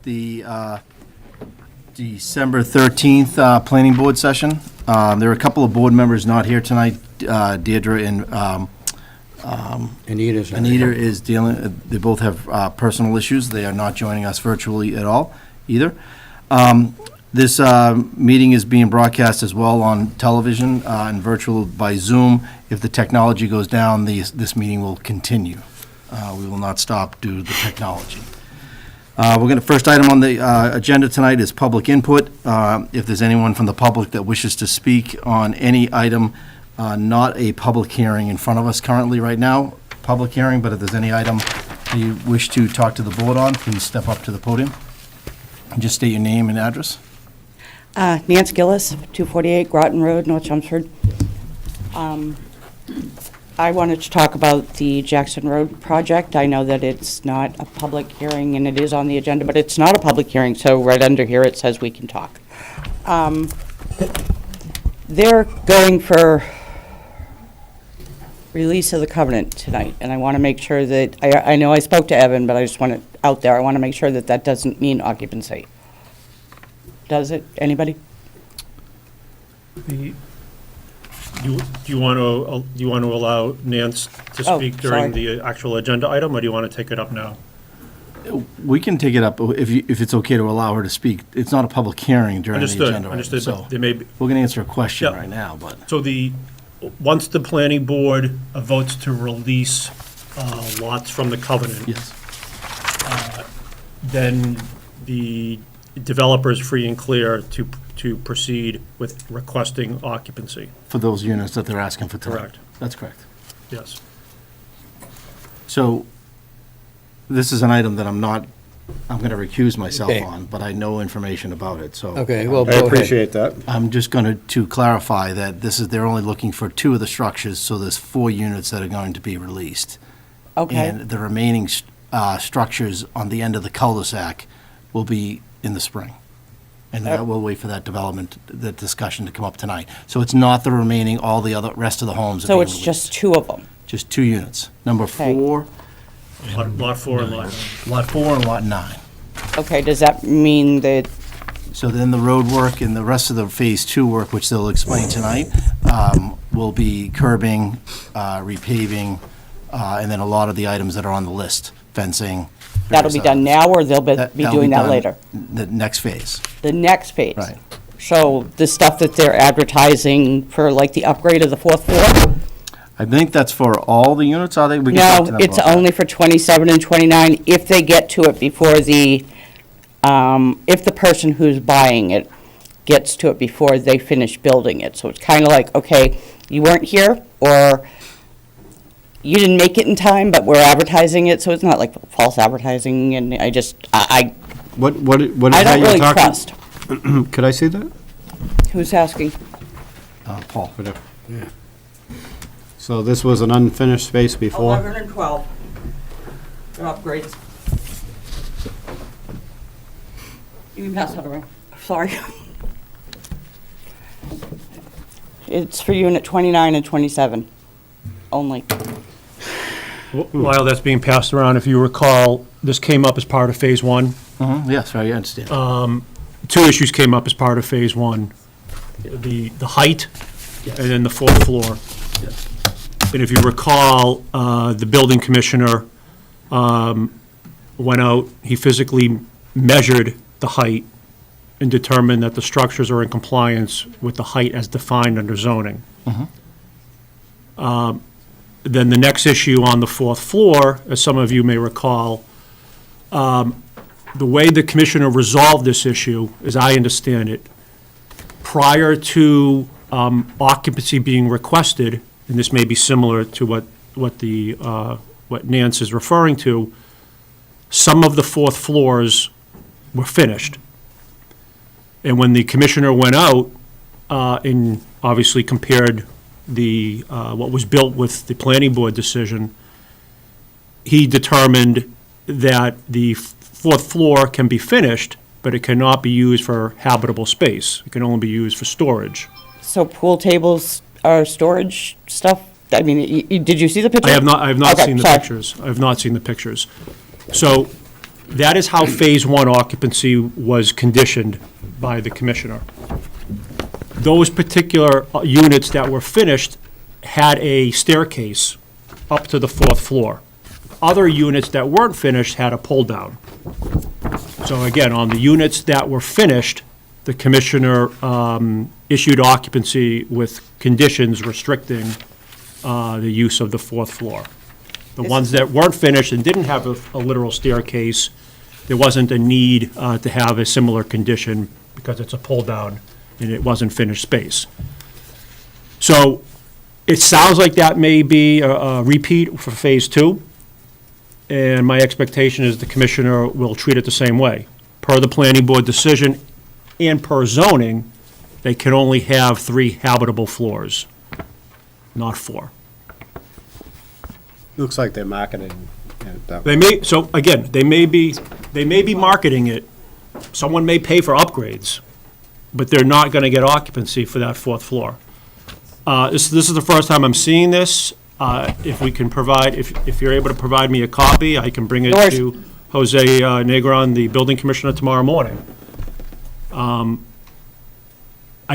The December 13th Planning Board session. There are a couple of board members not here tonight. Deirdre and Anita is dealing, they both have personal issues. They are not joining us virtually at all either. This meeting is being broadcast as well on television and virtual by Zoom. If the technology goes down, this meeting will continue. We will not stop due to the technology. First item on the agenda tonight is public input. If there's anyone from the public that wishes to speak on any item, not a public hearing in front of us currently right now, public hearing, but if there's any item you wish to talk to the board on, please step up to the podium. And just state your name and address. Nance Gillis, 248 Groton Road, North Chelmsford. I wanted to talk about the Jackson Road project. I know that it's not a public hearing, and it is on the agenda, but it's not a public hearing, so right under here it says we can talk. They're going for release of the covenant tonight, and I want to make sure that, I know I spoke to Evan, but I just want it out there. I want to make sure that that doesn't mean occupancy. Does it? Anybody? Do you want to allow Nance to speak during the actual agenda item, or do you want to take it up now? We can take it up if it's okay to allow her to speak. It's not a public hearing during the agenda. Understood. So There may be. we're going to answer a question Yeah. right now, but. So once the planning board votes to release lots from the covenant. Yes. Then the developer is free and clear to proceed with requesting occupancy. For those units that they're asking for tonight. Correct. That's correct. Yes. So this is an item that I'm going to recuse myself Okay. on, but I know information about it, so. Okay, well, I go ahead. appreciate that. I'm just going to clarify that they're only looking for 2 of the structures, so there's 4 units that are going to be released. Okay. And the remaining structures on the end of the cul-de-sac will be in the spring. And that we'll wait for that development, the discussion to come up tonight. So it's not the remaining, all the other, rest of the homes are So being it's released. just 2 of them? Just 2 units. Number Okay. 4, Lot 4 and lot. Lot 4 and Lot 9. Okay, does that mean that, So then the road work and the rest of the Phase 2 work, which they'll explain tonight, will be curbing, repaving, and then a lot of the items that are on the list, fencing. that'll be done now, or they'll be That'll doing that done later? The next phase, The next phase? right. So the stuff that they're advertising for, like, the upgrade of the 4th floor? I think that's for all the units, are they? We can talk to No, them it's about that. only for 27 and 29, if they get to it before if the person who's buying it gets to it before they finish building it. So it's kind of like, okay, you weren't here, or you didn't make it in time, but we're advertising it, so it's not like false advertising, and I What I is that don't you're really talking? trust. Could I see that? Who's asking? Paul. So this was an unfinished space before? 11 and 12. They're upgrades. You can pass that around. Sorry. It's for unit 29 and 27 only. While that's being passed around, if you recall, this came up as part of Phase 1. Yes, I understand. 2 issues came up as part of Phase 1. The height, and then the 4th floor. And if you recall, the building commissioner went out, he physically measured the height and determined that the structures are in compliance with the height as defined under zoning. Then the next issue on the 4th floor, as some of you may recall, the way the commissioner resolved this issue, as I understand it, prior to occupancy being requested, and this may be similar to what Nance is referring to, some of the 4th floors were finished. And when the commissioner went out and obviously compared what was built with the planning board decision, he determined that the 4th floor can be finished, but it cannot be used for habitable space. It can only be used for storage. So pool tables are storage stuff? I mean, did you see the picture? I have not Okay, seen the sorry. pictures. I have not seen the pictures. So that is how Phase 1 occupancy was conditioned by the commissioner. Those particular units that were finished had a staircase up to the 4th floor. Other units that weren't finished had a pull-down. So again, on the units that were finished, the commissioner issued occupancy with conditions restricting the use of the 4th floor. The ones that weren't finished and didn't have a literal staircase, there wasn't a need to have a similar condition because it's a pull-down and it wasn't finished space. So it sounds like that may be a repeat for Phase 2, and my expectation is the commissioner will treat it the same way. Per the planning board decision and per zoning, they can only have 3 habitable floors, not 4. Looks like they're marketing it that way. They may, so again, they may be marketing it, someone may pay for upgrades, but they're not gonna get occupancy for that 4th floor. This is the first time I'm seeing this. If we can provide, if you're able to provide me a copy, I can bring it Yours. to Jose Negron, the building commissioner, tomorrow morning. I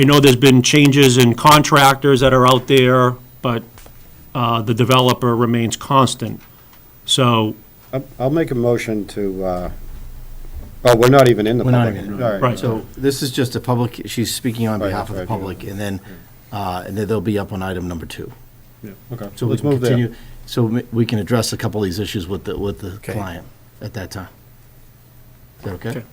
know there's been changes in contractors that are out there, but the developer remains constant. So, I'll make a motion to, oh, we're not even in the We're not public. even in. All Right. So this is just a public, she's speaking on Right, behalf of the right, public, and then they'll be up on item number 2. Yeah, okay, So we let's can move there. continue, so we can address a couple of these issues with the client at that time. Is that okay? Okay.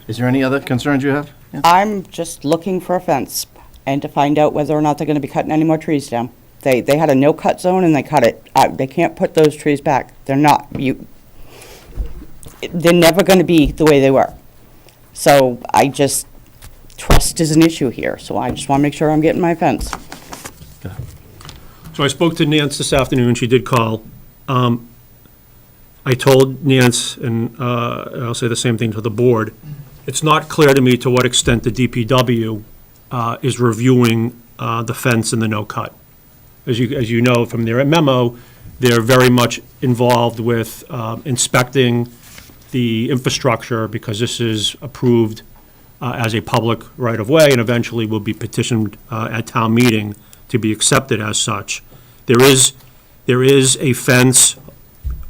Is there any other concerns you have? Yeah. I'm just looking for a fence and to find out whether or not they're gonna be cutting any more trees down. They had a no-cut zone and they cut it. They can't put those trees back. They're not, they're never gonna be the way they were. So I just, trust is an issue here, so I just wanna make sure I'm getting my fence. so I spoke to Nance this afternoon, she did call. I told Nance, and I'll say the same thing to the board, it's not clear to me to what extent the DPW is reviewing the fence and the no-cut. As you know from their memo, they're very much involved with inspecting the infrastructure because this is approved as a public right-of-way and eventually will be petitioned at town meeting to be accepted as such. There is a fence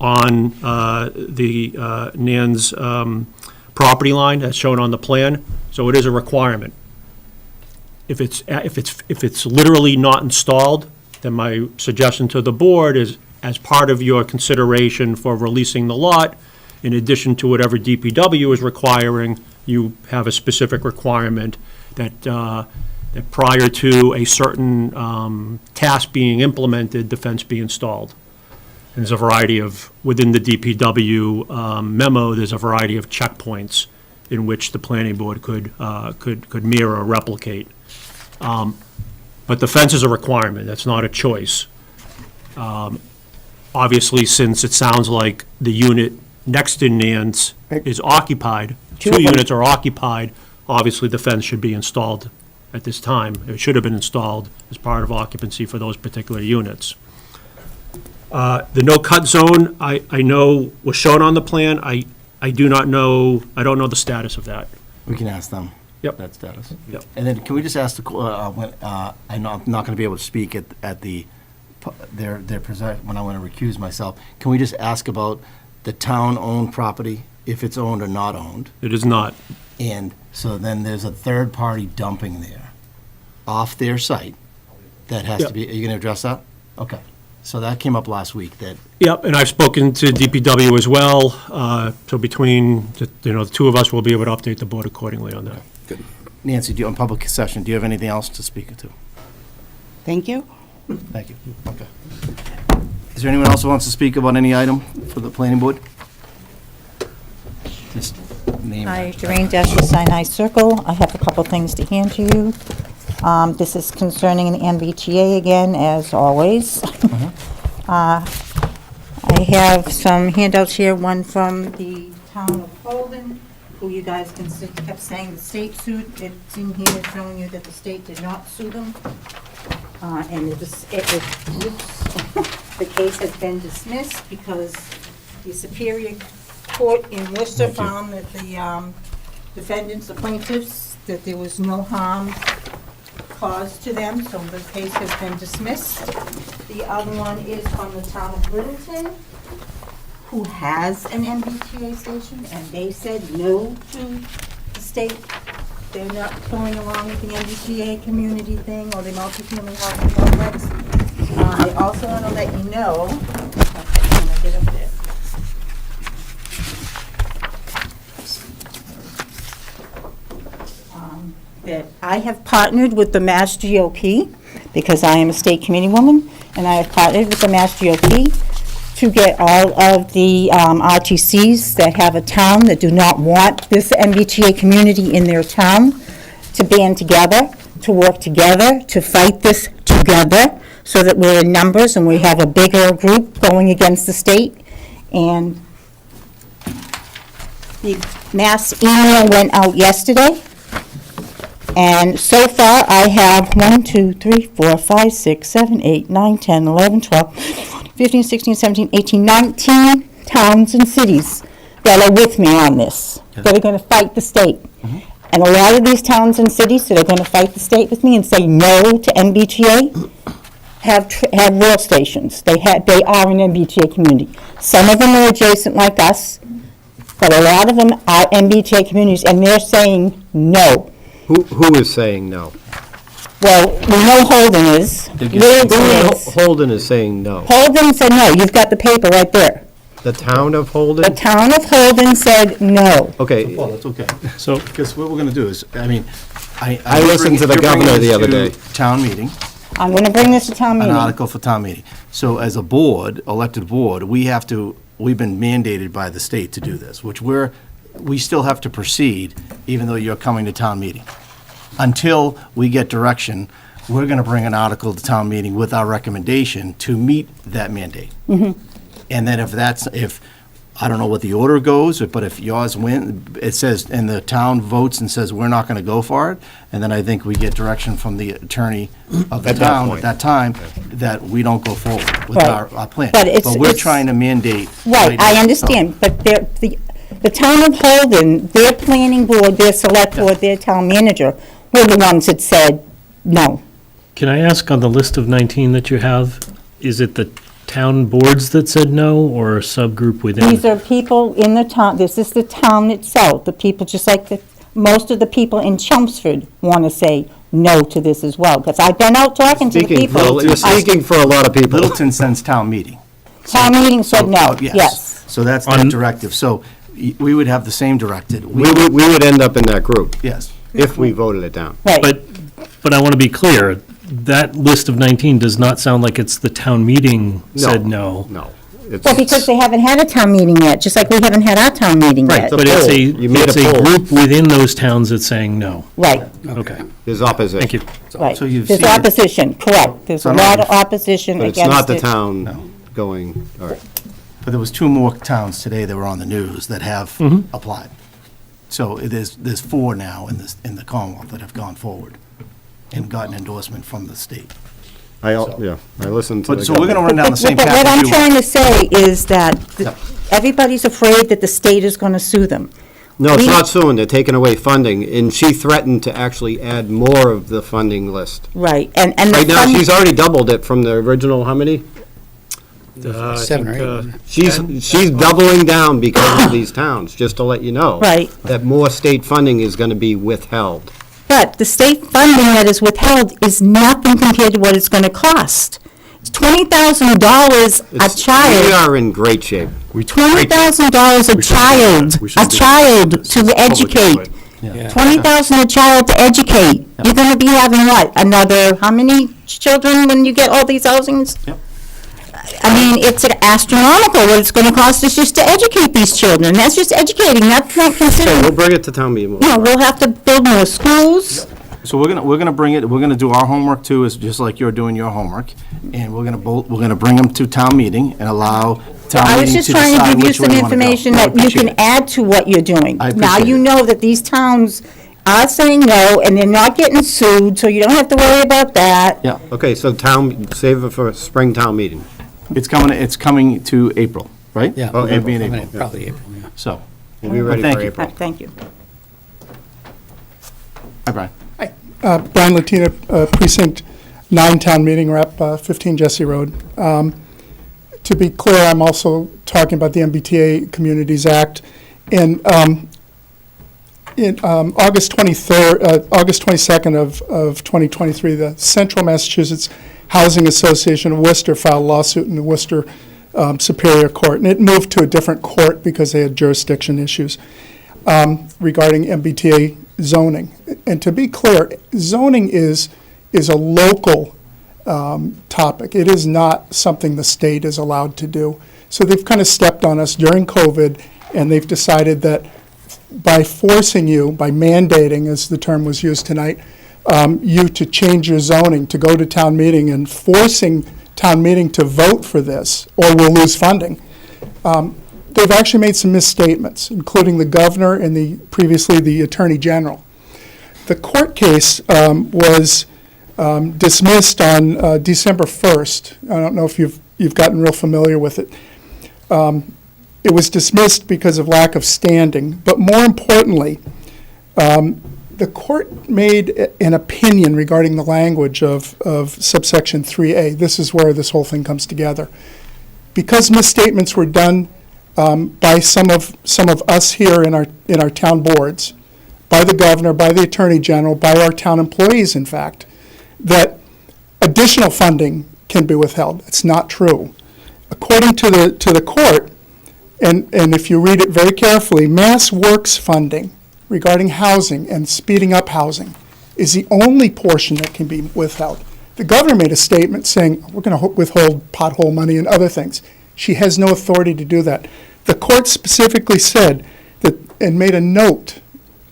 on the Nan's property line as shown on the plan, so it is a requirement. If it's literally not installed, then my suggestion to the board is, as part of your consideration for releasing the lot, in addition to whatever DPW is requiring, you have a specific requirement that that prior to a certain task being implemented, the fence be installed. And there's a variety of, within the DPW memo, there's a variety of checkpoints in which the planning board could mirror or replicate. But the fence is a requirement, that's not a choice. Obviously, since it sounds like the unit next to Nan's is occupied, Two two of them. units are occupied, obviously the fence should be installed at this time. It should have been installed as part of occupancy for those particular units. The no-cut zone, I know was shown on the plan. I do not know, I don't know the status of that. We can ask them. Yep. That status. Yep. And then can we just ask I know I'm not going to be able to speak at their when I want to recuse myself. Can we just ask about the town-owned property, if it's owned or not owned? It is not. And so then there's a third-party dumping there, off their site, that has to be, are you going to address that? Okay. So that came up last week, that, Yep, and I've spoken to DPW as well, so between, the two of us will be able to update the board accordingly on that. Nancy, on public session, do you have anything else to speak to? Thank you. Thank you. Okay. Is there anyone else who wants to speak about any item for the planning board? Just name. Hi, Doreen Dash with Sinai Circle. I have a couple things to hand to you. This is concerning an MBTA again, as always. I have some handouts here, one from the town of Holden, who you guys kept saying the state sued. It's in here showing you that the state did not sue them. And oops, the case has been dismissed because the Superior court in Worcester found that the defendants, the plaintiffs, that there was no harm caused to them, so the case has been dismissed. The other one is from the town of Littleton, who has an MBTA station, and they said no to the state. They're not going along with the MBTA community thing or the multifamily housing complex. I also want to let you know, when I get up there. That I have partnered with the Mass GOP, because I am a state committee woman, and I have partnered with the Mass GOP to get all of the RTCs that have a town that do not want this MBTA community in their town to band together, to work together, to fight this together, so that we're in numbers and we have a bigger group going against the state. And the mass email went out yesterday. And so far, I have 1, 2, 3, 4, 5, 6, 7, 8, 9, 10, 11, 12, 15, 16, 17, 18, 19 towns and cities that are with me on this, that are going to fight the state. And a lot of these towns and cities that are going to fight the state with me and say no to MBTA have rail stations. They are an MBTA community. Some of them are adjacent like us, but a lot of them are MBTA communities, and they're saying no. Who is saying no? Well, we know Holden is. Littleton is. Holden is saying no. Holden said no. You've got the paper right there. The town of The Holden? town of Holden said no. Okay, Well, that's okay. So, Because what we're gonna do is, I mean, I listened to the you're bringing governor the this other to day. Town meeting, I'm going to bring this to town an meeting. article for town meeting. So as a board, elected board, we've been mandated by the state to do this, which we still have to proceed, even though you're coming to town meeting. Until we get direction, we're gonna bring an article to town meeting with our recommendation to meet that mandate. And then if, I don't know what the order goes, but if yours it says, and the town votes and says, we're not gonna go for it, and then I think we get direction from the attorney of the At that town point. at that time, that we don't go forward with Right. our plan. But we're it's- trying to mandate. Right, I now, so- understand, but the town of Holden, their planning board, their select board, their town manager were the ones that said no. Can I ask, on the list of 19 that you have, is it the town boards that said no, or a subgroup within? These are people in the town, this is the town itself, the people, just like most of the people in Chelmsford want to say no to this as well, because I've been out talking to the people. You're speaking for a lot of people. Littleton sends town meeting. Town meeting said no, Oh, yes. So that's the directive. So we would have the same directive. We would end up in that group Yes. if we voted it down. Right, But I want to be clear, that list of 19 does not sound like it's the town meeting said no. No. well, because they haven't had a town meeting yet, just like we haven't had our town meeting Right, yet. but it's You made it's a a poll. group within those towns that's saying no. Right, Okay, There's opposition. thank you. right. So you've There's seen it. opposition, correct. There's a So lot of opposition But against it's it. not the town going, all right. But there was 2 more towns today that were on the news that have Mm-hmm. applied. So there's 4 now in the Commonwealth that have gone forward and gotten endorsement from the state. I listened to the But, so we're gonna governor. run down the same But path. what as I'm you trying to say is that Yeah. everybody's afraid that the state is going to sue them. No, it's we- not suing, they're taking away funding, and she threatened to actually add more of the funding list. Right, and the Right now, fund- she's already doubled it from the original, how many? 7 or 8. She's doubling down because of these towns, just to let you know. Right. That more state funding is gonna be withheld. But the state funding that is withheld is nothing compared to what it's going to cost. It's $20,000 a We child, are in great shape. $20,000 a child to educate. $20,000 a child to educate. You're going to be having what, another, how many children when you get all these housings? Yep. I mean, it's astronomical what it's going to cost us just to educate these children. That's just educating, that's not So considered, we'll bring it to town meeting. you know, we'll have to build more schools. So we're gonna bring it, we're gonna do our homework too, is just like you're doing your homework. And we're gonna bring them to town meeting and allow town I was meeting just to trying to decide give you which way some you wanna go. information I that you appreciate can it. add to what you're doing. I Now appreciate you it. know that these towns are saying no, and they're not getting sued, so you don't have to worry about that. Yeah, Okay, so save it for spring town meeting. it's coming to April. right? Yeah. Oh, It'll be in April, April. Probably April, yeah. So, We'll be ready Thank for you. April. Thank you. hi, Brian. Brian Latina, Precinct 9 Town Meeting Rep, 15 Jesse Road. To be clear, I'm also talking about the MBTA Communities Act. And in August 22nd of 2023, the Central Massachusetts Housing Association of Worcester filed a lawsuit in the Worcester Superior Court. And it moved to a different court because they had jurisdiction issues regarding MBTA zoning. And to be clear, zoning is a local topic. It is not something the state is allowed to do. So they've kind of stepped on us during COVID, and they've decided that by forcing you, by mandating, as the term was used tonight, you to change your zoning, to go to town meeting and forcing town meeting to vote for this, or we'll lose funding. They've actually made some misstatements, including the governor and previously the attorney general. The court case was dismissed on December 1st. I don't know if you've gotten real familiar with it. It was dismissed because of lack of standing, but more importantly, the court made an opinion regarding the language of subsection 3A. This is where this whole thing comes together. Because misstatements were done by some of us here in our town boards, by the governor, by the attorney general, by our town employees, in fact, that additional funding can be withheld. It's not true. According to the court, and if you read it very carefully, Mass Works funding regarding housing and speeding up housing is the only portion that can be withheld. The governor made a statement saying, we're going to withhold pothole money and other things. She has no authority to do that. The court specifically said that, and made a note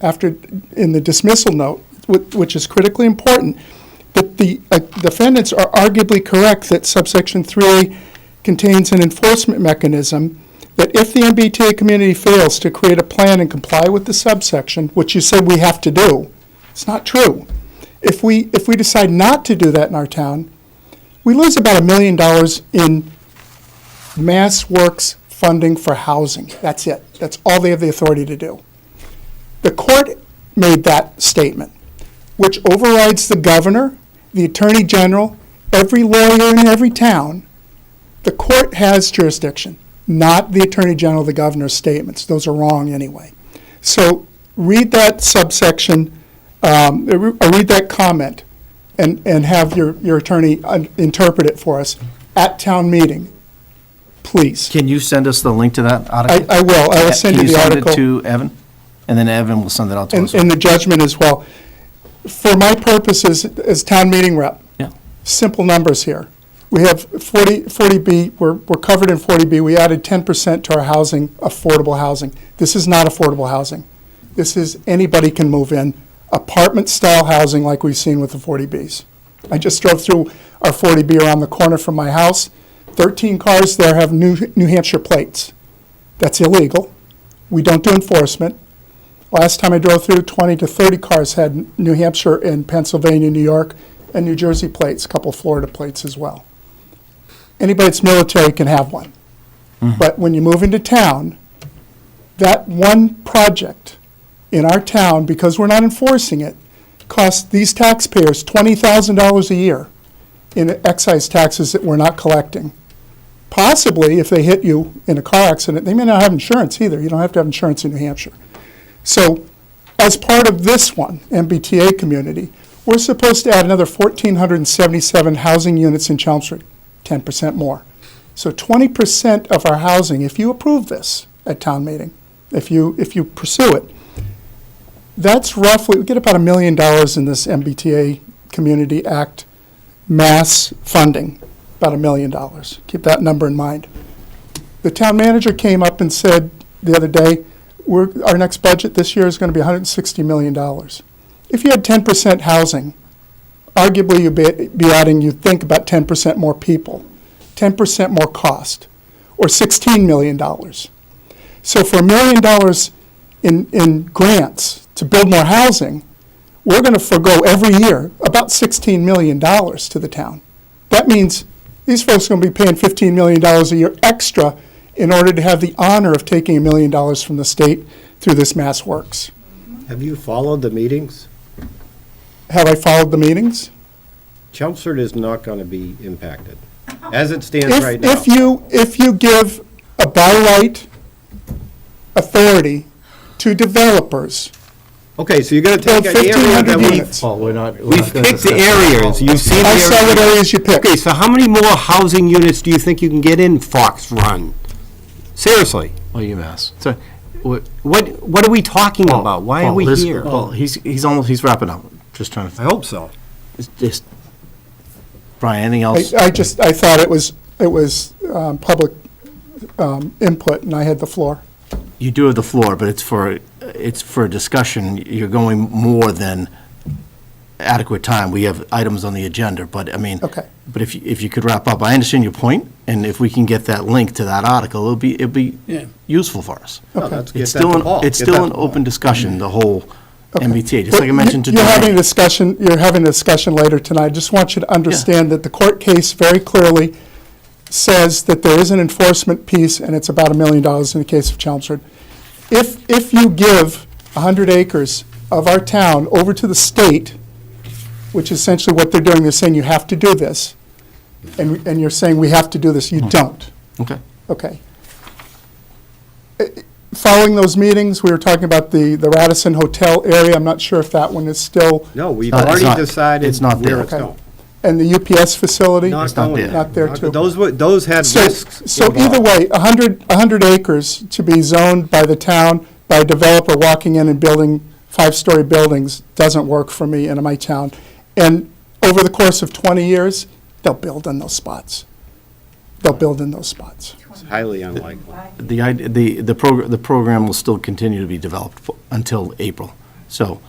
in the dismissal note, which is critically important, that the defendants are arguably correct that subsection 3A contains an enforcement mechanism that if the MBTA community fails to create a plan and comply with the subsection, which you said we have to do, it's not true. If we decide not to do that in our town, we lose about $1 million in Mass Works funding for housing. That's it. That's all they have the authority to do. The court made that statement, which overrides the governor, the attorney general, every lawyer in every town. The court has jurisdiction, not the attorney general, the governor's statements. Those are wrong anyway. So read that subsection, read that comment, and have your attorney interpret it for us at town meeting, please. Can you send us the link to that article? I will. I will send you the article. Can you send it to Evan? And then Evan will send it out to us. And the judgment as well. For my purposes as town meeting rep, Yeah. simple numbers here. We have 40B, we're covered in 40B. We added 10% to our housing, affordable housing. This is not affordable housing. This is anybody can move in, apartment-style housing like we've seen with the 40Bs. I just drove through our 40B around the corner from my house. 13 cars there have New Hampshire plates. That's illegal. We don't do enforcement. Last time I drove through, 20 to 30 cars had New Hampshire and Pennsylvania, New York, and New Jersey plates, a couple Florida plates as well. Anybody that's military can have one. But when you move into town, that one project in our town, because we're not enforcing it, costs these taxpayers $20,000 a year in excise taxes that we're not collecting. Possibly, if they hit you in a car accident, they may not have insurance either. You don't have to have insurance in New Hampshire. So as part of this one, MBTA community, we're supposed to add another 1,477 housing units in Chelmsford, 10% more. So 20% of our housing, if you approve this at town meeting, if you pursue it, that's roughly, we get about $1 million in this MBTA Community Act mass funding, about $1 million. Keep that number in mind. The town manager came up and said the other day, our next budget this year is going to be $160 million. If you had 10% housing, arguably you'd be adding, you'd think, about 10% more people, 10% more cost, or $16 million. So for $1 million in grants to build more housing, we're going to forego every year about $16 million to the town. That means these folks are going to be paying $15 million a year extra in order to have the honor of taking $1 million from the state through this Mass Works. Have you followed the meetings? Have I followed the meetings? Chelmsford is not going to be impacted, as it stands right now. If you give a by right authority to developers, Okay, so you're going to build take an area 1,500 that we've units. Paul, we're not. picked the areas, you've seen the I saw what areas. areas you picked. Okay, so how many more housing units do you think you can get in Fox Run? Seriously, Well, UMass. So, what are we talking about? Why are we here? Well, he's wrapping up. Just trying to, I hope so. just, Brian, anything else? I thought it was public input, and I had the floor. You do have the floor, but it's for discussion. You're going more than adequate time. We have items on the agenda, but I mean. Okay. But if you could wrap up, I understand your point, and if we can get that link to that article, it'll be Yeah. useful for us. No, let's get It's that still, to Paul. it's Get still that an to Paul. open discussion, the whole Okay. MBTA, just like I mentioned You're having a today. discussion, you're having a discussion later tonight. I just want you to understand that the court case very clearly says that there is an enforcement piece, and it's about $1 million in the case of Chelmsford. If you give 100 acres of our town over to the state, which is essentially what they're doing, they're saying you have to do this, and you're saying we have to do this, you don't. Okay. Okay. Following those meetings, we were talking about the Radisson Hotel area. I'm not sure if that one is still, No, we've No, it's already not. decided It's not there. where it's Okay. going. and the UPS facility. Not not going there. there. Not there, too. Those had So, risks. so either involved. way, 100 acres to be zoned by the town, by a developer walking in and building 5-story buildings doesn't work for me and in my town. And over the course of 20 years, they'll build in those spots. They'll build in those spots. It's highly unlikely. The program will still continue to be developed until April. So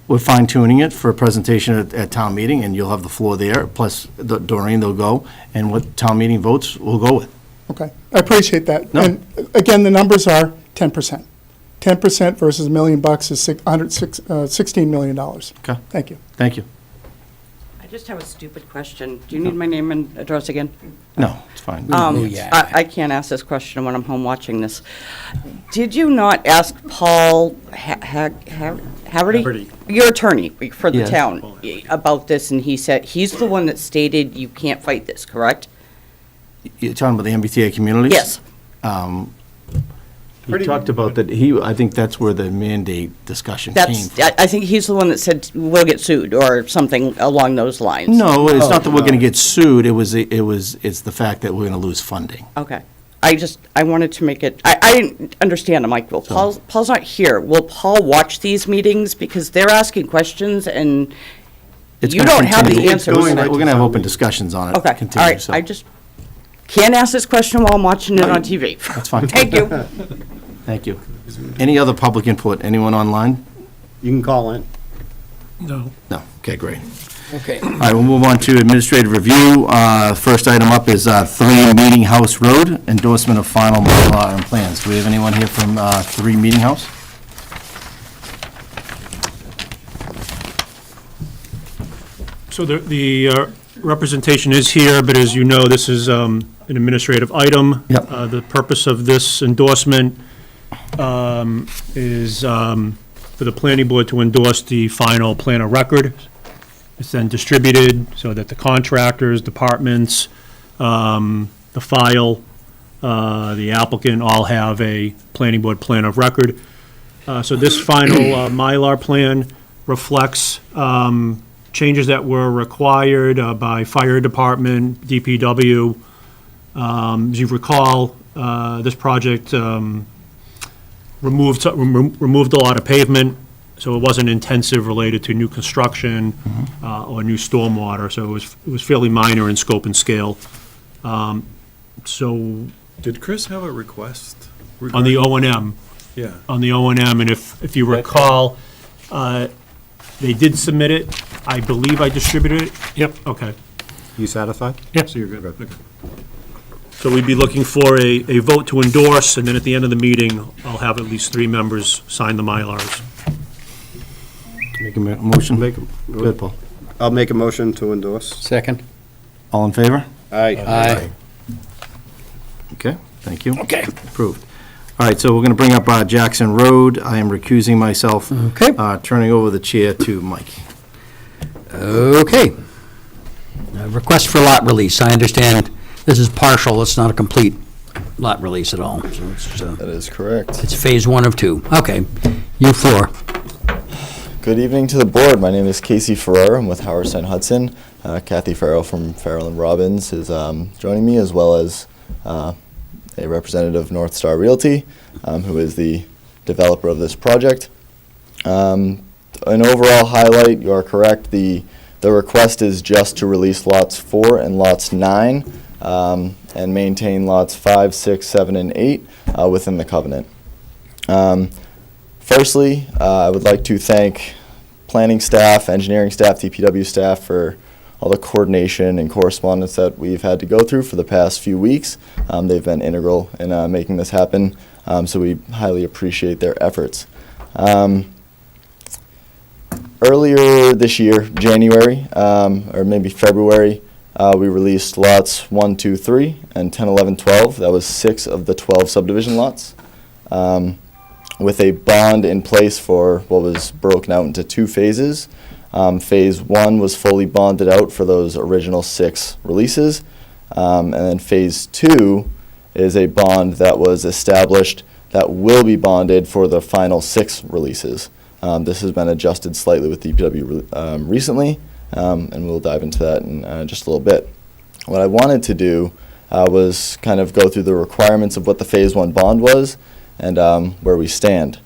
we're fine tuning it for a presentation at town meeting, and you'll have the floor there, plus Doreen, they'll go, and what town meeting votes, we'll go with. Okay, I appreciate that. No. And again, the numbers are 10%. 10% versus $1 million is $16 million. Okay, Thank you. thank you. I just have a stupid question. Do you need my name and address again? No, it's fine. yeah. I can't ask this question when I'm home watching this. Did you not ask Paul Haverty? Your attorney for the Yes. town, about this, and he said, he's the one that stated you can't fight this, correct? You're talking about the MBTA communities? Yes. He talked about that, I think that's where the mandate discussion came That's, from. I think he's the one that said we'll get sued, or something along those lines. No, it's not that we're gonna get sued, it's the fact that we're gonna lose funding. Okay. I wanted to make it, I didn't understand. I'm like, well, Paul's not here. Will Paul watch these meetings? Because they're asking questions and It's you gonna don't have the continue. answers. We're gonna have open discussions on it. Okay, all continue, right. so I just can't ask this question while I'm watching it on TV. That's fine. Thank you. Thank you. Any other public input? Anyone online? You can call in. No. No. Okay, great. Okay. All right, we'll move on to administrative review. First item up is 3 Meeting House Road, endorsement of final bylaw and plans. Do we have anyone here from 3 Meeting House? So the representation is here, but as you know, this is an administrative item. Yep. The purpose of this endorsement is for the planning board to endorse the final plan of record. It's then distributed so that the contractors, departments, the file, the applicant all have a planning board plan of record. So this final Mylar plan reflects changes that were required by fire department, DPW. As you recall, this project removed a lot of pavement, so it wasn't intensive related to new construction or new stormwater, so it was fairly minor in scope and scale. So Did Chris have a request? on the O and M, Yeah. and if you recall, they did submit it. I believe I distributed it. Yep. Okay. You satisfied? So you're good. Okay. So we'd be looking for a vote to endorse, and then at the end of the meeting, I'll have at least 3 members sign the Mylars. Make a motion? Make, Good, Paul. I'll make a motion to endorse. Second. All in favor? Aye. Aye. Okay. Thank you. Okay. Approved. All right, so we're going to bring up Jackson Road. I am recusing myself. Okay. Turning over the chair to Mike. Okay. Request for lot release. I understand this is partial, it's not a complete lot release at all. So it's, That is correct. it's phase 1 of 2. Okay. You four. Good evening to the board. My name is Casey Ferrer. I'm with Howard Hudson. Kathy Farrell from Farrell and Robbins is joining me, as well as a representative of North Star Realty, who is the developer of this project. An overall highlight, you are correct. The request is just to release lots 4 and lots 9 and maintain lots 5, 6, 7, and 8 within the covenant. Firstly, I would like to thank planning staff, engineering staff, DPW staff for all the coordination and correspondence that we've had to go through for the past few weeks. They've been integral in making this happen, so we highly appreciate their efforts. Earlier this year, January, or maybe February, we released lots 1, 2, 3, and 10, 11, 12. That was 6 of the 12 subdivision lots, with a bond in place for what was broken out into 2 phases. Phase 1 was fully bonded out for those original 6 releases, and then Phase 2 is a bond that was established that will be bonded for the final 6 releases. This has been adjusted slightly with DPW recently, and we'll dive into that in just a little bit. What I wanted to do was kind of go through the requirements of what the Phase 1 bond was and where we stand.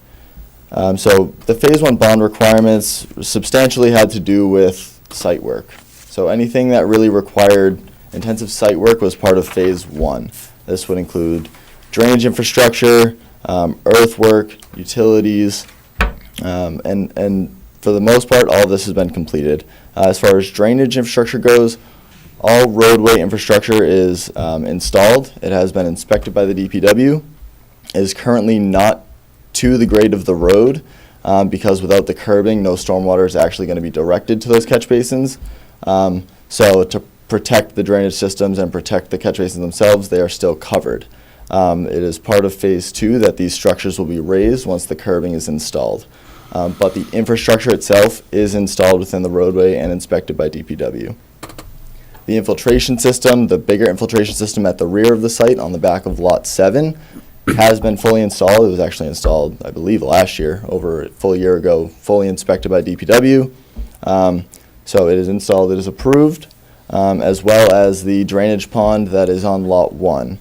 So the Phase 1 bond requirements substantially had to do with site work. So anything that really required intensive site work was part of Phase 1. This would include drainage infrastructure, earthwork, utilities, and for the most part, all of this has been completed. As far as drainage infrastructure goes, all roadway infrastructure is installed. It has been inspected by the DPW. It is currently not to the grade of the road because without the curbing, no stormwater is actually going to be directed to those catch basins. So to protect the drainage systems and protect the catch basins themselves, they are still covered. It is part of Phase 2 that these structures will be raised once the curbing is installed. But the infrastructure itself is installed within the roadway and inspected by DPW. The infiltration system, the bigger infiltration system at the rear of the site on the back of Lot 7, has been fully installed. It was actually installed, I believe, last year, over a full year ago, fully inspected by DPW. So it is installed, it is approved, as well as the drainage pond that is on Lot 1.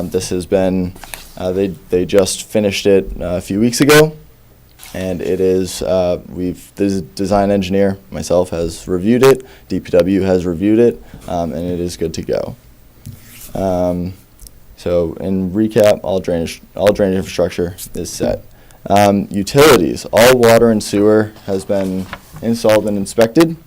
This has been, they just finished it a few weeks ago, and it is, the design engineer, myself, has reviewed it, DPW has reviewed it, and it is good to go. So in recap, all drainage infrastructure is set. Utilities, all water and sewer has been installed and inspected.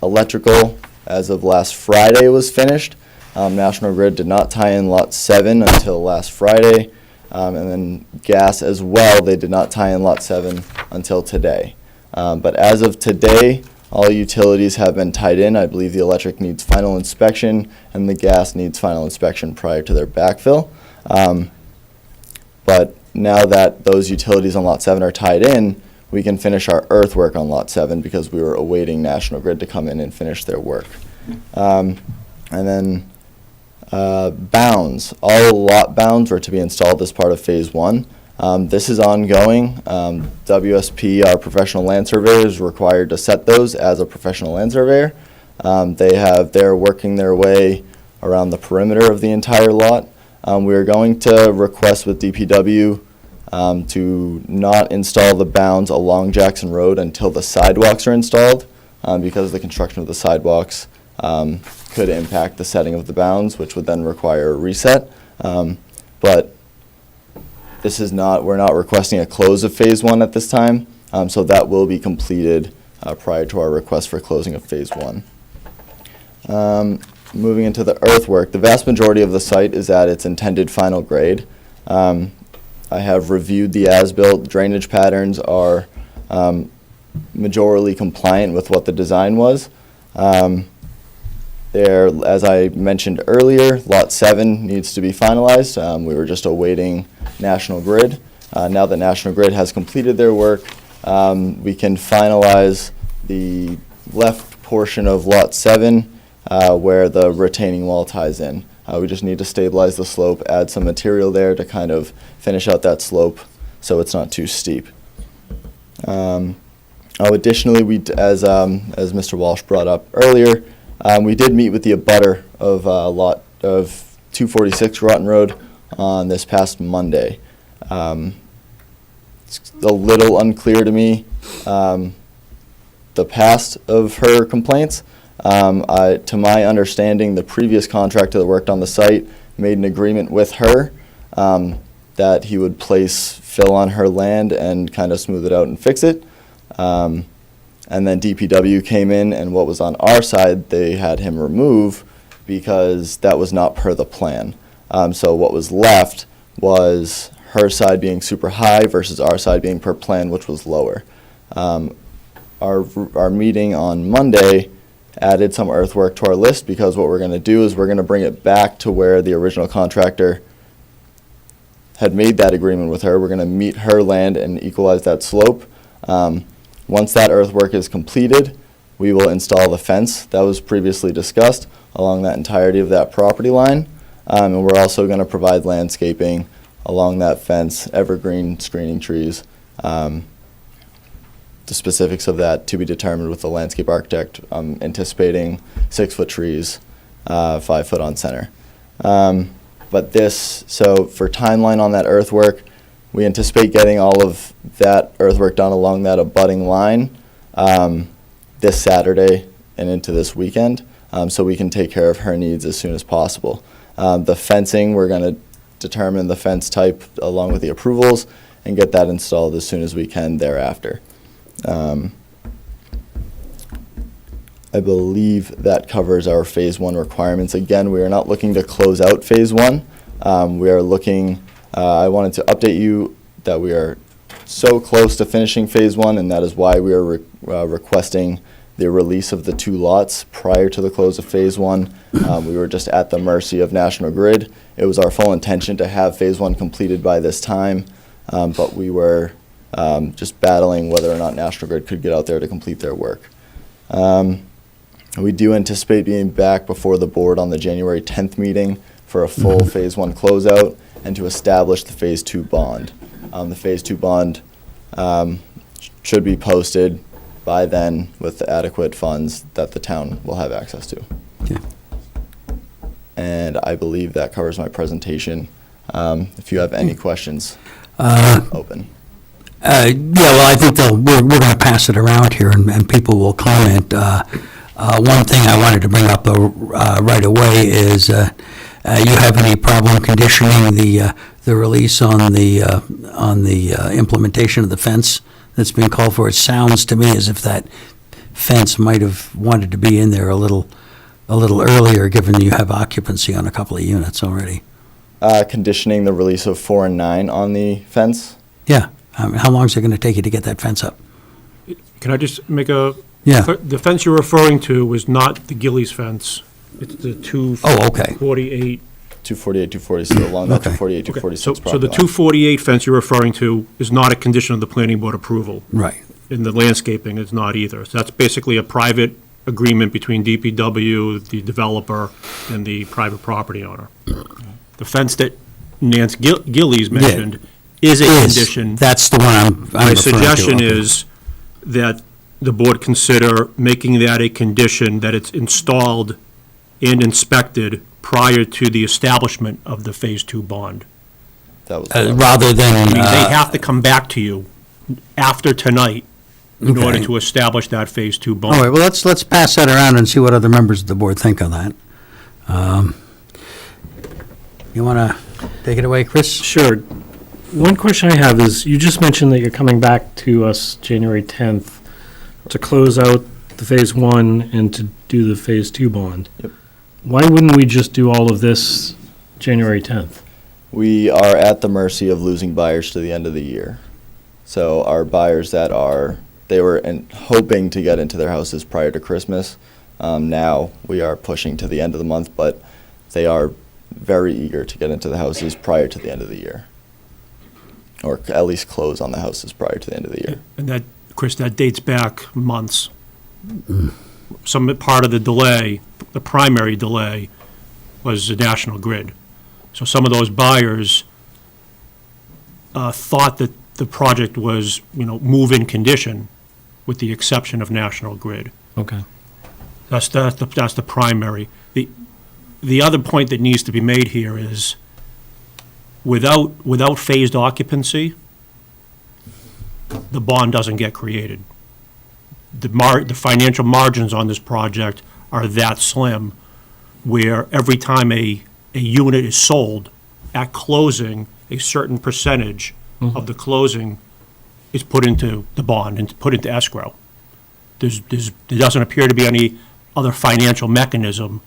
Electrical, as of last Friday, was finished. National Grid did not tie in Lot 7 until last Friday. And then gas as well, they did not tie in Lot 7 until today. But as of today, all utilities have been tied in. I believe the electric needs final inspection and the gas needs final inspection prior to their backfill. But now that those utilities on Lot 7 are tied in, we can finish our earthwork on Lot 7 because we were awaiting National Grid to come in and finish their work. And then bounds. All lot bounds are to be installed as part of Phase 1. This is ongoing. WSP, our professional land surveyor, is required to set those as a professional land surveyor. They're working their way around the perimeter of the entire lot. We are going to request with DPW to not install the bounds along Jackson Road until the sidewalks are installed, because the construction of the sidewalks could impact the setting of the bounds, which would then require a reset. But this is not, we're not requesting a close of Phase 1 at this time, so that will be completed prior to our request for closing of Phase 1. Moving into the earthwork, the vast majority of the site is at its intended final grade. I have reviewed the as-built. Drainage patterns are majorly compliant with what the design was. There, as I mentioned earlier, Lot 7 needs to be finalized. We were just awaiting National Grid. Now that National Grid has completed their work, we can finalize the left portion of Lot 7 where the retaining wall ties in. We just need to stabilize the slope, add some material there to kind of finish out that slope so it's not too steep. Additionally, as Mr. Walsh brought up earlier, we did meet with the abutter of lot of 246 Groton Road on this past Monday. It's a little unclear to me the past of her complaints. To my understanding, the previous contractor that worked on the site made an agreement with her that he would place fill on her land and kind of smooth it out and fix it. And then DPW came in, and what was on our side, they had him remove because that was not per the plan. So what was left was her side being super high versus our side being per plan, which was lower. Our meeting on Monday added some earthwork to our list because what we're going to do is we're going to bring it back to where the original contractor had made that agreement with her. We're going to meet her land and equalize that slope. Once that earthwork is completed, we will install the fence that was previously discussed along that entirety of that property line. And we're also going to provide landscaping along that fence, evergreen screening trees. The specifics of that to be determined with the landscape architect. I'm anticipating 6-foot trees, 5 foot on center. So for timeline on that earthwork, we anticipate getting all of that earthwork done along that abutting line this Saturday and into this weekend, so we can take care of her needs as soon as possible. The fencing, we're going to determine the fence type along with the approvals and get that installed as soon as we can thereafter. I believe that covers our Phase 1 requirements. Again, we are not looking to close out Phase 1. We are looking, I wanted to update you that we are so close to finishing Phase 1, and that is why we are requesting the release of the 2 lots prior to the close of Phase 1. We were just at the mercy of National Grid. It was our full intention to have Phase 1 completed by this time, but we were just battling whether or not National Grid could get out there to complete their work. We do anticipate being back before the board on the January 10th meeting for a full Phase 1 closeout and to establish the Phase 2 bond. The Phase 2 bond should be posted by then with the adequate funds that the town will have access to. Okay. And I believe that covers my presentation. If you have any questions, open. Yeah, well, I think we're going to pass it around here, and people will comment. One thing I wanted to bring up right away is you have any problem conditioning the release on the implementation of the fence that's being called for? It sounds to me as if that fence might have wanted to be in there a little earlier, given you have occupancy on a couple of units already. Conditioning the release of 4 and 9 on the fence. Yeah. How long is it going to take you to get that fence up? Can I just make a? Yeah. The fence you're referring to was not the Gillies fence. It's the 248. 248, 246, along that Okay. 248, Okay, 246 so property the line. 248 fence you're referring to is not a condition of the planning board approval. Right. And the landscaping is not either. So that's basically a private agreement between DPW, the developer, and the private property owner. The fence that Nance Gillies mentioned is a condition. That's the one I'm My referring to. suggestion is that the board consider making that a condition that it's installed and inspected prior to the establishment of the Phase 2 bond. That was Rather than. I mean, they have to come back to you after tonight in order Okay. to establish that Phase 2 bond. All right, well, let's pass that around and see what other members of the board think of that. You want to take it away, Chris? Sure. One question I have is, you just mentioned that you're coming back to us January 10th to close out the Phase 1 and to do the Phase 2 bond. Yep. Why wouldn't we just do all of this January 10th? We are at the mercy of losing buyers to the end of the year. So our buyers they were hoping to get into their houses prior to Christmas. Now we are pushing to the end of the month, but they are very eager to get into the houses prior to the end of the year. Or at least close on the houses prior to the end of the year. And that, Chris, that dates back months. Some part of the delay, the primary delay, was the National Grid. So some of those buyers thought that the project was, move-in condition, with the exception of National Grid. Okay. That's the primary. The other point that needs to be made here is, without phased occupancy, the bond doesn't get created. The financial margins on this project are that slim, where every time a unit is sold, at closing, a certain percentage of the closing is put into the bond and put into escrow. There doesn't appear to be any other financial mechanism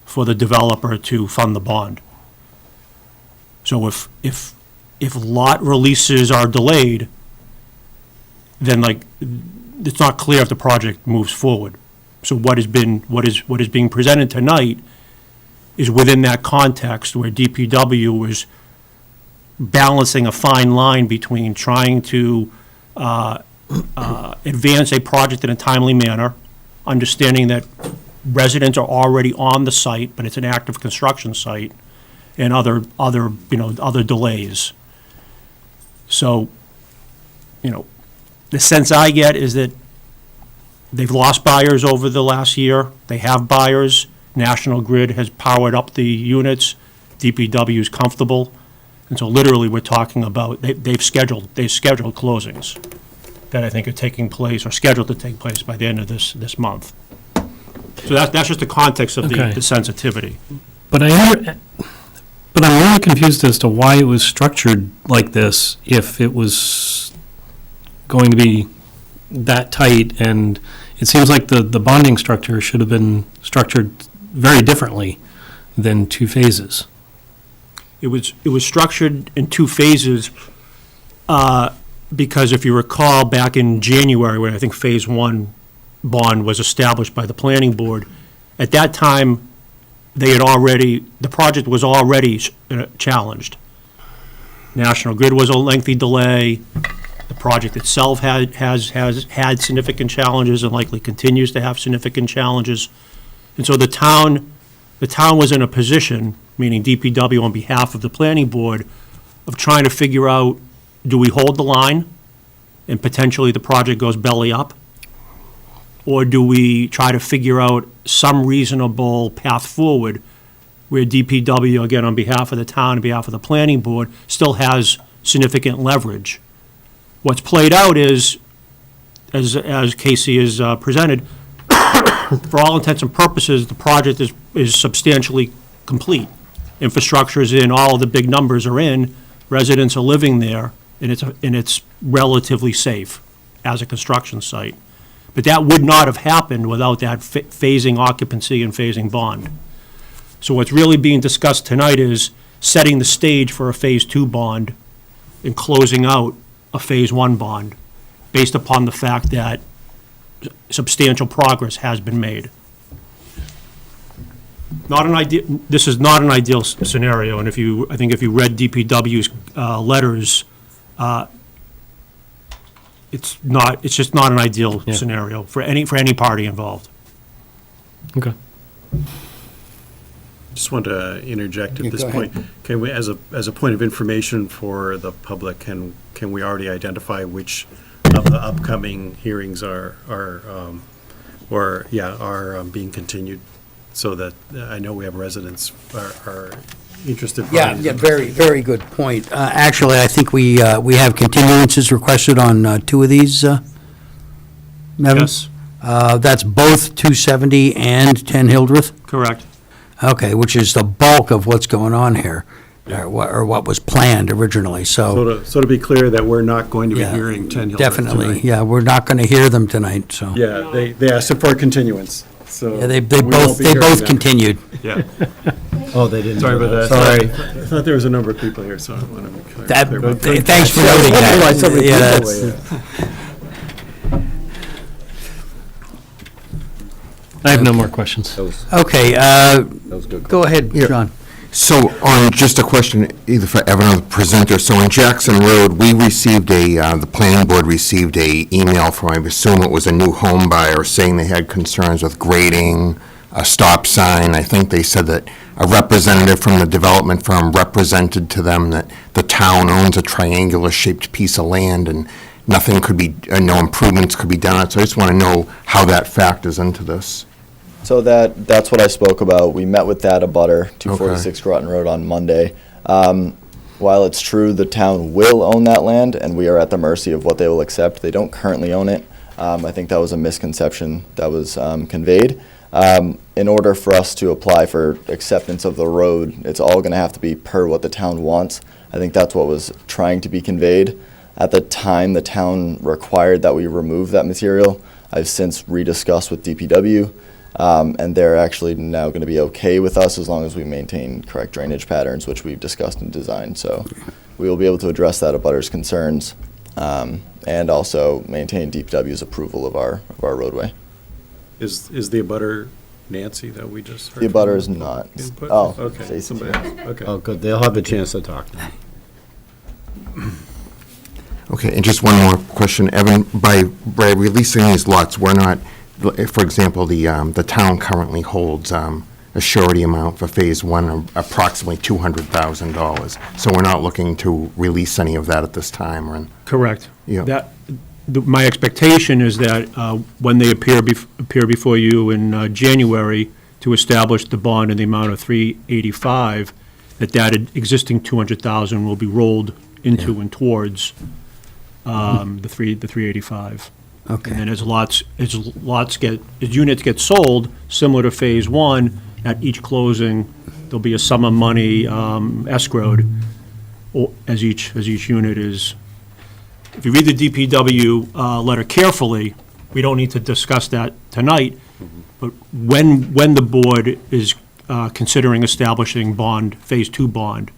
for the developer to fund the bond. So if lot releases are delayed, then it's not clear if the project moves forward. So what is being presented tonight is within that context where DPW is balancing a fine line between trying to advance a project in a timely manner, understanding that residents are already on the site, but it's an active construction site, and other delays. So, the sense I get is that they've lost buyers over the last year. They have buyers. National Grid has powered up the units. DPW is comfortable. And so literally, we're talking about, they've scheduled closings that I think are taking place, or scheduled to take place by the end of this month. So that's just the context of Okay. the sensitivity. But I'm really confused as to why it was structured like this, if it was going to be that tight, and it seems like the bonding structure should have been structured very differently than two phases. It was structured in two phases, because if you recall, back in January, when I think Phase 1 bond was established by the planning board, at that time, the project was already challenged. National Grid was a lengthy delay. The project itself has had significant challenges and likely continues to have significant challenges. And so the town was in a position, meaning DPW on behalf of the planning board, of trying to figure out, do we hold the line and potentially the project goes belly up? Or do we try to figure out some reasonable path forward where DPW, again, on behalf of the town, on behalf of the planning board, still has significant leverage? What's played out is, as Casey has presented, for all intents and purposes, the project is substantially complete. Infrastructure is in, all the big numbers are in, residents are living there, and it's relatively safe as a construction site. But that would not have happened without that phasing occupancy and phasing bond. So what's really being discussed tonight is setting the stage for a Phase 2 bond and closing out a Phase 1 bond based upon the fact that substantial progress has been made. This is not an ideal scenario, and I think if you read DPW's letters, it's just not an ideal scenario for any party involved. Okay. Just want to interject Yeah, at this go ahead. point. Can we, as a point of information for the public, can we already identify which of the upcoming hearings are being continued? So that I know we have residents are interested. Yeah, very, very good point. Actually, I think we have continuances requested on two of these, Nevin? Yes, That's both 270 and 10 Hildreth? correct. Okay, which is the bulk of what's going on here, or what was planned originally, so. So to be clear, that we're not going to be Yeah, hearing 10 Hildreth definitely, tonight. yeah, we're not going to hear them tonight, so. Yeah, they asked for continuance, so. Yeah, they we won't both, be they hearing both them. continued. Yeah. Oh, they didn't. Sorry about that. Sorry. I thought there was a number of people here, so I want to make clear. That, Clear about thanks for noting I that. realized so many Yeah, people that's- were here. I have no more questions. Okay, was good. go ahead, Yeah. John. So on just a question, either for Evan or the presenter, so on Jackson Road, we received the planning board received a email from, I assume it was a new home buyer, saying they had concerns with grading, a stop sign. I think they said that a representative from the development firm represented to them that the town owns a triangular-shaped piece of land and nothing could be, no improvements could be done on it. So I just want to know how that factors into this. So that's what I spoke about. We met with that abutter, 246 Groton Road, on Monday. While it's true the town will own that land and we are at the mercy of what they will accept, they don't currently own it. I think that was a misconception that was conveyed. In order for us to apply for acceptance of the road, it's all going to have to be per what the town wants. I think that's what was trying to be conveyed. At the time, the town required that we remove that material. I've since rediscussed with DPW. And they're actually now going to be okay with us as long as we maintain correct drainage patterns, which we've discussed and designed. So we will be able to address that abutters' concerns and also maintain DPW's approval of our roadway. Is the abutter Nancy that we just heard? The abutter is not. Input? Oh, Okay, Stacy. somebody else, okay. Oh, good, they'll have a chance to talk now. Okay, and just one more question, Evan, by releasing these lots, we're not, for example, the town currently holds a surety amount for Phase 1 of approximately $200,000. So we're not looking to release any of that at this time, or? Correct. Yeah. My expectation is that when they appear before you in January to establish the bond in the amount of $385, that existing $200,000 will be rolled into and towards the $385. Okay. And then as units get sold, similar to Phase 1, at each closing, there'll be a sum of money escrowed as each unit is. If you read the DPW letter carefully, we don't need to discuss that tonight, but when the board is considering establishing Phase 2 bond,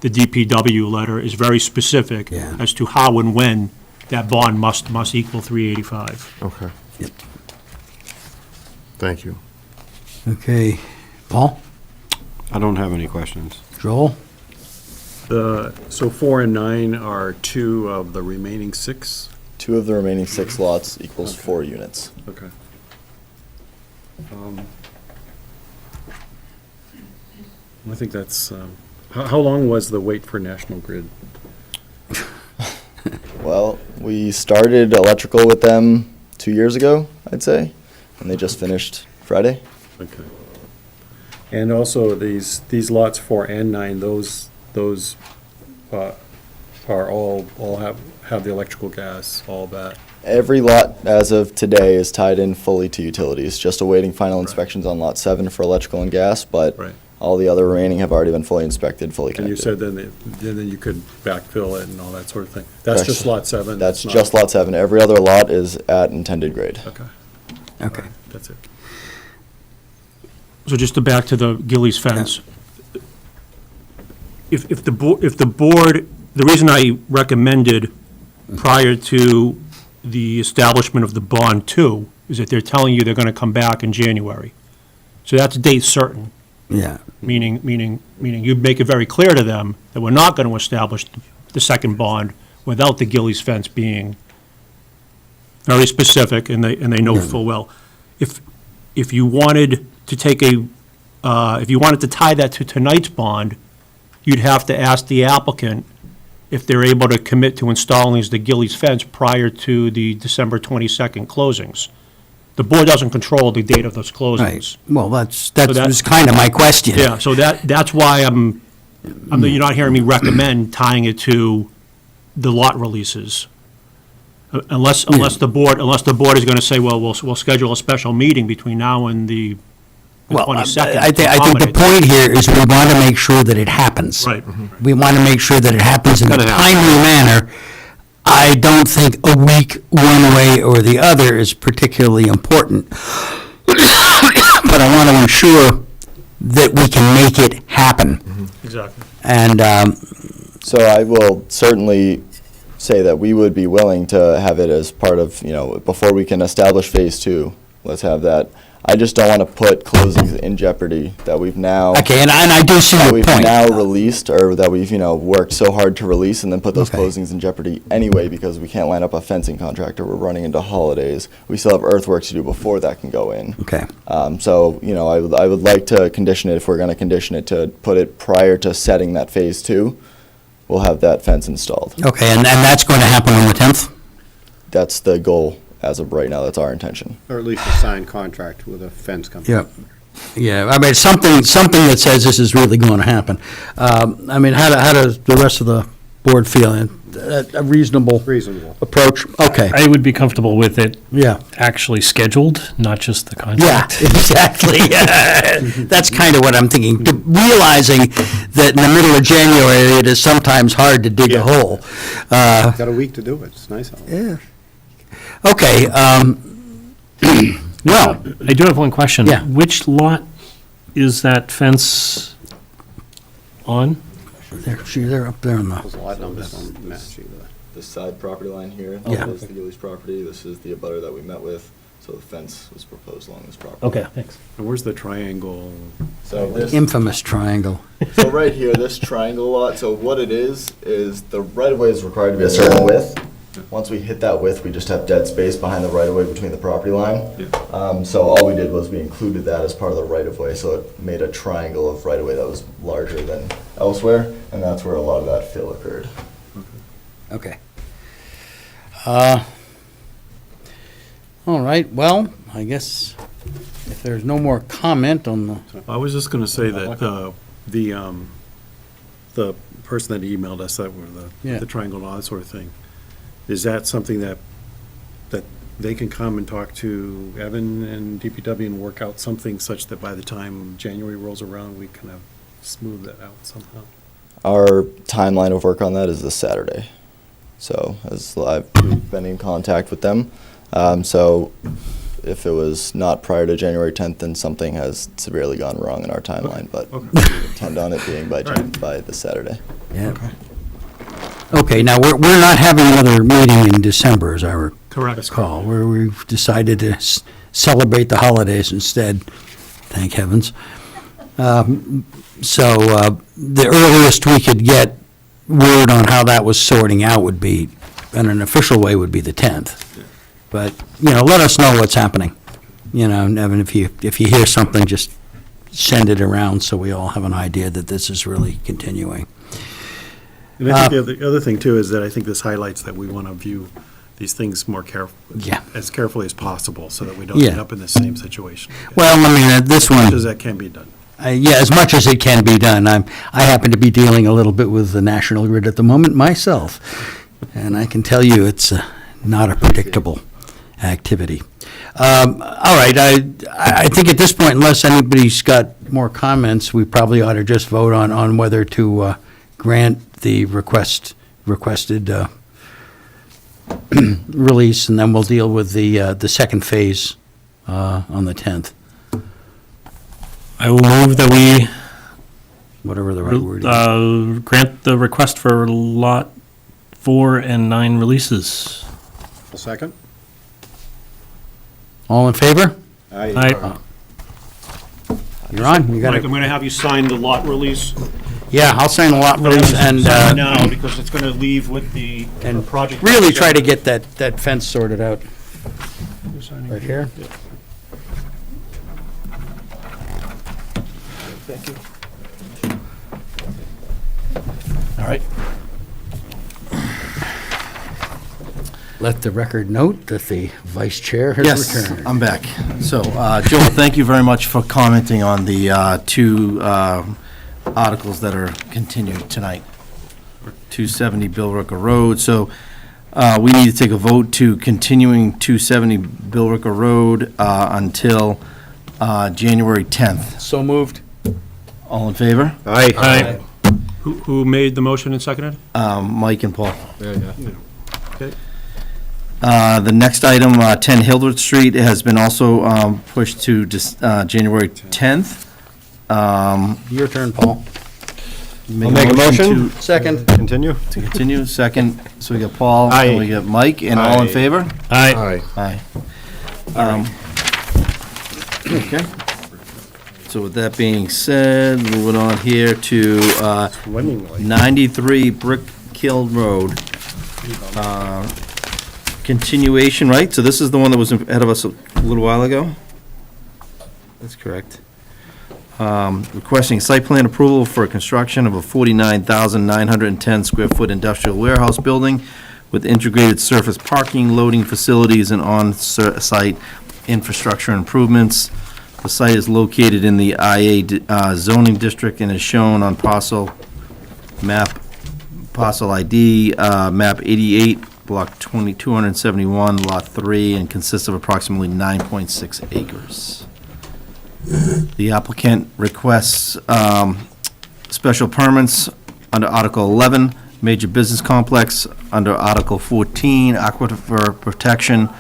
the DPW letter is very specific Yeah. as to how and when that bond must equal 385. Okay. Yep. Thank you. Okay, Paul, I don't have any questions. Joel? So 4 and 9 are 2 of the remaining 6? 2 of the remaining 6 lots equals 4 units. Okay. I think that's, how long was the wait for National Grid? Well, we started electrical with them 2 years ago, I'd say, and they just finished Friday. Okay. And also, these lots 4 and 9, those are all have the electrical, gas, all that? Every lot as of today is tied in fully to utilities, just awaiting final inspections on lot 7 for electrical and gas, but Right. all the other remaining have already been fully inspected, fully And you connected. said then you could backfill it and all that sort of thing? That's Correct. just lot 7? That's not- just lot 7. Every other lot is at intended grade. Okay, Okay. that's it. So just to back to the Gillies fence. If the board, the reason I recommended prior to the establishment of the bond too, is that they're telling you they're gonna come back in January. So that's date certain, Yeah. meaning you'd make it very clear to them that we're not gonna establish the second bond without the Gillies fence being very specific, and they know full well. If you wanted to if you wanted to tie that to tonight's bond, you'd have to ask the applicant if they're able to commit to installing the Gillies fence prior to the December 22nd closings. The board doesn't control the date of those Right. closings. Well, that that- was kind of my question. Yeah, so that's why you're not hearing me recommend tying it to the lot releases. Unless the board is going to say, well, we'll schedule a special meeting between now and the Well, 22nd. I think the accommodate that. point here is we want to make sure that it happens. Right. We want to make sure that it happens in a Gotta happen. timely manner. I don't think a week one way or the other is particularly important. But I want to ensure that we can make it happen. Exactly. And, So I will certainly say that we would be willing to have it as part of, before we can establish Phase 2, let's have that. I just don't want to put closings in jeopardy that we've now. Okay, and I do see That your we've point. now released, or that we've, worked so hard to release and then put those Okay. closings in jeopardy anyway because we can't line up a fencing contractor. We're running into holidays. We still have earthworks to do before that can go in. Okay. So, I would like to condition it, if we're going to condition it, to put it prior to setting that phase 2. We'll have that fence installed. Okay, and that's going to happen on the 10th? That's the goal as of right now. That's our intention. Or at least a signed contract with a fence company. Yeah. Yeah, I mean, something that says this is really going to happen. I mean, how does the rest of the board feel? A reasonable Reasonable. approach? Okay, I would be comfortable with it yeah. actually scheduled, not just the Yeah, contract. exactly. That's kind of what I'm thinking. Realizing that in the middle of January, it is sometimes hard to dig a hole. Got a week to do it. It's nice out. Yeah. Okay, well, I do have one question. Yeah. Which lot is that fence on? they're up there on the, There's a lot of numbers don't match either. This side property line here, Yeah. this is the Gillies property, this is the abutter that we met with, so the fence was proposed along this property. Okay, thanks. And where's the triangle? So this, infamous triangle. so right here, this triangle lot, so what it is the right-of-way is required to be a certain width. Once we hit that width, we just have dead space behind the right-of-way between the property line. So all we did was we included that as part of the right-of-way, so it made a triangle of right-of-way that was larger than elsewhere, and that's where a lot of that fill occurred. Okay. All right, well, I guess if there's no more comment on the, I was just gonna say that, the person that emailed us, that were Yeah. the triangle and all that sort of thing, is that something that they can come and talk to Evan and DPW and work out something such that by the time January rolls around, we kind of smooth that out somehow? Our timeline of work on that is this Saturday. So we've been in contact with them. So if it was not prior to January 10th, then something has severely gone wrong in our timeline, but we intend on it being by this Saturday. yeah. Okay, now, we're not having another meeting in December, as I recall. We've decided to celebrate the holidays instead, thank heavens. So the earliest we could get word on how that was sorting out would be, in an official way, would be the 10th. But, let us know what's happening. Evan, if you hear something, just send it around so we all have an idea that this is really continuing. And I think the other thing too is that I think this highlights that we want to view these things more Yeah. as carefully as possible, so that we don't Yeah. end up in the same situation. Well, I mean, this one. As much as that can be done. Yeah, as much as it can be done. I happen to be dealing a little bit with the National Grid at the moment myself, and I can tell you it's not a predictable activity. All right, I think at this point, unless anybody's got more comments, we probably ought to just vote on whether to grant the requested release, and then we'll deal with the second phase on the 10th. I will move that we Whatever the right word is. grant the request for Lot 4 and 9 releases. A second? All in favor? Aye. You're on. You got Mike, I'm it. going to have you sign the lot release Yeah, I'll sign the lot release and sign now, because it's going to leave with the project. really try to get that fence sorted out. Right here? Thank you. All right. Let the record note that the vice chair has Yes, returned. I'm back. So, Joel, thank you very much for commenting on the two articles that are continued tonight. 270 Billrica Road. So we need to take a vote to continuing 270 Billrica Road until January 10th. So moved. All in favor? Aye. Who made the motion and seconded? Mike and Paul. Okay. The next item, 10 Hildreth Street, has been also pushed to January 10th. Your turn, Paul. Make make a motion. Second. Continue? To continue, second, so we got Paul, Aye. and we got Mike, and all in Aye. favor? Aye. Aye. Okay. So with that being said, moving on here to Swimmingly. 93 Brick Hill Road. Continuation, right? So this is the one that was ahead of us a little while ago? That's correct. Requesting site plan approval for construction of a 49,910 square foot industrial warehouse building with integrated surface parking, loading facilities, and on-site infrastructure improvements. The site is located in the IA zoning district and is shown on parcel ID, map 88, block 271, lot 3, and consists of approximately 9.6 acres. The applicant requests special permits under Article 11, Major Business Complex, under Article 14, Aquifer Protection,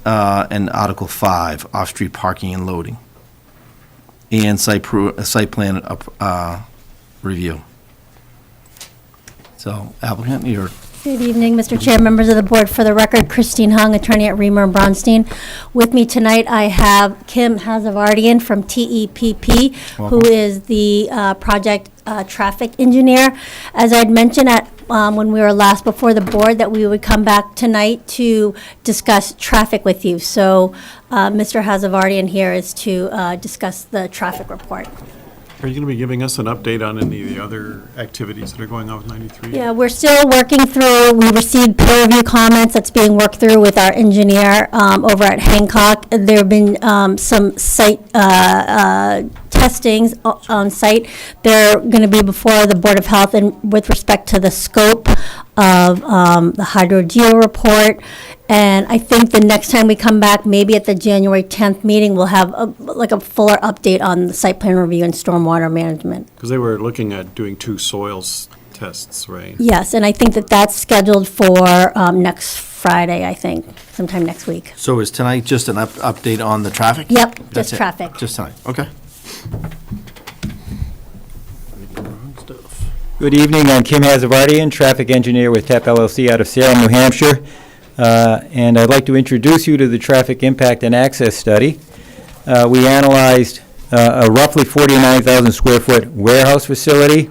and Article 5, Off-Street Parking and Loading, and site plan review. So applicant, you're... Good evening, Mr. Chair, members of the board. For the record, Christine Hung, attorney at Reamer and Bronstein. With me tonight, I have Kim Hazavardian from TEPP, who is the project traffic engineer. As I'd mentioned when we were last before the board, that we would come back tonight to discuss traffic with you. So Mr. Hazavardian here is to discuss the traffic report. Are you going to be giving us an update on any of the other activities that are going on with 93? Yeah, we're still working through, we received peer review comments that's being worked through with our engineer over at Hancock. There have been some site testings on site. They're going to be before the Board of Health and with respect to the scope of the hydrogeo report. And I think the next time we come back, maybe at the January 10th meeting, we'll have a fuller update on the site plan review and stormwater management. Because they were looking at doing 2 soils tests, right? Yes, and I think that that's scheduled for next Friday, I think, sometime next week. So is tonight just an update on the traffic? Yep, That's just it? traffic. Just tonight, okay. Good evening, I'm Kim Hazavardian, traffic engineer with TEP LLC out of Salem, New Hampshire. And I'd like to introduce you to the traffic impact and access study. We analyzed a roughly 49,000 square foot warehouse facility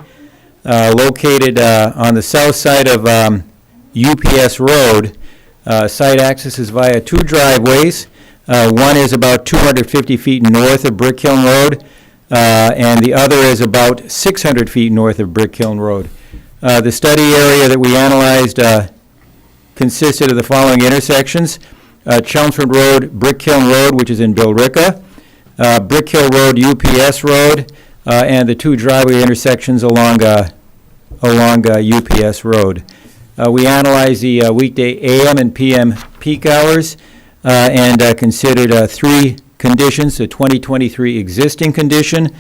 located on the south side of UPS Road. Site access is via 2 driveways. One is about 250 feet north of Brick Hill Road, and the other is about 600 feet north of Brick Hill Road. The study area that we analyzed consisted of the following intersections: Chelmsford Road, Brick Hill Road, which is in Billerica, Brick Hill Road, UPS Road, and the 2 driveway intersections along UPS Road. We analyzed the weekday AM and PM peak hours and considered 3 conditions: the 2023 existing condition,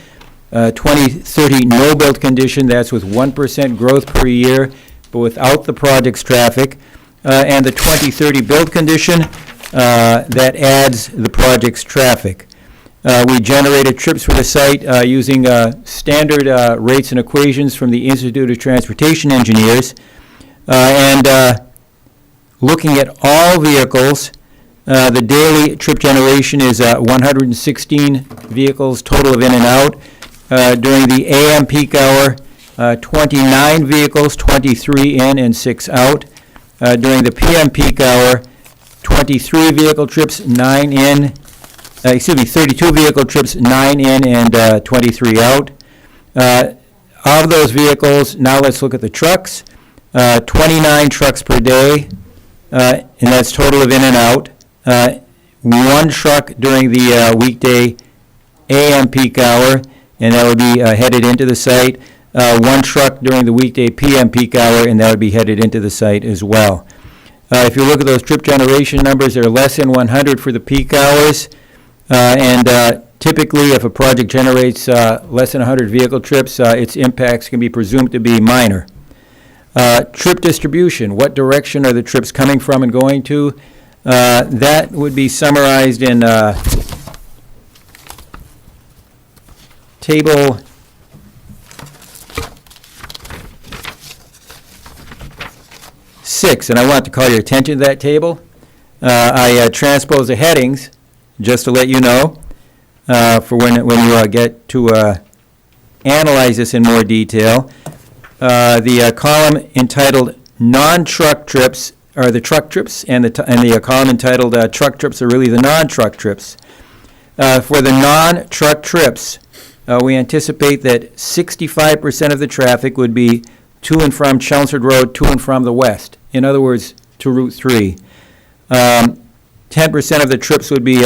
2030 no-build condition, that's with 1% growth per year, but without the project's traffic, and the 2030 build condition that adds the project's traffic. We generated trips for the site using standard rates and equations from the Institute of Transportation Engineers, and looking at all vehicles. The daily trip generation is 116 vehicles total of in and out. During the AM peak hour, 29 vehicles, 23 in and 6 out. During the PM peak hour, 23 vehicle trips, 32 vehicle trips, 9 in and 23 out. Of those vehicles, now let's look at the trucks. 29 trucks per day, and that's total of in and out. 1 truck during the weekday AM peak hour, and that would be headed into the site. 1 truck during the weekday PM peak hour, and that would be headed into the site as well. If you look at those trip generation numbers, they're less than 100 for the peak hours, and typically if a project generates less than 100 vehicle trips, its impacts can be presumed to be minor. Trip distribution, what direction are the trips coming from and going to? That would be summarized in table 6, and I want to call your attention to that table. I transposed the headings, just to let you know. for when you get to analyze this in more detail. The column entitled non-truck trips are the truck trips, and the column entitled truck trips are really the non-truck trips. For the non-truck trips, we anticipate that 65% of the traffic would be to and from Chelmsford Road, to and from the west. In other words, to Route 3. 10% of the trips would be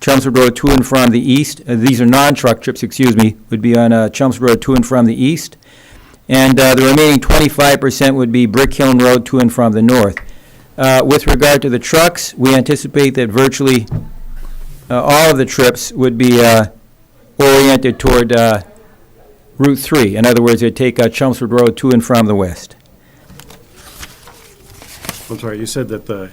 Chelmsford Road to and from the east. These are non-truck trips, excuse me, would be on Chelmsford Road to and from the east. And the remaining 25% would be Brick Hill Road to and from the north. With regard to the trucks, we anticipate that virtually all of the trips would be oriented toward Route 3. In other words, they'd take Chelmsford Road to and from the west. I'm sorry, you said that the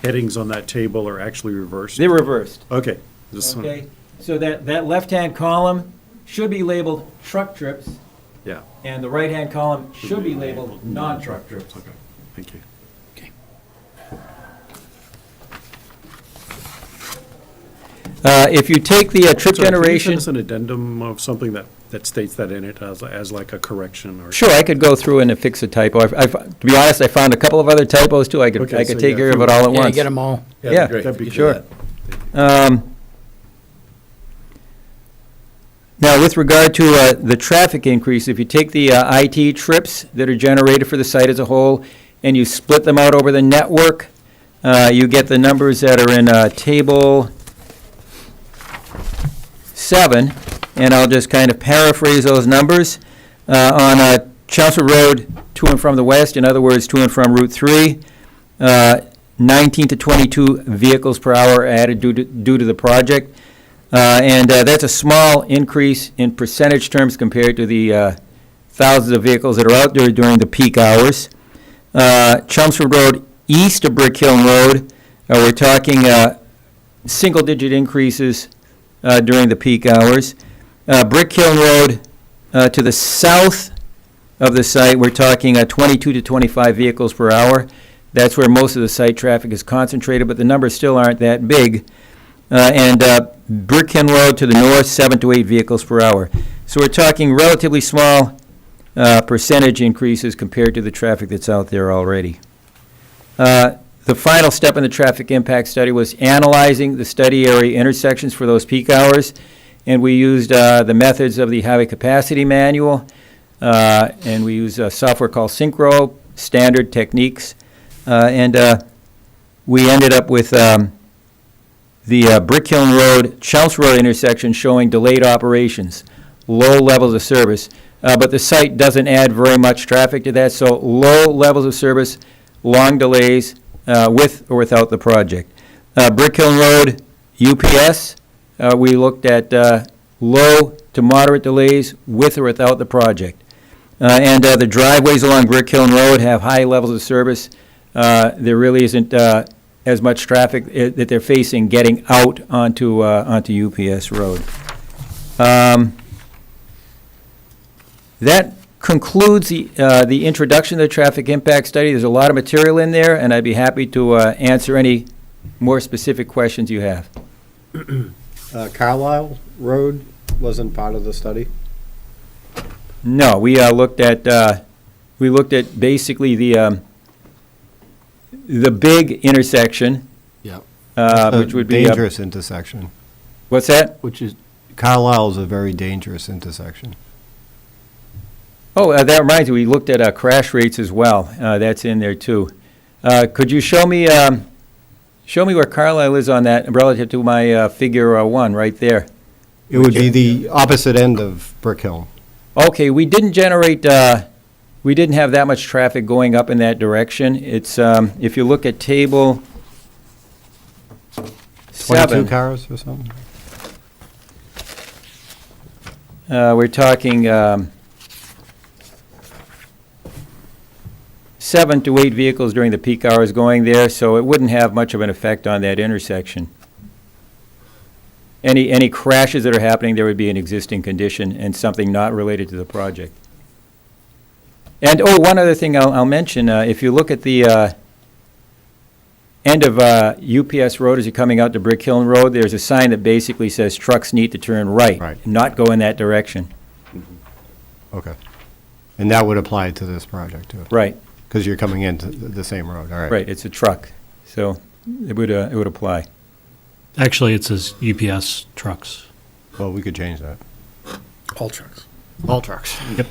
headings on that table are actually reversed? They're reversed. Okay. Okay, so that left-hand column should be labeled truck trips, Yeah, and the right-hand column should be labeled non-truck trips. okay, thank you. If you take the trip Sorry, can you generation... send us an addendum of something that states that in it as like a correction or? Sure, I could go through and fix a typo. To be honest, I found a couple of other typos, too. I could Okay, so take yeah, care of it all at once. Get them all. Yeah, That'd be sure. good. Now, with regard to the traffic increase, if you take the IT trips that are generated for the site as a whole, and you split them out over the network, you get the numbers that are in Table 7, and I'll just kind of paraphrase those numbers. On Chelmsford Road to and from the west, in other words, to and from Route 3, 19 to 22 vehicles per hour added due to the project. And that's a small increase in percentage terms compared to the thousands of vehicles that are out there during the peak hours. Chelmsford Road east of Brick Hill Road, we're talking single-digit increases during the peak hours. Brick Hill Road to the south of the site, we're talking 22 to 25 vehicles per hour. That's where most of the site traffic is concentrated, but the numbers still aren't that big. And Brick Hill Road to the north, 7 to 8 vehicles per hour. So we're talking relatively small percentage increases compared to the traffic that's out there already. The final step in the traffic impact study was analyzing the study area intersections for those peak hours, and we used the methods of the Highway Capacity Manual, and we used a software called Synchro, standard techniques, and we ended up with the Brick Hill Road, Chelmsford Road intersection showing delayed operations, low levels of service. But the site doesn't add very much traffic to that, so low levels of service, long delays with or without the project. Brick Hill Road, UPS, we looked at low to moderate delays with or without the project. And the driveways along Brick Hill Road have high levels of service. There really isn't as much traffic that they're facing getting out onto UPS Road. That concludes the introduction to the traffic impact study. There's a lot of material in there, and I'd be happy to answer any more specific questions you have. Carlisle Road wasn't part of the study? No, we looked at basically the big intersection. Yeah. Which would be dangerous intersection. What's that? Which is, Carlisle is a very dangerous intersection. Oh, that reminds me, we looked at crash rates as well. That's in there too. Could you show me where Carlisle is on that relative to my figure 1 right there? It would be the opposite end of Brick Hill. Okay, we didn't we didn't have that much traffic going up in that direction. It's, if you look at table 7. 22 cars or something? We're talking 7 to 8 vehicles during the peak hours going there, so it wouldn't have much of an effect on that intersection. Any crashes that are happening, there would be an existing condition and something not related to the project. And, one other thing I'll mention, if you look at the end of UPS Road, as you're coming out to Brick Hill Road, there's a sign that basically says trucks need to turn right, Right. not go in that direction. Okay. And that would apply to this project, too? Right, Because you're coming into the same road, all right. right, it's a truck, so it would apply. Actually, it says UPS trucks. Well, we could change that. All trucks. All trucks. Yep.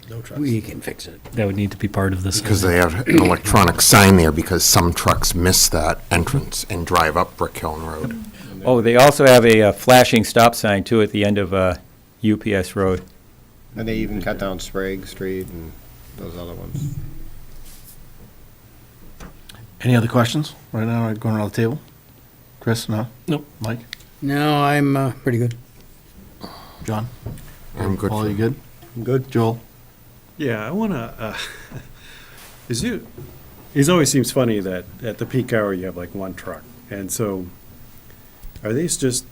No trucks. We can fix it. That would need to be part of this. Because they have an electronic sign there, because some trucks miss that entrance and drive up Brick Hill Road. Oh, they also have a flashing stop sign, too, at the end of UPS Road. And they even cut down Sprague Street and those other ones. Any other questions right now, going around the table? Chris, no? Nope. Mike? No, I'm pretty good. John? I'm good. Paul, you good? Good. Joel? Yeah, I want to, it always seems funny that at the peak hour, you have like one truck. And so are they just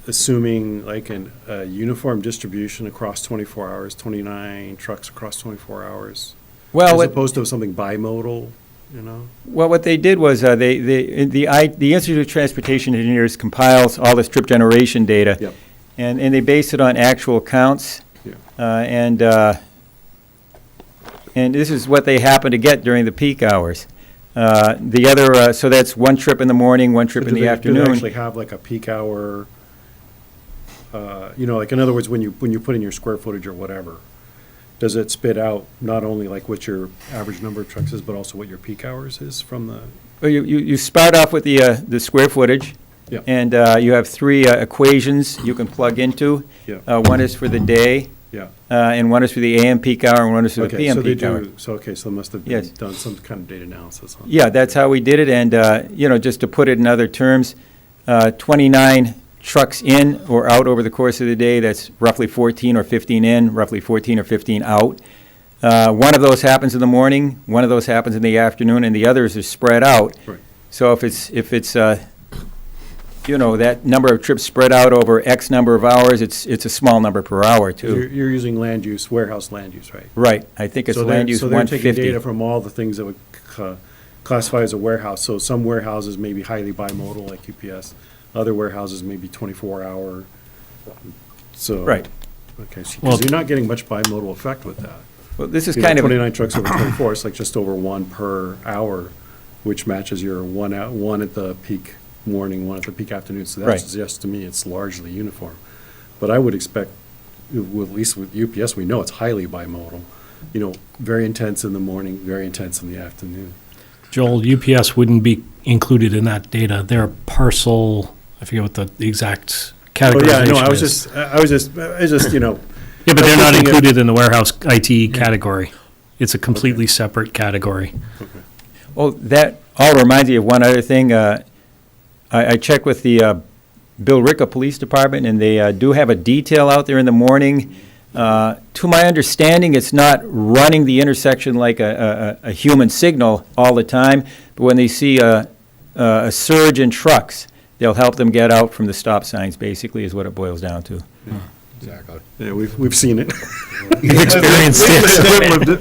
assuming like a uniform distribution across 24 hours, 29 trucks across 24 hours? Well, As what- opposed to something bimodal, you know? Well, what they did was, the Institute of Transportation Engineers compiles all this trip generation data. Yep. And they base it on actual counts. Yeah. And this is what they happen to get during the peak hours. The other, so that's one trip in the morning, one trip in the Do they afternoon. actually have like a peak hour, like in other words, when you put in your square footage or whatever, does it spit out not only like what your average number of trucks is, but also what your peak hours is from the? Well, you start off with the square footage. Yep. And you have three equations you can plug into. Yep. One is for the day, Yeah. and one is for the AM peak hour, and one is for the Okay, PM so they peak hour. do, so they must have Yes. done some kind of data analysis on. Yeah, that's how we did it, and, just to put it in other terms, 29 trucks in or out over the course of the day, that's roughly 14 or 15 in, roughly 14 or 15 out. One of those happens in the morning, one of those happens in the afternoon, and the others are spread out. Right. So if it's that number of trips spread out over X number of hours, it's a small number per hour, You're too. you're using land use, warehouse land use, right? Right, I think it's So land use So they're taking 150. data from all the things that would classify as a warehouse. So some warehouses may be highly bimodal, like UPS. Other warehouses may be 24-hour. So. Right. Okay, because Well- you're not getting much bimodal effect with that. Well, this is You know, kind of, 29 trucks over 24, it's like just over one per hour, which matches your one at the peak morning, one at the peak afternoon. So that Right. suggests to me it's largely uniform. But I would expect, well, at least with UPS, we know it's highly bimodal. Very intense in the morning, very intense in the afternoon. Joel, UPS wouldn't be included in that data. They're parcel, I forget what the exact Oh, categorization yeah, no, I was is. just, Yeah, but they're not looking at- included in the warehouse IT category. It's a completely separate category. oh, that all reminds me of one other thing. I checked with the Bill Ricca Police Department, and they do have a detail out there in the morning. To my understanding, it's not running the intersection like a human signal all the time, but when they see a surge in trucks, they'll help them get out from the stop signs, basically, is what it boils down to. Exactly. yeah, we've seen it. You've experienced it.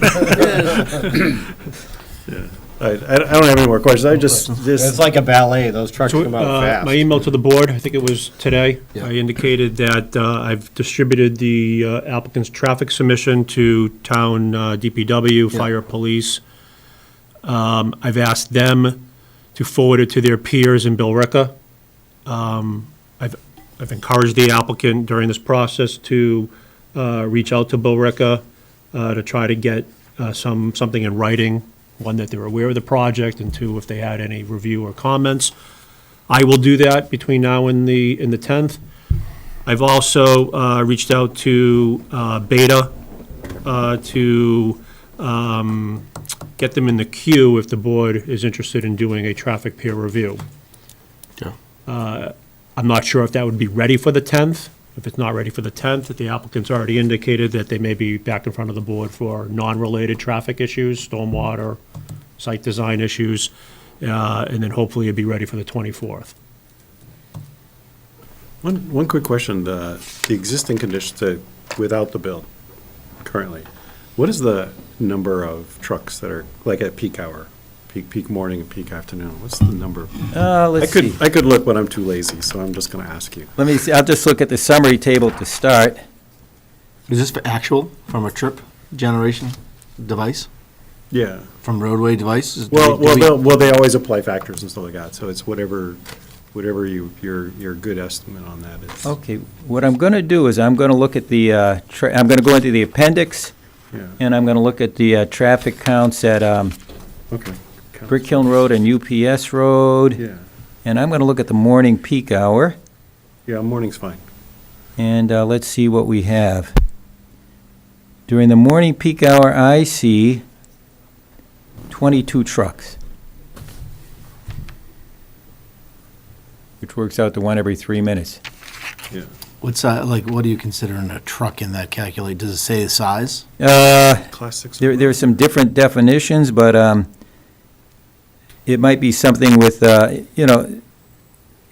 Yeah. I don't have any more questions. I just. It's like a ballet, those trucks come out fast. My email to the board, I think it was today, Yeah. I indicated that I've distributed the applicant's traffic submission to town DPW, fire, police. I've asked them to forward it to their peers in Billerica. I've encouraged the applicant during this process to reach out to Billerica to try to get something in writing. One, that they're aware of the project, and two, if they had any review or comments. I will do that between now and the 10th. I've also reached out to Beta to get them in the queue if the board is interested in doing a traffic peer review. I'm not sure if that would be ready for the 10th. If it's not ready for the 10th, the applicant's already indicated that they may be back in front of the board for non-related traffic issues, stormwater, site design issues, and then hopefully it'd be ready for the 24th. One quick question, the existing conditions without the bill currently, what is the number of trucks that are, like at peak hour, Peak morning and peak afternoon. What's the number? Let's see. I could look, but I'm too lazy, so I'm just going to ask you. Let me see, I'll just look at the summary table to start. Is this for actual, from a trip generation device, Yeah. from roadway devices? Well, they always apply factors and stuff like that, so it's whatever your good estimate on that is. Okay, what I'm going to do is I'm going to look at the, I'm going to go into the appendix, Yeah, and I'm going to look at the traffic counts at okay. Brick Hill Road and UPS Road, Yeah, and I'm going to look at the morning peak hour, yeah, morning's fine. and let's see what we have. During the morning peak hour, I see 22 trucks, which works out to one every 3 minutes. Yeah. What's, what do you consider in a truck in that calculate? Does it say the size? Class 6. There are some different definitions, but it might be something with, at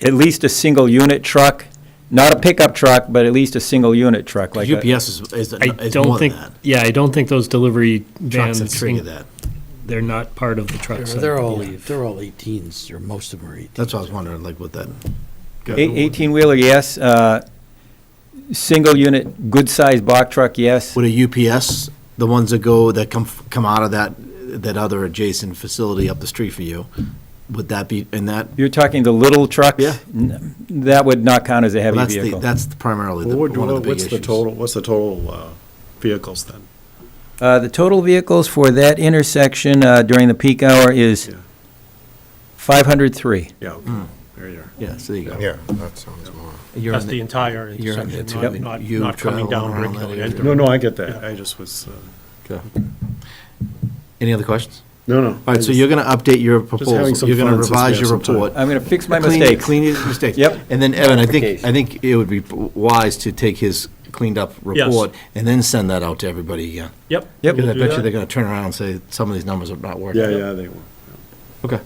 least a single-unit truck, not a pickup truck, but at least a single-unit truck, like a... UPS is I more don't than think, that. yeah, I don't think those delivery Trucks vans, that trigger that. they're not part of the trucks. I They're all believe. 18s, or most of them are 18s. That's what I was wondering, like, what that, 18-wheeler, yes. Single-unit, good-sized box truck, yes. would a UPS, the ones that come out of that other adjacent facility up the street for you, would that be in that? You're talking the little trucks? Yeah. That would not count as a heavy Well, vehicle. That's primarily one of the big What's issues. what's the total vehicles then? The total vehicles for that intersection during the peak hour is Yeah. 503. Yeah, okay. There you are. Yeah, so there you go. Yeah, that sounds more. You're That's in the entire you're in the intersection, two- not you not coming travel down around Brick that Hill. area. entering. No, I get that. I just was, Okay. Any other questions? no. All right, so you're going to update your having proposal. some You're going to fun since we revise have your some time. report. I'm going to fix my Clean- mistakes. Clean your mistakes. Yep. And then, Evan, I think Clarification. it would be wise to take his cleaned-up report and then send that out to everybody again. Yep. Yep. Because I Do bet you that. they're going to turn around and say, some of these numbers are not working. Yeah, they will. Okay.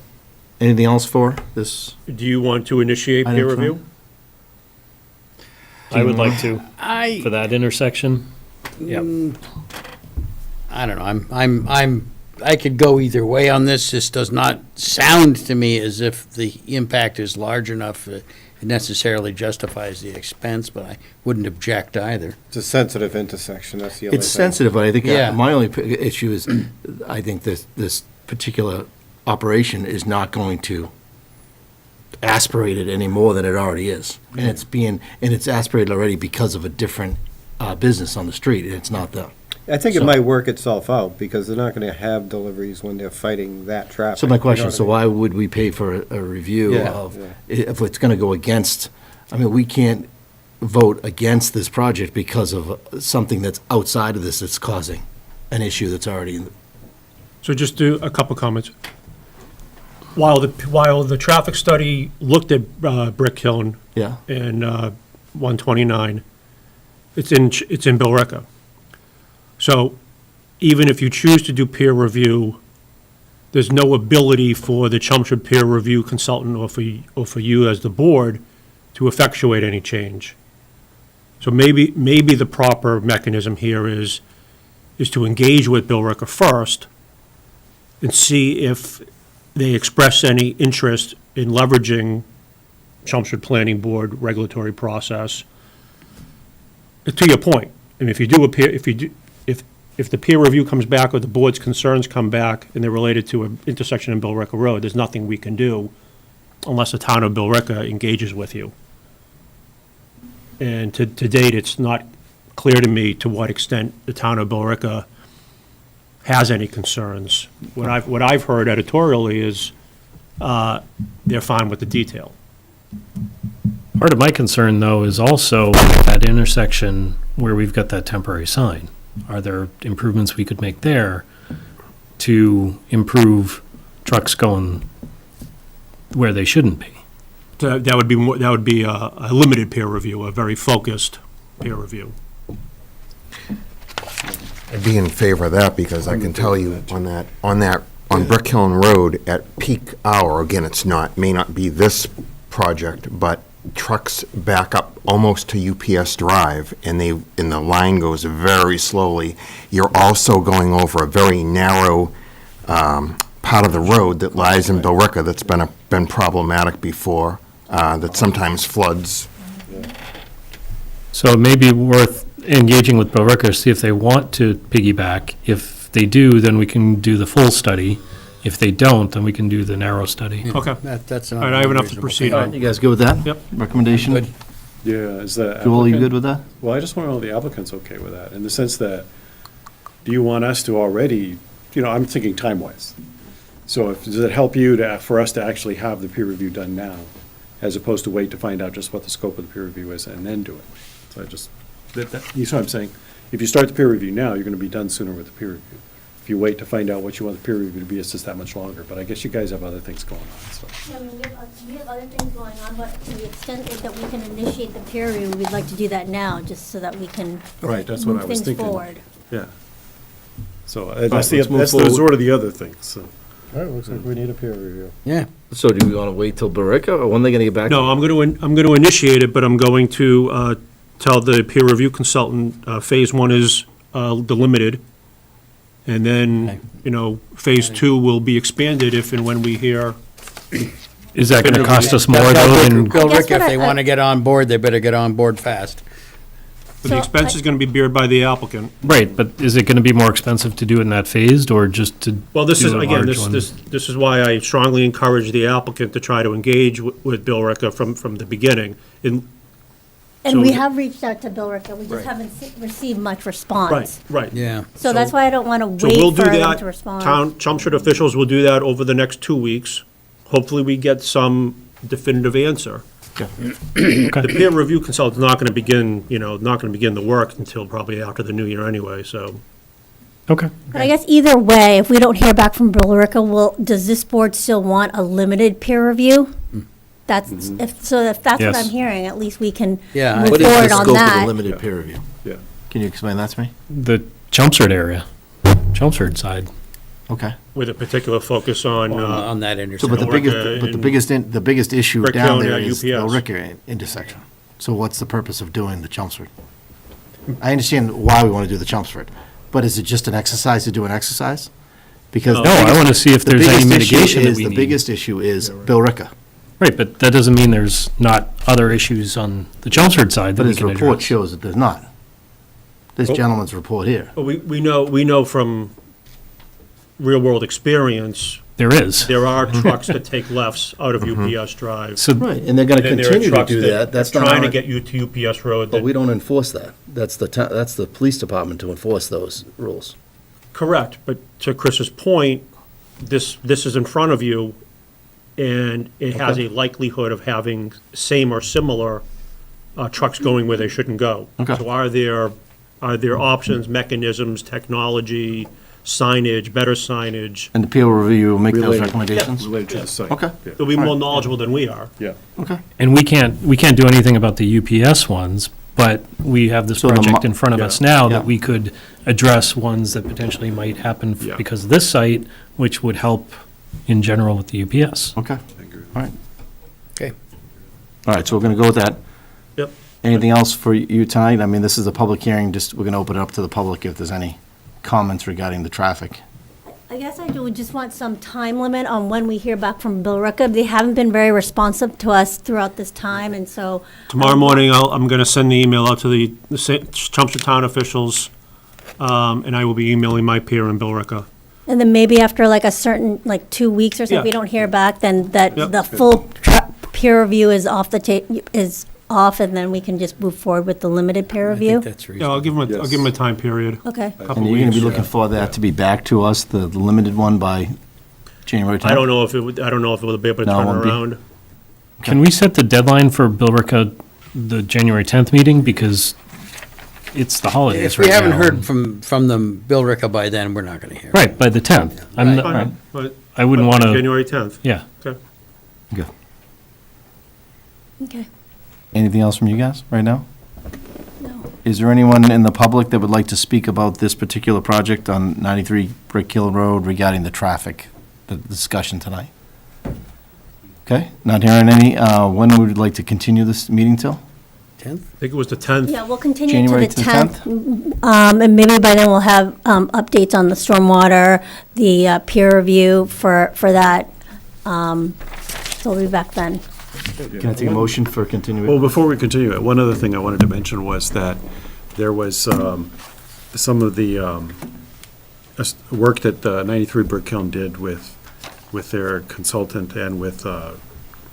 Anything else for this? Do you want to initiate I peer think so. review? I would like to, I, for that intersection. Yep. I don't know, I could go either way on this. This does not sound to me as if the impact is large enough that it necessarily justifies the expense, but I wouldn't object either. It's a sensitive intersection, that's the only thing. It's sensitive, but I think Yeah. my only issue is, I think this particular operation is not going to aspirate it any more than it already is. And it's aspirated already because of a different business on the street, and it's not them. I think it So- might work itself out, because they're not gonna have deliveries when they're fighting that traffic. So my you know question, what I so mean? why would we pay for a review Yeah, of, yeah. if it's going to go against, I mean, we can't vote against this project because of something that's outside of this that's causing an issue that's already in. So just do a couple comments. While the traffic study looked at Brick Hill Yeah, and 129, it's in Billerica. So even if you choose to do peer review, there's no ability for the Chelmsford peer review consultant or for you as the board to effectuate any change. So maybe the proper mechanism here is to engage with Billerica first and see if they express any interest in leveraging Chelmsford Planning Board regulatory process. To your point, and if the peer review comes back or the board's concerns come back and they're related to an intersection in Billerica Road, there's nothing we can do unless the town of Billerica engages with you. And to date, it's not clear to me to what extent the town of Billerica has any concerns. What I've heard editorially is they're fine with the detail. Part of my concern, though, is also that intersection where we've got that temporary sign. Are there improvements we could make there to improve trucks going where they shouldn't be? That would be a limited peer review, a very focused peer review. I'd be in favor of that, because I can tell you on Brick Hill Road at peak hour, again, may not be this project, but trucks back up almost to UPS Drive, and the line goes very slowly. You're also going over a very narrow, part part of the road that lies in Billerica that's been problematic before, that sometimes floods. So it may be worth engaging with Billerica, see if they want to piggyback. If they do, then we can do the full study. If they don't, then we can do the narrow study. Okay. That's All right, I have enough to proceed All right, on. you guys good with that? Yep. Recommendation? Good. Yeah, is the Joel, you applicant- good with that? Well, I just want to know if the applicant's okay with that, in the sense that, do you want us to already, I'm thinking time-wise. So does it help you for us to actually have the peer review done now, as opposed to wait to find out just what the scope of the peer review is and then do it? So you see what I'm saying? If you start the peer review now, you're going to be done sooner with the peer review. If you wait to find out what you want the peer review to be, it's just that much longer. But I guess you guys have other things going on, so. I mean, we have other things going on, but to the extent that we can initiate the peer review, we'd like to do that now, just so that we can Right, that's what I move was things thinking. forward. Yeah. So let's move that's forward. sort of the other thing, so. All right, looks like we need a peer review. Yeah. So do we want to wait till Billerica, or when are they going to get back? No, I'm going to initiate it, but I'm going to tell the peer review consultant, phase one is delimited, and then, phase two will be expanded if and when we hear. Is that going to cost us more though than? Bill I guess Rick, if what they I- want to get on board, they better get on board fast. But the So expense is going to be beared by the applicant. Right, but is it going to be more expensive to do it in that phased or just to? Well, this do is, a again, large one? this is why I strongly encourage the applicant to try to engage with Bill Ricca from the beginning. And So- we have reached out to Bill Ricca, we just haven't received much response. Right. Yeah. So that's why I don't want to So we'll wait do for them that. to respond. Chelmsford officials will do that over the next 2 weeks. Hopefully, we get some definitive answer. The peer review consultant's not going to begin, the work until probably after the new year anyway, so. Okay. But I guess either way, if we don't hear back from Bill Ricca, does this board still want a limited peer review? That's, if that's what Yes. I'm hearing, at least we can Yeah, move What is forward the on scope of the that. limited peer review? Yeah. Can you explain that to me? The Chelmsford area, Chelmsford side. Okay. With a particular focus on, On that So, intersection. but the Billerica biggest, and the biggest issue Brick down Hill there near is the UPS. Billerica intersection. So what's the purpose of doing the Chelmsford? I understand why we want to do the Chelmsford, but is it just an exercise to do an exercise? Because No, the I biggest- want to see if the there's any biggest issue mitigation that is- we The need. biggest issue is Billerica, Right, but that doesn't mean there's not other issues on the Chelmsford side that but we his can report address. shows that there's not. This Oh. gentleman's report here. But we know from real-world experience, There is. there are trucks that take lefts out of UPS Drive. So, Right, and they're gonna And then there are continue to trucks do that. That's are not trying to our- get you to UPS Road. But that- we don't enforce that. That's the police department to enforce those rules. Correct, but to Chris's point, this is in front of you, and it has a likelihood of having same or similar trucks going where they shouldn't go. Okay. So are there options, mechanisms, technology, signage, better signage? And the peer review will make those Related- recommendations? Related to the site. Okay. Yeah. They'll be more knowledgeable than we are. Yeah. Okay. and we can't do anything about the UPS ones, but we have this So the project mo- in front of yeah, us now yeah. that we could address ones that potentially might happen Yeah. because of this site, which would help in general with the UPS. Okay. I agree. All right. Okay. All right, so we're going to go with that. Yep. Anything else for you tonight? I mean, this is a public hearing, just, we're going to open it up to the public if there's any comments regarding the traffic. I guess I would just want some time limit on when we hear back from Bill Ricca. They haven't been very responsive to us throughout this time, and so. Tomorrow morning, I'm going to send the email out to the Chelmsford Town officials, and I will be emailing my peer and Bill Ricca. And then maybe after like a certain, like 2 weeks or so, if Yeah. we don't hear back, then that Yep. the full peer review is off is off, and then we can just move forward with the limited peer I think review? that's Yeah, I'll give reasonable. them a time period. Okay. Couple And you're going to be weeks. looking for that to be back to us, the limited one, by January 10th? I don't know if it will be able to No, it turn won't be. around. Can we set the deadline for Bill Ricca, the January 10th meeting, because it's the holidays If we right haven't now, heard and- from them, Bill Ricca by then, we're not going to hear. Right, by the 10th. I'm not- Fine, but- I wouldn't want to, January 10th. yeah. Okay. Good. Okay. Anything else from you guys right now? No. Is there anyone in the public that would like to speak about this particular project on 93 Brick Hill Road regarding the traffic, the discussion tonight? Okay, not hearing any. When would you like to continue this meeting till? I think it was the 10th. Yeah, we'll continue January to the to the 10th. And maybe by then we'll have updates on the stormwater, the peer review for that. So we'll be back then. Can I take a motion for Well, continuing? before we continue, one other thing I wanted to mention was that there was some of the work that 93 Brick Hill did with their consultant and with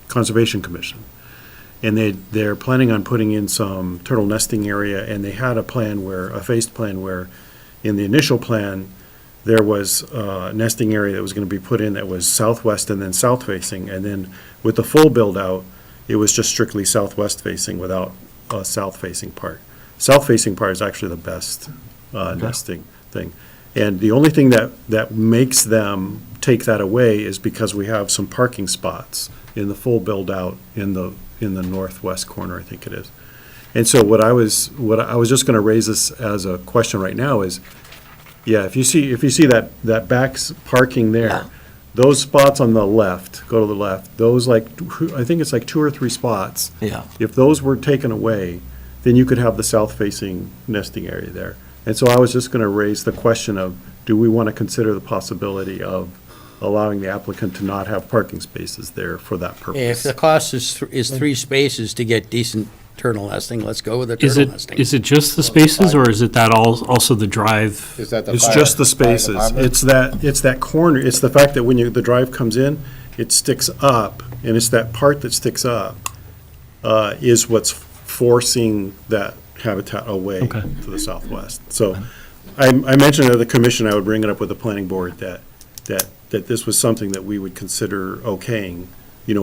Conservation Commission. And they're planning on putting in some turtle nesting area, and they had a phased plan where, in the initial plan, there was a nesting area that was going to be put in that was southwest and then south facing, and then with the full build-out, it was just strictly southwest facing without a south facing part. South facing part is actually the best nesting thing. And the only thing that makes them take that away is because we have some parking spots in the full build-out in the northwest corner, I think it is. And so what I was just going to raise this as a question right now is, yeah, if you see that back parking there, those spots on the left, go to the left, those I think it's like 2 or 3 spots. Yeah. If those were taken away, then you could have the south-facing nesting area there. And so I was just going to raise the question of, do we want to consider the possibility of allowing the applicant to not have parking spaces there for that If purpose? the cost is 3 spaces to get decent turtle nesting, let's go with the Is turtle it, nesting. is it just the spaces, or is it that also the drive? Is that the It's fire- just the fire spaces. department? It's that corner, it's the fact that when the drive comes in, it sticks up, and it's that part that sticks up is what's forcing that habitat away Okay. to the southwest. So I mentioned to the commission, I would bring it up with the planning board that this was something that we would consider okaying,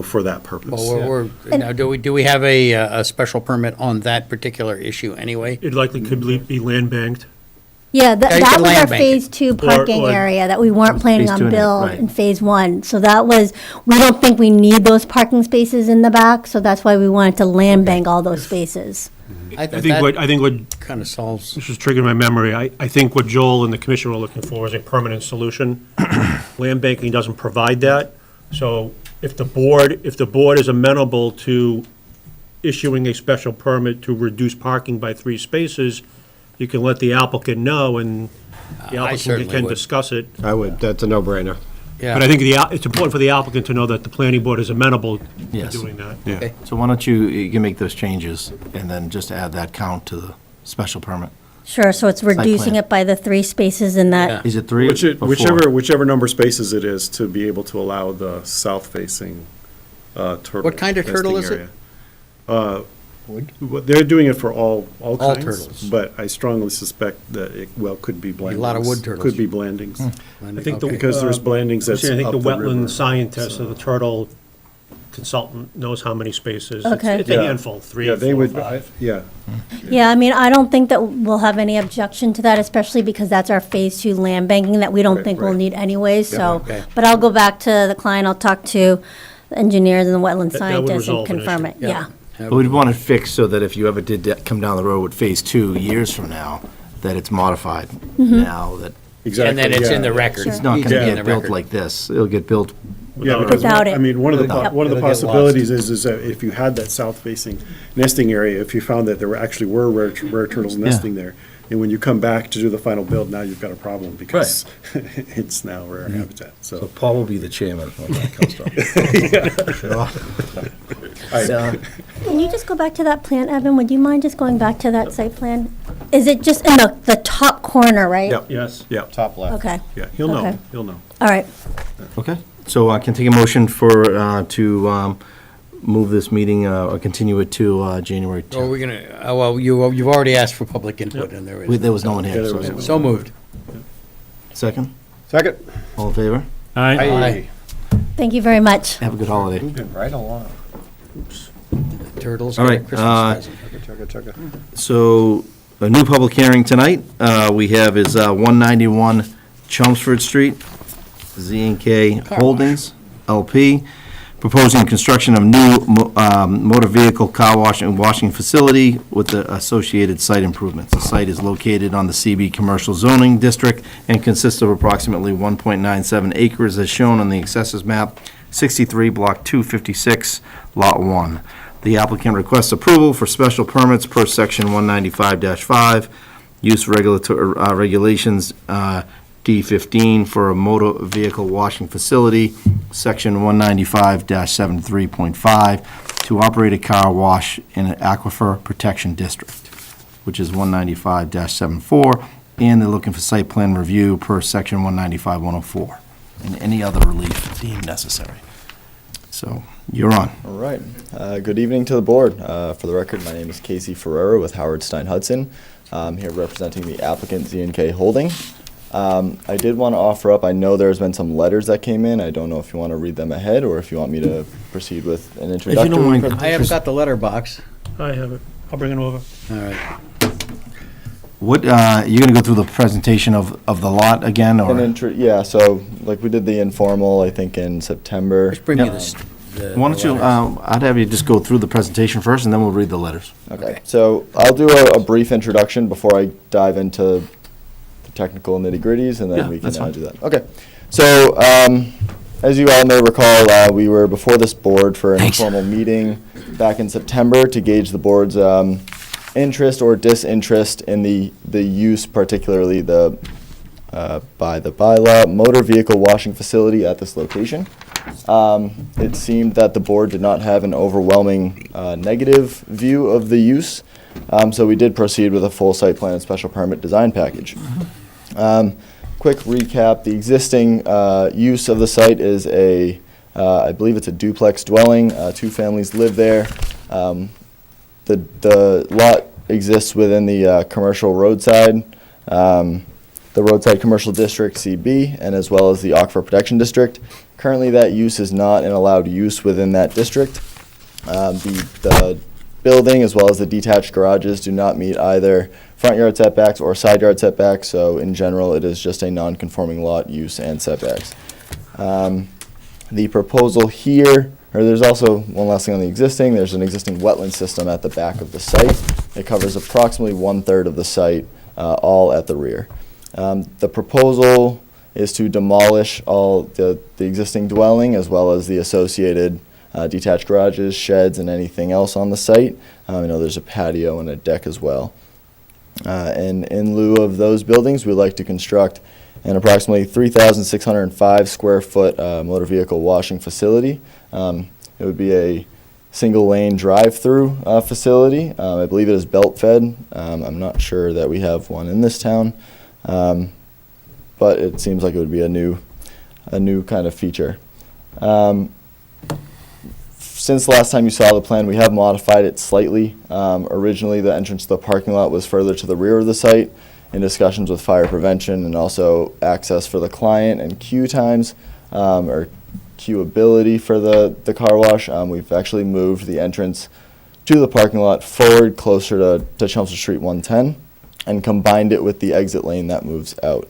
for that purpose. Well, now, do we have a special permit on that particular issue anyway? It likely could be land banked. Yeah, you that can was our land bank it. Phase 2 parking or- area that we weren't planning Phase 2 on in it, build right. in Phase 1. So that was, we don't think we need those parking spaces in the back, so that's why we wanted to land bank all those spaces. I think what Kind of solves. this was triggering my memory. I think what Joel and the commission were looking for is a permanent solution. Land banking doesn't provide that. So if the board is amenable to issuing a special permit to reduce parking by 3 spaces, you can let the applicant know, and the I applicant certainly can would. discuss it. I would, that's a no-brainer. But I think it's important for the applicant to know that the planning board is amenable to Yes. doing that. Yeah. So why don't you can make those changes and then just add that count to the special permit? Sure, so it's reducing plan. it by the 3 spaces in that. Is it 3 or 4? Whichever number of spaces it is to be able to allow the south-facing turtle. What kind of turtle nesting is it? area. They're doing it for all kinds. turtles. But I strongly suspect that it, could be blandings. A lot of wood turtles. Could be blandings. I think the- Because there's blandings that's I think the up the river. wetland scientist or the turtle consultant knows how many spaces. Okay. It's a Yeah. handful, 3, Yeah, 4, they would, 5. yeah. Yeah, I mean, I don't think that we'll have any objection to that, especially because that's our Phase 2 land banking that we don't Right, think we'll right. need anyways, so. okay. But I'll go back to the client, I'll talk to the engineers and the wetland That would scientists and resolve an confirm issue. it, yeah. We'd want it fixed so that if you ever did come down the road with Phase 2 years from now, that it's modified now, that Exactly. And then it's in yeah. the record. it's not Needs going be to in get the built record. like this. It'll get built, Yeah, because, Without it. I mean, one of the Yep. possibilities is that if you had that south-facing nesting area, if you found that there were rare turtles nesting there, and when you come back to do the final build, now you've got a problem because it's now rare habitat, so. Paul will be the chairman when that comes up. Can you just go back to that plan, Evan? Would you mind just going back to that site plan? Is it just in the top corner, right? Yep. Yes. Yeah, Top left. Okay, yeah, he'll know, Okay. he'll know. all right. Okay, so I can take a motion to move this meeting, or continue it to January Or are 10th. we gonna, well, you've already asked for public input, and there is. There was no one Yeah, here, there so. was- So moved. Second, Second. all in favor? Aye. Thank you very much. Have a good holiday. Moving right along. Turtles All got a right, Christmas present. Chugga, chugga, chugga. So, a new public hearing tonight, we have is 191 Chelmsford Street, Z&K Holdings, LP, proposing construction of new motor vehicle car wash and washing facility with the associated site improvements. The site is located on the CB Commercial Zoning District and consists of approximately 1.97 acres as shown on the Assessors Map 63, Block 256, Lot 1. The applicant requests approval for special permits per section 195-5, use regulations, D15 for a motor vehicle washing facility, section 195-73.5, to operate a car wash in an aquifer protection district, which is 195-74, and they're looking for site plan review per section 195-104, and any other relief deemed necessary. So, you're on. All right. Good evening to the board. For the record, my name is Casey Ferrero with Howard Stein Hudson. I'm here representing the applicant Z&K Holding. I did want to offer up, I know there's been some letters that came in. I don't know if you want to read them ahead or if you want me to proceed with an introductory. mind. I haven't got the letter box. I have it. I'll bring it over. All right. What, you're gonna go through the presentation of the lot again, or? Yeah, so like we did the informal, I think in September. Just bring me this. Why don't you, I'd have you just go through the presentation first, and then we'll read the letters. Okay, so I'll do a brief introduction before I dive into the technical nitty-gritties, and then Yeah, we can that's fine. do that. Okay, so as you all may recall, we were before this board for an informal meeting back in September to gauge the board's interest or disinterest in the use, particularly the by the bylaw motor vehicle washing facility at this location. It seemed that the board did not have an overwhelming negative view of the use, so we did proceed with a full site plan and special permit design package. Quick recap, the existing use of the site is I believe it's a duplex dwelling. 2 families live there. The lot exists within the commercial roadside, the roadside commercial district, CB, and as well as the Aquifer Protection District. Currently, that use is not an allowed use within that district. The building, as well as the detached garages, do not meet either front yard setbacks or side yard setbacks, so in general, it is just a non-conforming lot use and setbacks. The proposal here, or there's also one last thing on the existing, there's an existing wetland system at the back of the site. It covers approximately 1/3 of the site, all at the rear. The proposal is to demolish all the existing dwelling as well as the associated detached garages, sheds, and anything else on the site. I know there's a patio and a deck as well. And in lieu of those buildings, we'd like to construct an approximately 3,605 square foot motor vehicle washing facility. It would be a single lane drive-through facility. I believe it is belt fed. I'm not sure that we have one in this town, but it seems like it would be a new kind of feature. Since the last time you saw the plan, we have modified it slightly. Originally, the entrance to the parking lot was further to the rear of the site. In discussions with fire prevention and also access for the client and queue times, or queuability for the car wash, we've actually moved the entrance to the parking lot forward closer to Chelmsford Street 110 and combined it with the exit lane that moves out.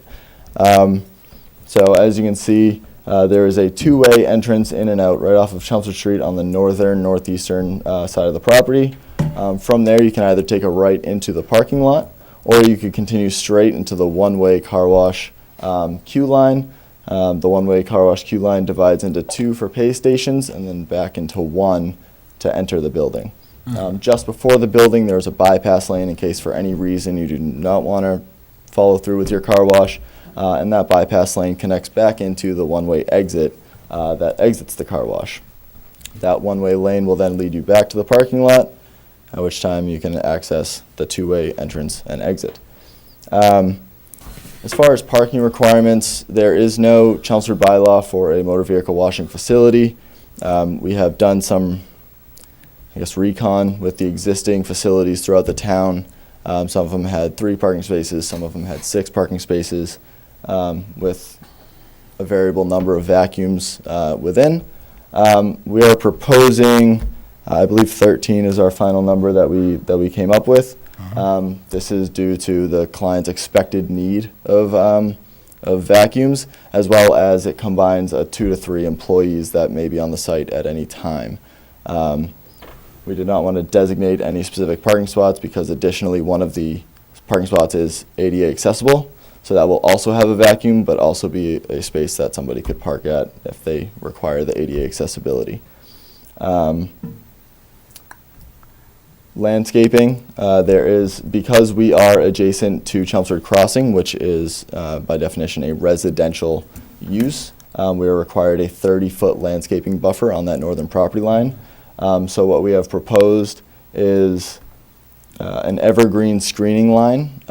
So as you can see, there is a 2-way entrance in and out right off of Chelmsford Street on the northeastern side of the property. From there, you can either take a right into the parking lot, or you could continue straight into the one-way car wash queue line. The one-way car wash queue line divides into 2 for pay stations and then back into 1 to enter the building. Just before the building, there's a bypass lane in case for any reason you do not want to follow through with your car wash. And that bypass lane connects back into the one-way exit that exits the car wash. That one-way lane will then lead you back to the parking lot, at which time you can access the 2-way entrance and exit. As far as parking requirements, there is no Chelmsford bylaw for a motor vehicle washing facility. We have done some, recon with the existing facilities throughout the town. Some of them had 3 parking spaces, some of them had 6 parking spaces, with a variable number of vacuums within. We are proposing, I believe 13 is our final number that we came up with. This is due to the client's expected need of vacuums, as well as it combines 2 to 3 employees that may be on the site at any time. We did not want to designate any specific parking spots because additionally one of the parking spots is ADA accessible, so that will also have a vacuum, but also be a space that somebody could park at if they require the ADA accessibility. Landscaping, there is, because we are adjacent to Chelmsford Crossing, which is by definition a residential use, we are required a 30-foot landscaping buffer on that northern property line. So what we have proposed is an evergreen screening line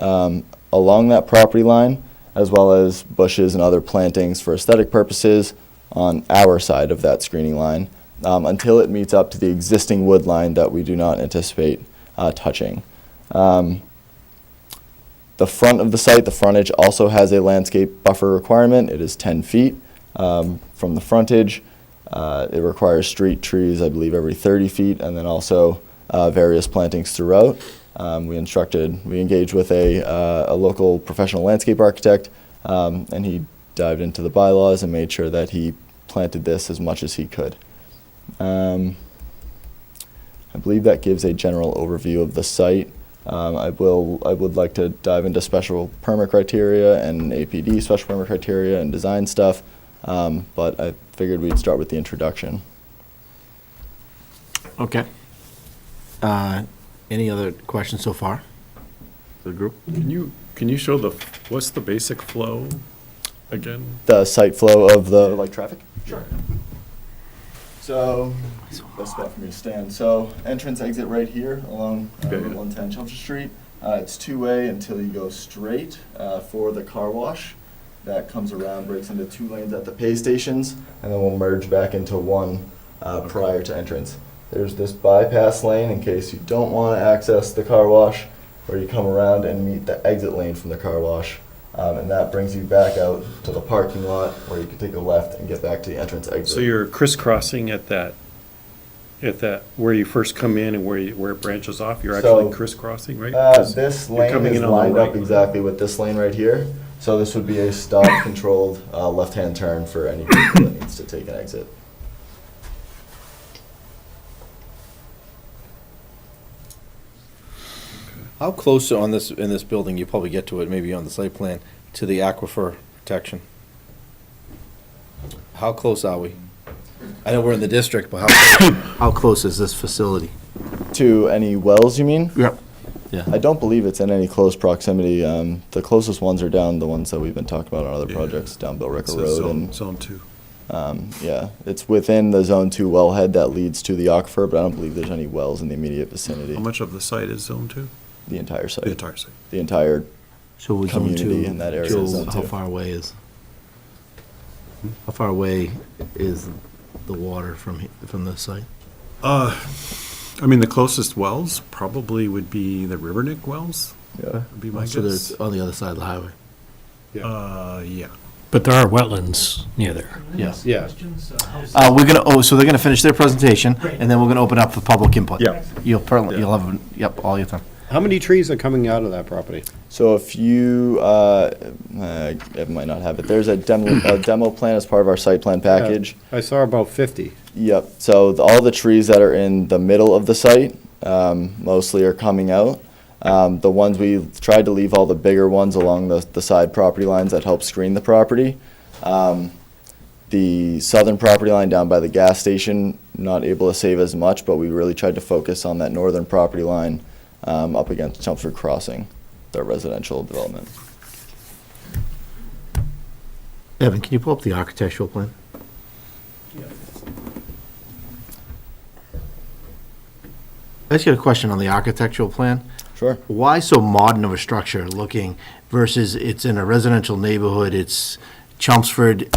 along that property line, as well as bushes and other plantings for aesthetic purposes on our side of that screening line, until it meets up to the existing wood line that we do not anticipate touching. The front of the site, the frontage, also has a landscape buffer requirement. It is 10 feet from the frontage. It requires street trees, I believe, every 30 feet, and then also various plantings throughout. We engaged with a local professional landscape architect, and he dived into the bylaws and made sure that he planted this as much as he could. I believe that gives a general overview of the site. I would like to dive into special permit criteria and APD special permit criteria and design stuff, but I figured we'd start with the introduction. Okay. Any other questions so far for the group? Can you show what's the basic flow again? The site flow of the traffic? Sure. So, best spot for me to stand. So, entrance exit right here along Route 110 Chelmsford Street. It's two-way until you go straight for the car wash. That comes around, breaks into 2 lanes at the pay stations, and then we'll merge back into one prior to entrance. There's this bypass lane in case you don't want to access the car wash, where you come around and meet the exit lane from the car wash. And that brings you back out to the parking lot where you can take a left and get back to the entrance exit. So you're crisscrossing at that, where you first come in and where it branches off, you're actually crisscrossing, right? This lane is lined up exactly with this lane right here. So this would be a stop-controlled left-hand turn for any vehicle that needs to take an exit. How close in this building, you probably get to it, maybe on the site plan, to the aquifer protection? How close are we? I know we're in the district, but how close is this facility? To any wells, you mean? Yep. Yeah. I don't believe it's in any close proximity. The closest ones are down the ones that we've been talking about on other projects, down Bill Ricker Road. Zone 2. Yeah, it's within the Zone 2 wellhead that leads to the aquifer, but I don't believe there's any wells in the immediate vicinity. How much of the site is Zone 2? The entire site. The entire site. The entire So would community in that area is Zone 2. How far away is? How far away is the water from the site? I mean, the closest wells probably would be the Riverneck wells. Yeah. Would be my So guess. they're on the other side of the highway. Yeah. But there are wetlands near there. Yes. Yeah. So they're gonna finish their presentation, and then we're gonna open up for public input. Yeah. You'll have, all your time. How many trees are coming out of that property? So if you, I might not have it, there's a demo plan as part of our site plan package. I saw about 50. Yep, so all the trees that are in the middle of the site mostly are coming out. The ones we tried to leave all the bigger ones along the side property lines that help screen the property. The southern property line down by the gas station, not able to save as much, but we really tried to focus on that northern property line up against Chelmsford Crossing, their residential development. Evan, can you pull up the architectural plan? I just got a question on the architectural plan. Sure. Why so modern of a structure looking versus it's in a residential neighborhood, it's Chelmsford,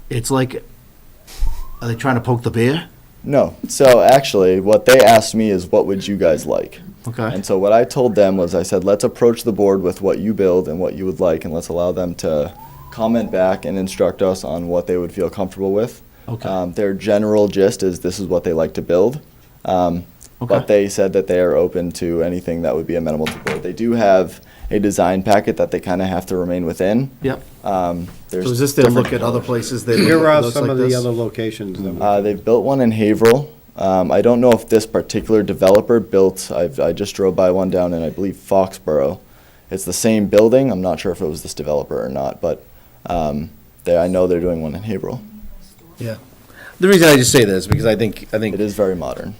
it's like, are they trying to poke the bear? No. So actually, what they asked me is, what would you guys like? Okay. And so what I told them was, I said, let's approach the board with what you build and what you would like, and let's allow them to comment back and instruct us on what they would feel comfortable with. Okay. Their general gist is this is what they like to build. But they said that they are open to anything that would be amenable to the board. They do have a design packet that they kind of have to remain within. Yep. So So is this their look at other places? Here are some of the other locations. They've built one in Haverhill. I don't know if this particular developer built, I just drove by one down in, I believe, Foxborough. It's the same building. I'm not sure if it was this developer or not, but I know they're doing one in Haverhill. Yeah. The reason I just say this is because I think It is very modern.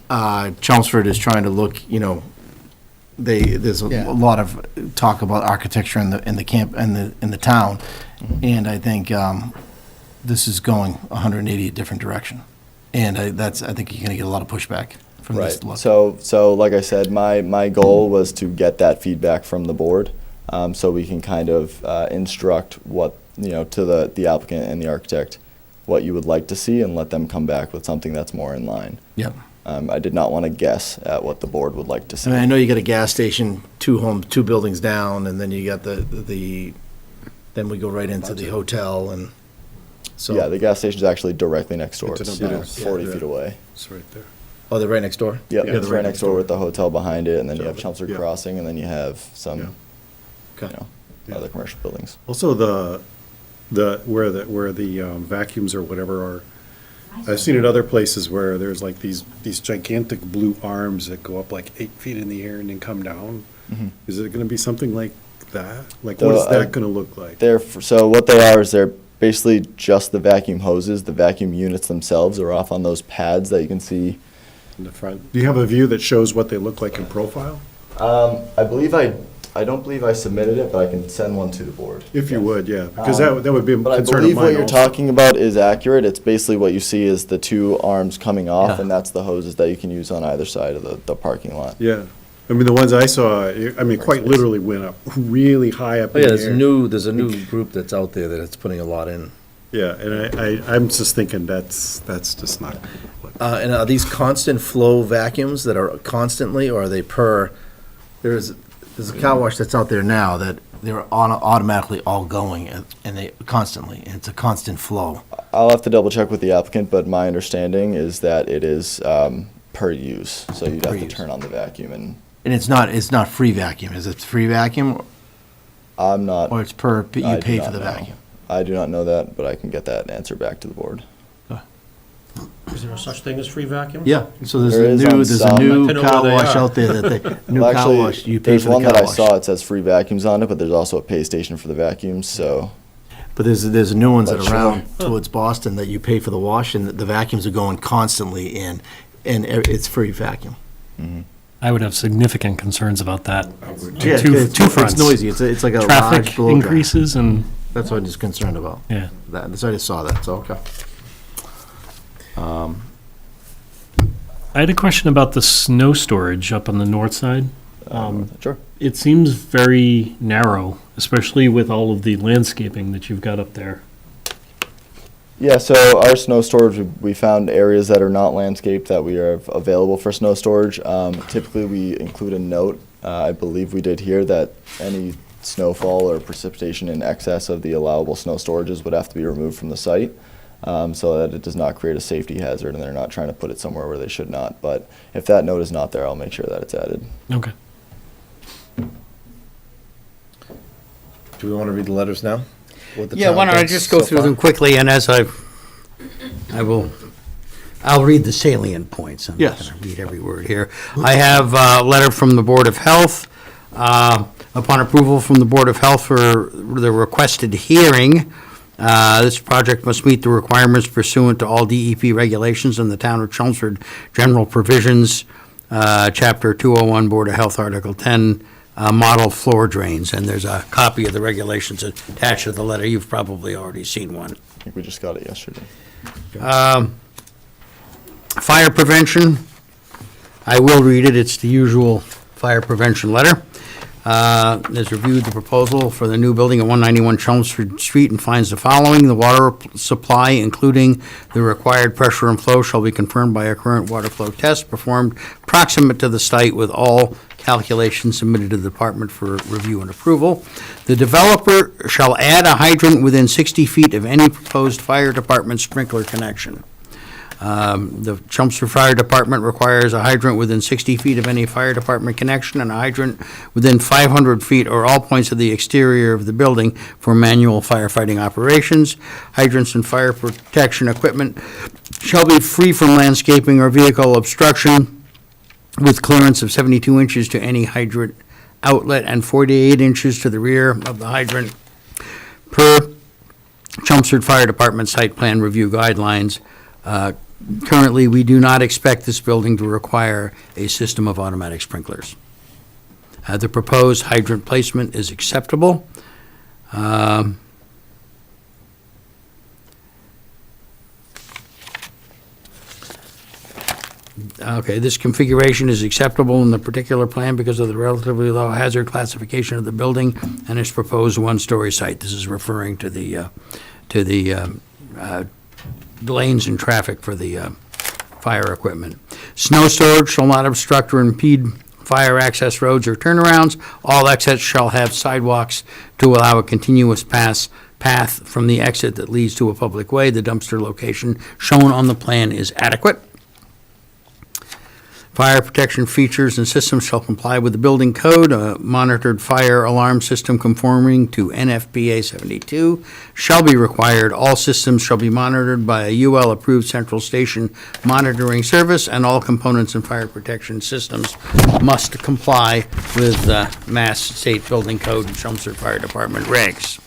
Chelmsford is trying to look, there's a lot of talk about architecture in the camp, in the town, and I think this is going 180 different direction. And I think you're gonna get a lot of pushback from this Right. look. So like I said, my goal was to get that feedback from the board, so we can kind of instruct what, to the applicant and the architect, what you would like to see, and let them come back with something that's more in line. Yep. I did not want to guess at what the board would like to I see. mean, I know you got a gas station, two buildings down, and then you got then we go right into the hotel, and so. Yeah, the gas station's actually directly next door. It's It's in a 40 building. feet away. It's right there. Oh, they're right next door? Yep, Yeah, it's right next door with the hotel behind it, and then you have So, Chelmsford yeah. Crossing, and then you have some, Okay. Yeah. other commercial buildings. Also, where the vacuums or whatever are, I've seen it other places where there's like these gigantic blue arms that go up like 8 feet in the air and then come down. Is it gonna be something like that? Like, what is So, that gonna look like? So what they are is they're basically just the vacuum hoses. The vacuum units themselves are off on those pads that you can see. In the front? Do you have a view that shows what they look like in profile? I don't believe I submitted it, but I can send one to the board. If you would, yeah, because that would be a But I concern of believe what mine you're also. talking about is accurate. It's basically what you see is the two arms coming off, Yeah. and that's the hoses that you can use on either side of the parking lot. Yeah, I mean, the ones I saw, quite literally went up really high up Oh, in yeah, the air. there's a new group that's out there that it's putting a lot in. Yeah, and I'm just thinking that's just not. And are these constant flow vacuums that are constantly, or are they per, there's a car wash that's out there now that they're automatically all going, and they constantly, and it's a constant flow. I'll have to double check with the applicant, but my understanding is that it is per use. So you'd have to use. turn on the vacuum, and And it's not free vacuum, is it free vacuum, I'm not. or it's per, I you do pay not for the know. vacuum? I do not know that, but I can get that answer back to the board. Is there such thing as free vacuum? Yeah, so There is on there's a some. new I'd like to know car where they wash are. out there that they, new Well, car actually, wash, you pay there's for the one car that I wash. saw, it says free vacuums on it, but there's also a pay station for the vacuums, so. But there's new ones that But are around towards Boston that you pay for the wash, and the vacuums are going constantly in, and it's free vacuum. I would have significant concerns about that. Yeah, Two fronts. It's noisy, it's like a large Traffic blow dryer. increases and, That's what I'm just concerned about. yeah. So I just saw that, so, okay. I had a question about the snow storage up on the north side. Sure. It seems very narrow, especially with all of the landscaping that you've got up there. Yeah, so our snow storage, we found areas that are not landscaped that we are available for snow storage. Typically, we include a note, I believe we did here, that any snowfall or precipitation in excess of the allowable snow storages would have to be removed from the site, so that it does not create a safety hazard, and they're not trying to put it somewhere where they should not. But if that note is not there, I'll make sure that it's added. Okay. Do we want to read the letters now? What the Yeah, town why don't I thinks just go so through far? them quickly, and I'll read the salient points. I'm not Yes. going to read every word here. I have a letter from the Board of Health. Upon approval from the Board of Health for the requested hearing, this project must meet the requirements pursuant to all DEP regulations in the Town of Chelmsford General Provisions, Chapter 201, Board of Health, Article 10, model floor drains. And there's a copy of the regulations attached to the letter. You've probably already seen one. I think we just got it yesterday. Fire prevention, I will read it, it's the usual fire prevention letter. Has reviewed the proposal for the new building at 191 Chelmsford Street and finds the following: the water supply, including the required pressure and flow, shall be confirmed by a current water flow test performed proximate to the site with all calculations submitted to the department for review and approval. The developer shall add a hydrant within 60 feet of any proposed fire department sprinkler connection. The Chelmsford Fire Department requires a hydrant within 60 feet of any fire department connection and a hydrant within 500 feet or all points of the exterior of the building for manual firefighting operations. Hydrants and fire protection equipment shall be free from landscaping or vehicle obstruction with clearance of 72 inches to any hydrant outlet and 48 inches to the rear of the hydrant per Chelmsford Fire Department site plan review guidelines. Currently, we do not expect this building to require a system of automatic sprinklers. The proposed hydrant placement is acceptable. Okay, this configuration is acceptable in the particular plan because of the relatively low hazard classification of the building and its proposed one-story site. This is referring to the lanes and traffic for the fire equipment. Snow storage shall not obstruct or impede fire access roads or turnarounds. All exits shall have sidewalks to allow a continuous path from the exit that leads to a public way. The dumpster location shown on the plan is adequate. Fire protection features and systems shall comply with the building code. A monitored fire alarm system conforming to NFPA 72 shall be required. All systems shall be monitored by a UL-approved central station monitoring service, and all components and fire protection systems must comply with Mass State Building Code and Chelmsford Fire Department regs.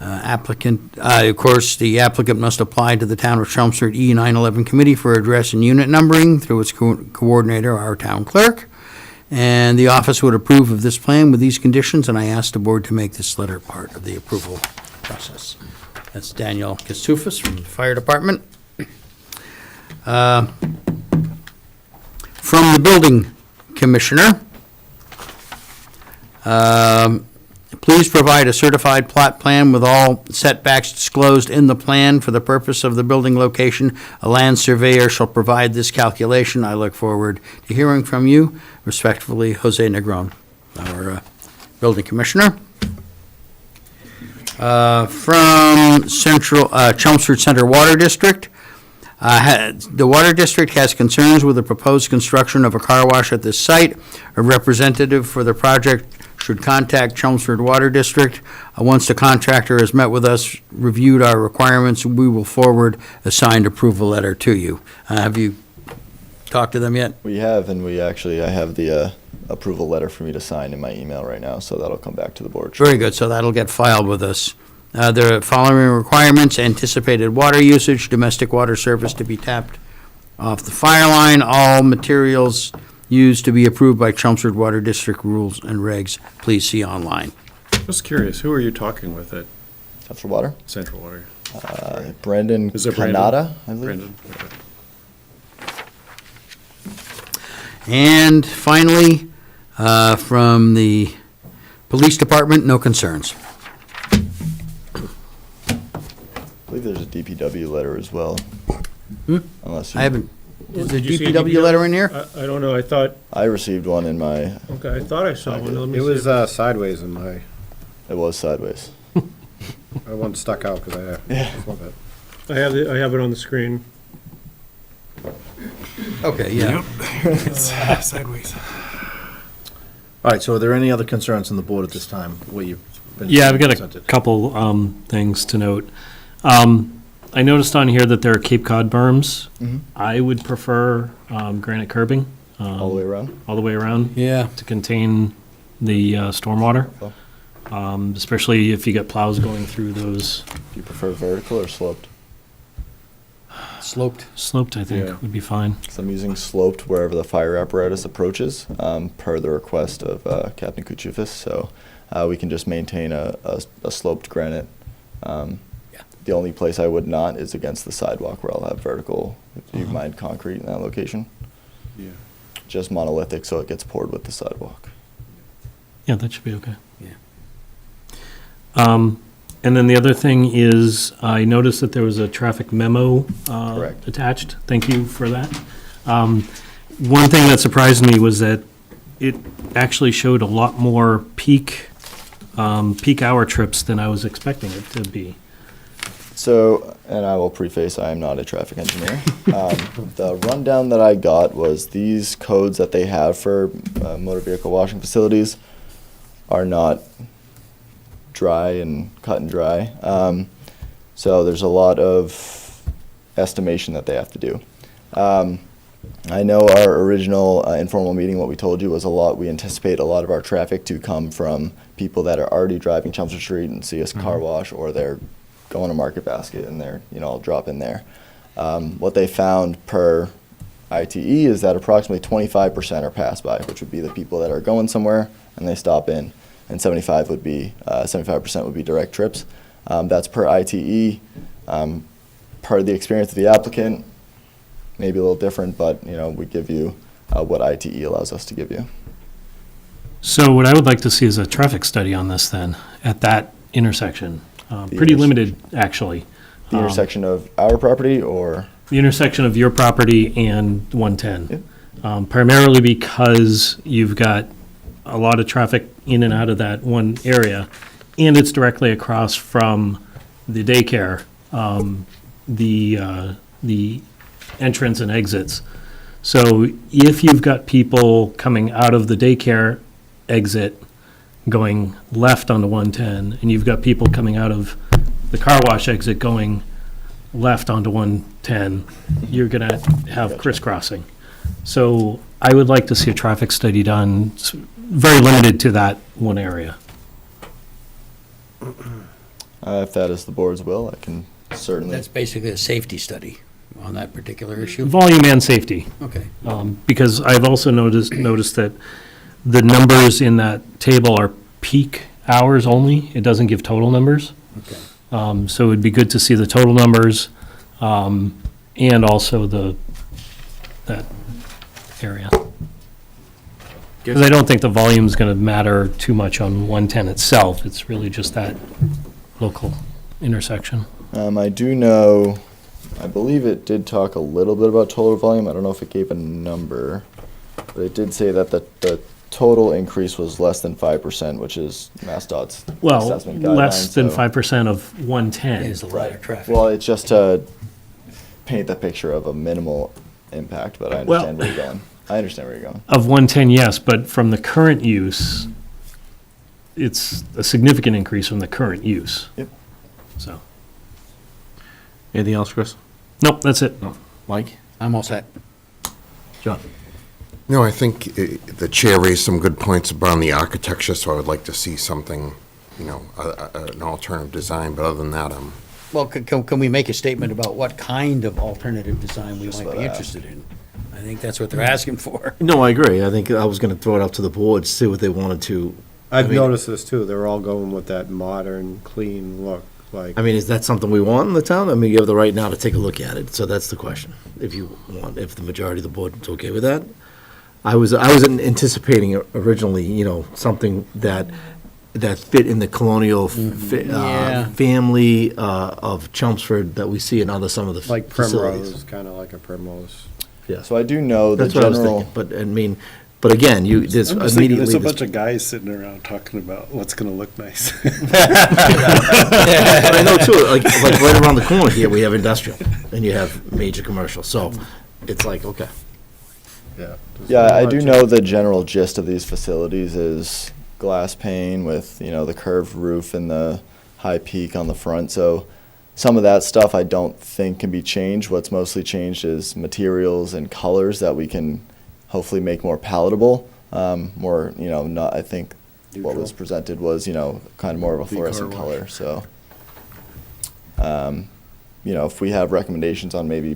Of course, the applicant must apply to the Town of Chelmsford E911 Committee for address and unit numbering through its coordinator, our town clerk. And the office would approve of this plan with these conditions, and I ask the board to make this letter part of the approval process. That's Daniel Kasufas from the Fire Department. From the Building Commissioner, please provide a certified plot plan with all setbacks disclosed in the plan for the purpose of the building location. A land surveyor shall provide this calculation. I look forward to hearing from you. Respectfully, Jose Negron, our building commissioner. From Chelmsford Center Water District. The Water District has concerns with the proposed construction of a car wash at this site. A representative for the project should contact Chelmsford Water District. Once the contractor has met with us, reviewed our requirements, we will forward a signed approval letter to you. Have you talked to them yet? We have, and I have the approval letter for me to sign in my email right now, so that'll come back to the board. Very good, so that'll get filed with us. The following requirements: anticipated water usage, domestic water service to be tapped off the fire line, all materials used to be approved by Chelmsford Water District rules and regs. Please see online. Just curious, who are you talking with at Central Water? Central Water? Brendan Is it Canada, I believe. Brandon? And finally, from the Police Department, no concerns. I believe there's a DPW letter as well. Unless you, I haven't, is the Did you see a DPW letter in here? I don't know, I thought, I received one in my, okay, I thought I saw one. Let me It see was if- sideways in my, it was sideways. I one stuck out because I love it. I have it on the screen. Okay, yeah. Sideways. All right, so are there any other concerns on the board at this time, what you've been Yeah, I've got a presented? couple things to note. I noticed on here that there are Cape Cod berms. Mhm. I would prefer granite curbing. All the way around? All the way around. Yeah. To contain the stormwater, especially if you get plows going through those. Do you prefer vertical or sloped? Sloped. Sloped, I think, Yeah. would be fine. So I'm using sloped wherever the fire apparatus approaches, per the request of Captain Kuchufis. So we can just maintain a sloped granite. The only place I would not is against the sidewalk where I'll have vertical, if you mind, concrete in that location. Yeah. Just monolithic, so it gets poured with the sidewalk. Yeah, that should be okay. Yeah. And then the other thing is, I noticed that there was a traffic memo Correct. attached. Thank you for that. One thing that surprised me was that it actually showed a lot more peak hour trips than I was expecting it to be. So, and I will preface, I am not a traffic engineer. The rundown that I got was these codes that they have for motor vehicle washing facilities are not dry and cut and dry. So there's a lot of estimation that they have to do. I know our original informal meeting, what we told you was we anticipate a lot of our traffic to come from people that are already driving Chelmsford Street and see us car wash, or they're go in a market basket and they're, I'll drop in there. What they found per ITE is that approximately 25% are pass-by, which would be the people that are going somewhere and they stop in, and 75% would be direct trips. That's per ITE. Part of the experience of the applicant, maybe a little different, but, we give you what ITE allows us to give you. So what I would like to see is a traffic study on this then, at that intersection. Pretty intersection. limited, actually. The intersection of our property or? The intersection of your property and 110. Primarily because you've got a lot of traffic in and out of that one area, and it's directly across from the daycare, the entrance and exits. So if you've got people coming out of the daycare exit going left onto 110, and you've got people coming out of the car wash exit going left onto 110, you're going to have crisscrossing. So I would like to see a traffic study done, very limited to that one area. If that is the board's will, I can certainly. That's basically a safety study on that particular issue? Volume and safety. Okay. Because I've also noticed that the numbers in that table are peak hours only. It doesn't give total numbers. Okay. So it'd be good to see the total numbers, and also that area. Because I don't think the volume's gonna matter too much on 110 itself. It's really just that local intersection. I do know, I believe it did talk a little bit about total volume. I don't know if it gave a number, but it did say that the total increase was less than 5%, which is MassDOT's Well, assessment guideline. less than so- 5% of 110. Is a lot of traffic. Well, it's just to paint the picture of a minimal impact, but I understand where you're going. I understand where you're going. Of 110, yes, but from the current use, it's a significant increase from the current use. Yep. So, Anything else, Chris? nope, that's it. Mike? I'm all set. John? No, I think the chair raised some good points about the architecture, so I would like to see something, an alternative design, but other than that, Well, can we make a statement about what kind of alternative design we Just might what be I interested in? I think that's what they're asking for. No, I agree. I think I was going to throw it up to the board, see what they wanted to. I've I mean- noticed this too. They're all going with that modern, clean look, like. I mean, is that something we want in the town? I mean, you have the right now to take a look at it, so that's the question. If you want, if the majority of the board is okay with that. I was anticipating originally, something that fit in the colonial Yeah. family of Chelmsford that we see in some of the Like facilities. primrose, kind of like a primrose. Yeah, So I do know the that's what I was general. thinking. But again, there's I'm just thinking, immediately. there's a this- bunch of guys sitting around talking about what's gonna look nice. But I know too, like right around the corner here, we have industrial, and you have major commercial, so it's like, okay. Yeah. Yeah, I do know the general gist of these facilities is glass pane with, the curved roof and the high peak on the front. So some of that stuff I don't think can be changed. What's mostly changed is materials and colors that we can hopefully make more palatable. More, not, I think what was presented was, kind of more of a fluorescent car color. So, if we have recommendations on maybe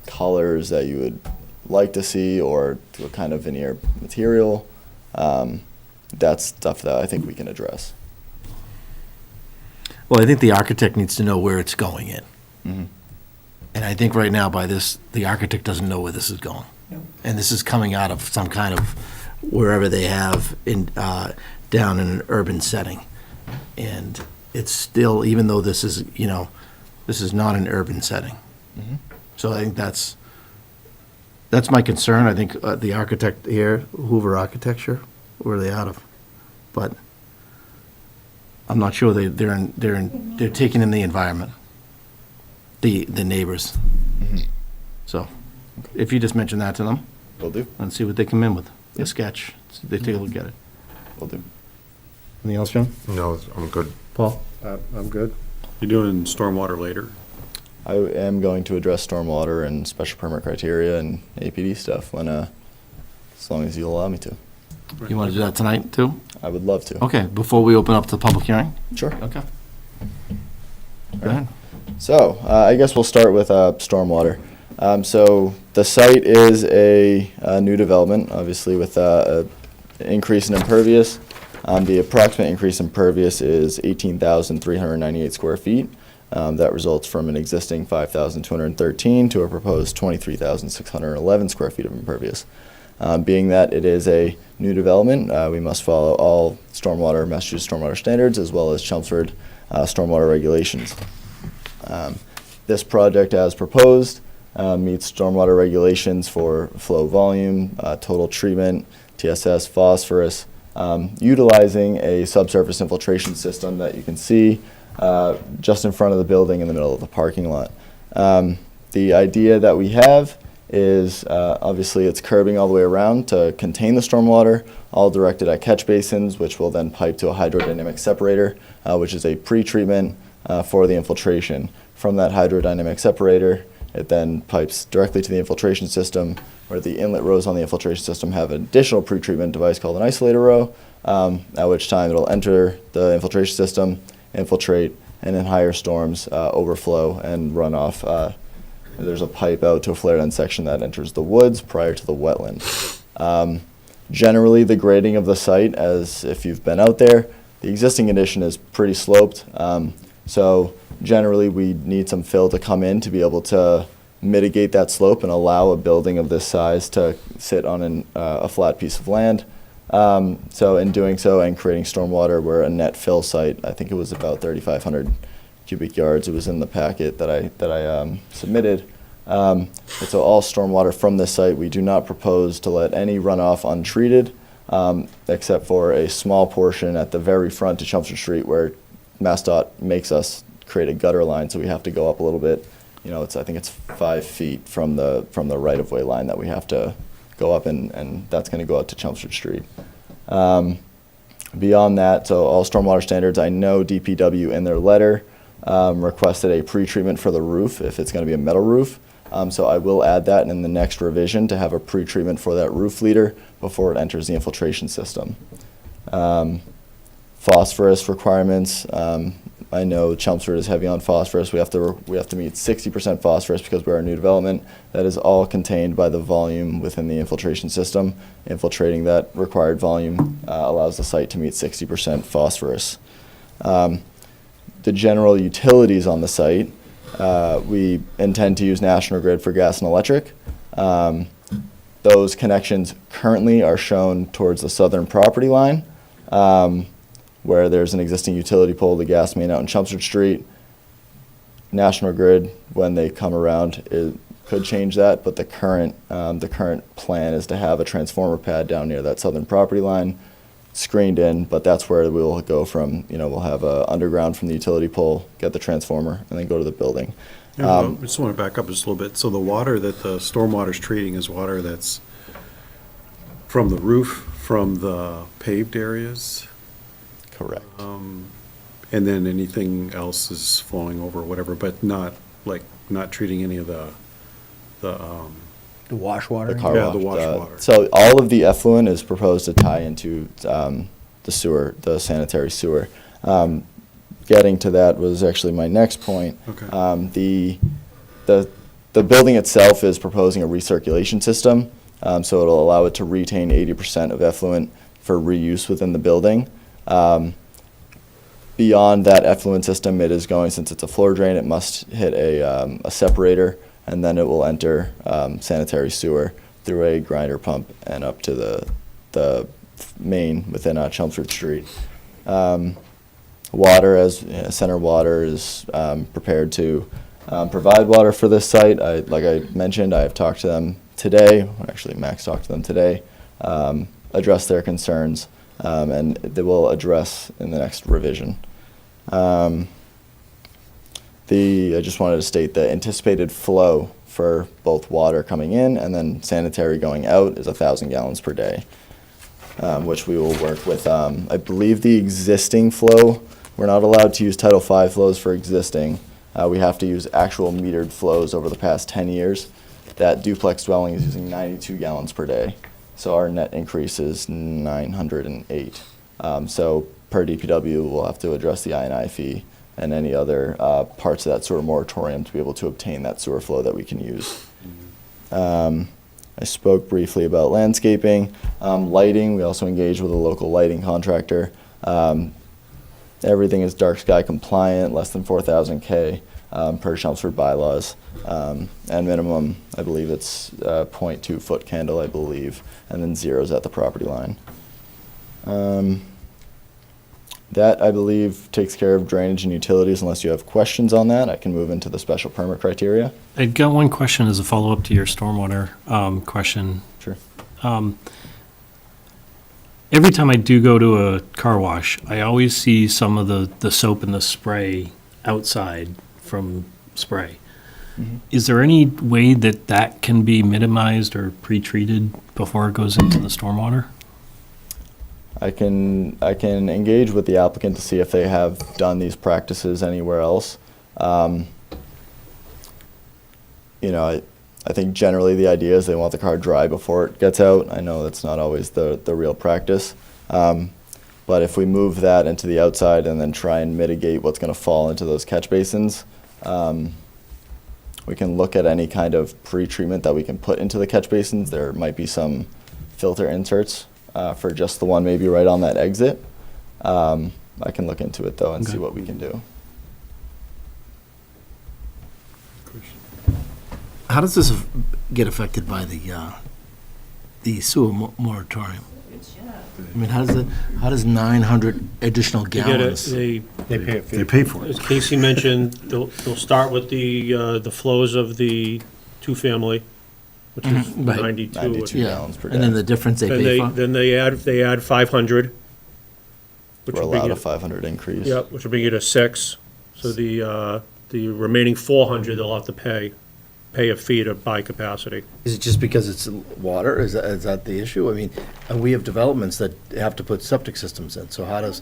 colors that you would like to see or to a kind of veneer material, that's stuff that I think we can address. Well, I think the architect needs to know where it's going in. Mhm. And I think right now by this, the architect doesn't know where this is going. And this is coming out of some kind of wherever they have in, down in an urban setting. And it's still, even though this is, this is not an urban setting. Mhm. So I think that's my concern. I think the architect here, Hoover Architecture, where are they out of? But I'm not sure they're taking in the environment, the neighbors. Mhm. So if you just mention that to them Will do. and see what they come in with, a sketch, see if they take a look at it. Will do. Anything else, John? no, I'm good. Paul? I'm good. You're doing stormwater later. I am going to address stormwater and special permit criteria and APD stuff when, as long as you'll allow me to. You want to do that tonight, too? I would love to. Okay, before we open up the public hearing? Sure. Okay. Go ahead. So, I guess we'll start with stormwater. So, the site is a new development, obviously with an increase in impervious. The approximate increase in impervious is 18,398 square feet. That results from an existing 5,213 to a proposed 23,611 square feet of impervious. Being that it is a new development, we must follow all Massachusetts stormwater standards as well as Chelmsford stormwater regulations. This project, as proposed, meets stormwater regulations for flow volume, total treatment, TSS, phosphorus, utilizing a subsurface infiltration system that you can see just in front of the building in the middle of the parking lot. The idea that we have is obviously it's curbing all the way around to contain the stormwater, all directed at catch basins, which will then pipe to a hydrodynamic separator, which is a pre-treatment for the infiltration. From that hydrodynamic separator, it then pipes directly to the infiltration system, where the inlet rows on the infiltration system have an additional pre-treatment device called an isolator row, at which time it'll enter the infiltration system, infiltrate, and in higher storms, overflow and run off. There's a pipe out to a flared end section that enters the woods prior to the wetland. Generally, the grading of the site, as if you've been out there, the existing condition is pretty sloped. So generally, we need some fill to come in to be able to mitigate that slope and allow a building of this size to sit on a flat piece of land. So in doing so and creating stormwater, we're a net fill site. I think it was about 3,500 cubic yards. It was in the packet that I submitted. And so all stormwater from this site, we do not propose to let any runoff untreated, except for a small portion at the very front to Chelmsford Street where MassDOT makes us create a gutter line, so we have to go up a little bit. You know, I think it's 5 feet from the right-of-way line that we have to go up, and that's going to go out to Chelmsford Street. Beyond that, so all stormwater standards, I know DPW in their letter requested a pre-treatment for the roof if it's going to be a metal roof. So I will add that in the next revision to have a pre-treatment for that roof leader before it enters the infiltration system. Phosphorus requirements, I know Chelmsford is heavy on phosphorus. We have to meet 60% phosphorus because we're a new development. That is all contained by the volume within the infiltration system. Infiltrating that required volume allows the site to meet 60% phosphorus. The general utilities on the site, we intend to use National Grid for gas and electric. Those connections currently are shown towards the southern property line, where there's an existing utility pole, the gas main out in Chelmsford Street. National Grid, when they come around, it could change that, but the current plan is to have a transformer pad down near that southern property line, screened in, but that's where we'll go from. We'll have underground from the utility pole, get the transformer, and then go to the building. I just want to back up just a little bit. So the water that the stormwater's treating is water that's from the roof, from the paved areas? Correct. And then anything else is flowing over or whatever, but not treating any of the The wash water? The car Yeah, wash. the wash water. So all of the effluent is proposed to tie into the sewer, the sanitary sewer. Getting to that was actually my next point. Okay. The building itself is proposing a recirculation system, so it'll allow it to retain 80% of effluent for reuse within the building. Beyond that effluent system, it is going, since it's a floor drain, it must hit a separator, and then it will enter sanitary sewer through a grinder pump and up to the main within Chelmsford Street. Water, Center Water is prepared to provide water for this site. Like I mentioned, I have talked to them today, actually Max talked to them today, addressed their concerns, and they will address in the next revision. I just wanted to state the anticipated flow for both water coming in and then sanitary going out is 1,000 gallons per day, which we will work with. I believe the existing flow, we're not allowed to use Title V flows for existing. We have to use actual metered flows over the past 10 years. That duplex dwelling is using 92 gallons per day. So our net increase is 908. So per DPW, we'll have to address the I&I fee and any other parts of that sewer moratorium to be able to obtain that sewer flow that we can use. I spoke briefly about landscaping, lighting. We also engaged with a local lighting contractor. Everything is dark sky compliant, less than 4,000 K per Chelmsford bylaws, and minimum, I believe it's 0.2 foot candle, I believe, and then zeros at the property line. That, I believe, takes care of drainage and utilities. Unless you have questions on that, I can move into the special permit criteria. I got one question as a follow-up to your stormwater question. Sure. Every time I do go to a car wash, I always see some of the soap and the spray outside from spray. Mm-hmm. Is there any way that that can be minimized or pre-treated before it goes into the stormwater? I can engage with the applicant to see if they have done these practices anywhere else. You know, I think generally the idea is they want the car dry before it gets out. I know that's not always the real practice. But if we move that into the outside and then try and mitigate what's going to fall into those catch basins, we can look at any kind of pre-treatment that we can put into the catch basins. There might be some filter inserts for just the one maybe right on that exit. I can look into it though and see what we can do. How does this get affected by the sewer moratorium? I mean, how does 900 additional gallons? They They pay for it. As Casey mentioned, they'll start with the flows of the two-family, which is Right. 92. 92 Yeah, gallons per day. and then the difference they Then pay for? then they add 500. Which We're will bring allowed you- a 500 increase. Yep, which will bring you to 6. So the remaining 400, they'll have to pay a fee to buy capacity. Is it just because it's water? Is that the issue? I mean, and we have developments that have to put septic systems in, so how does,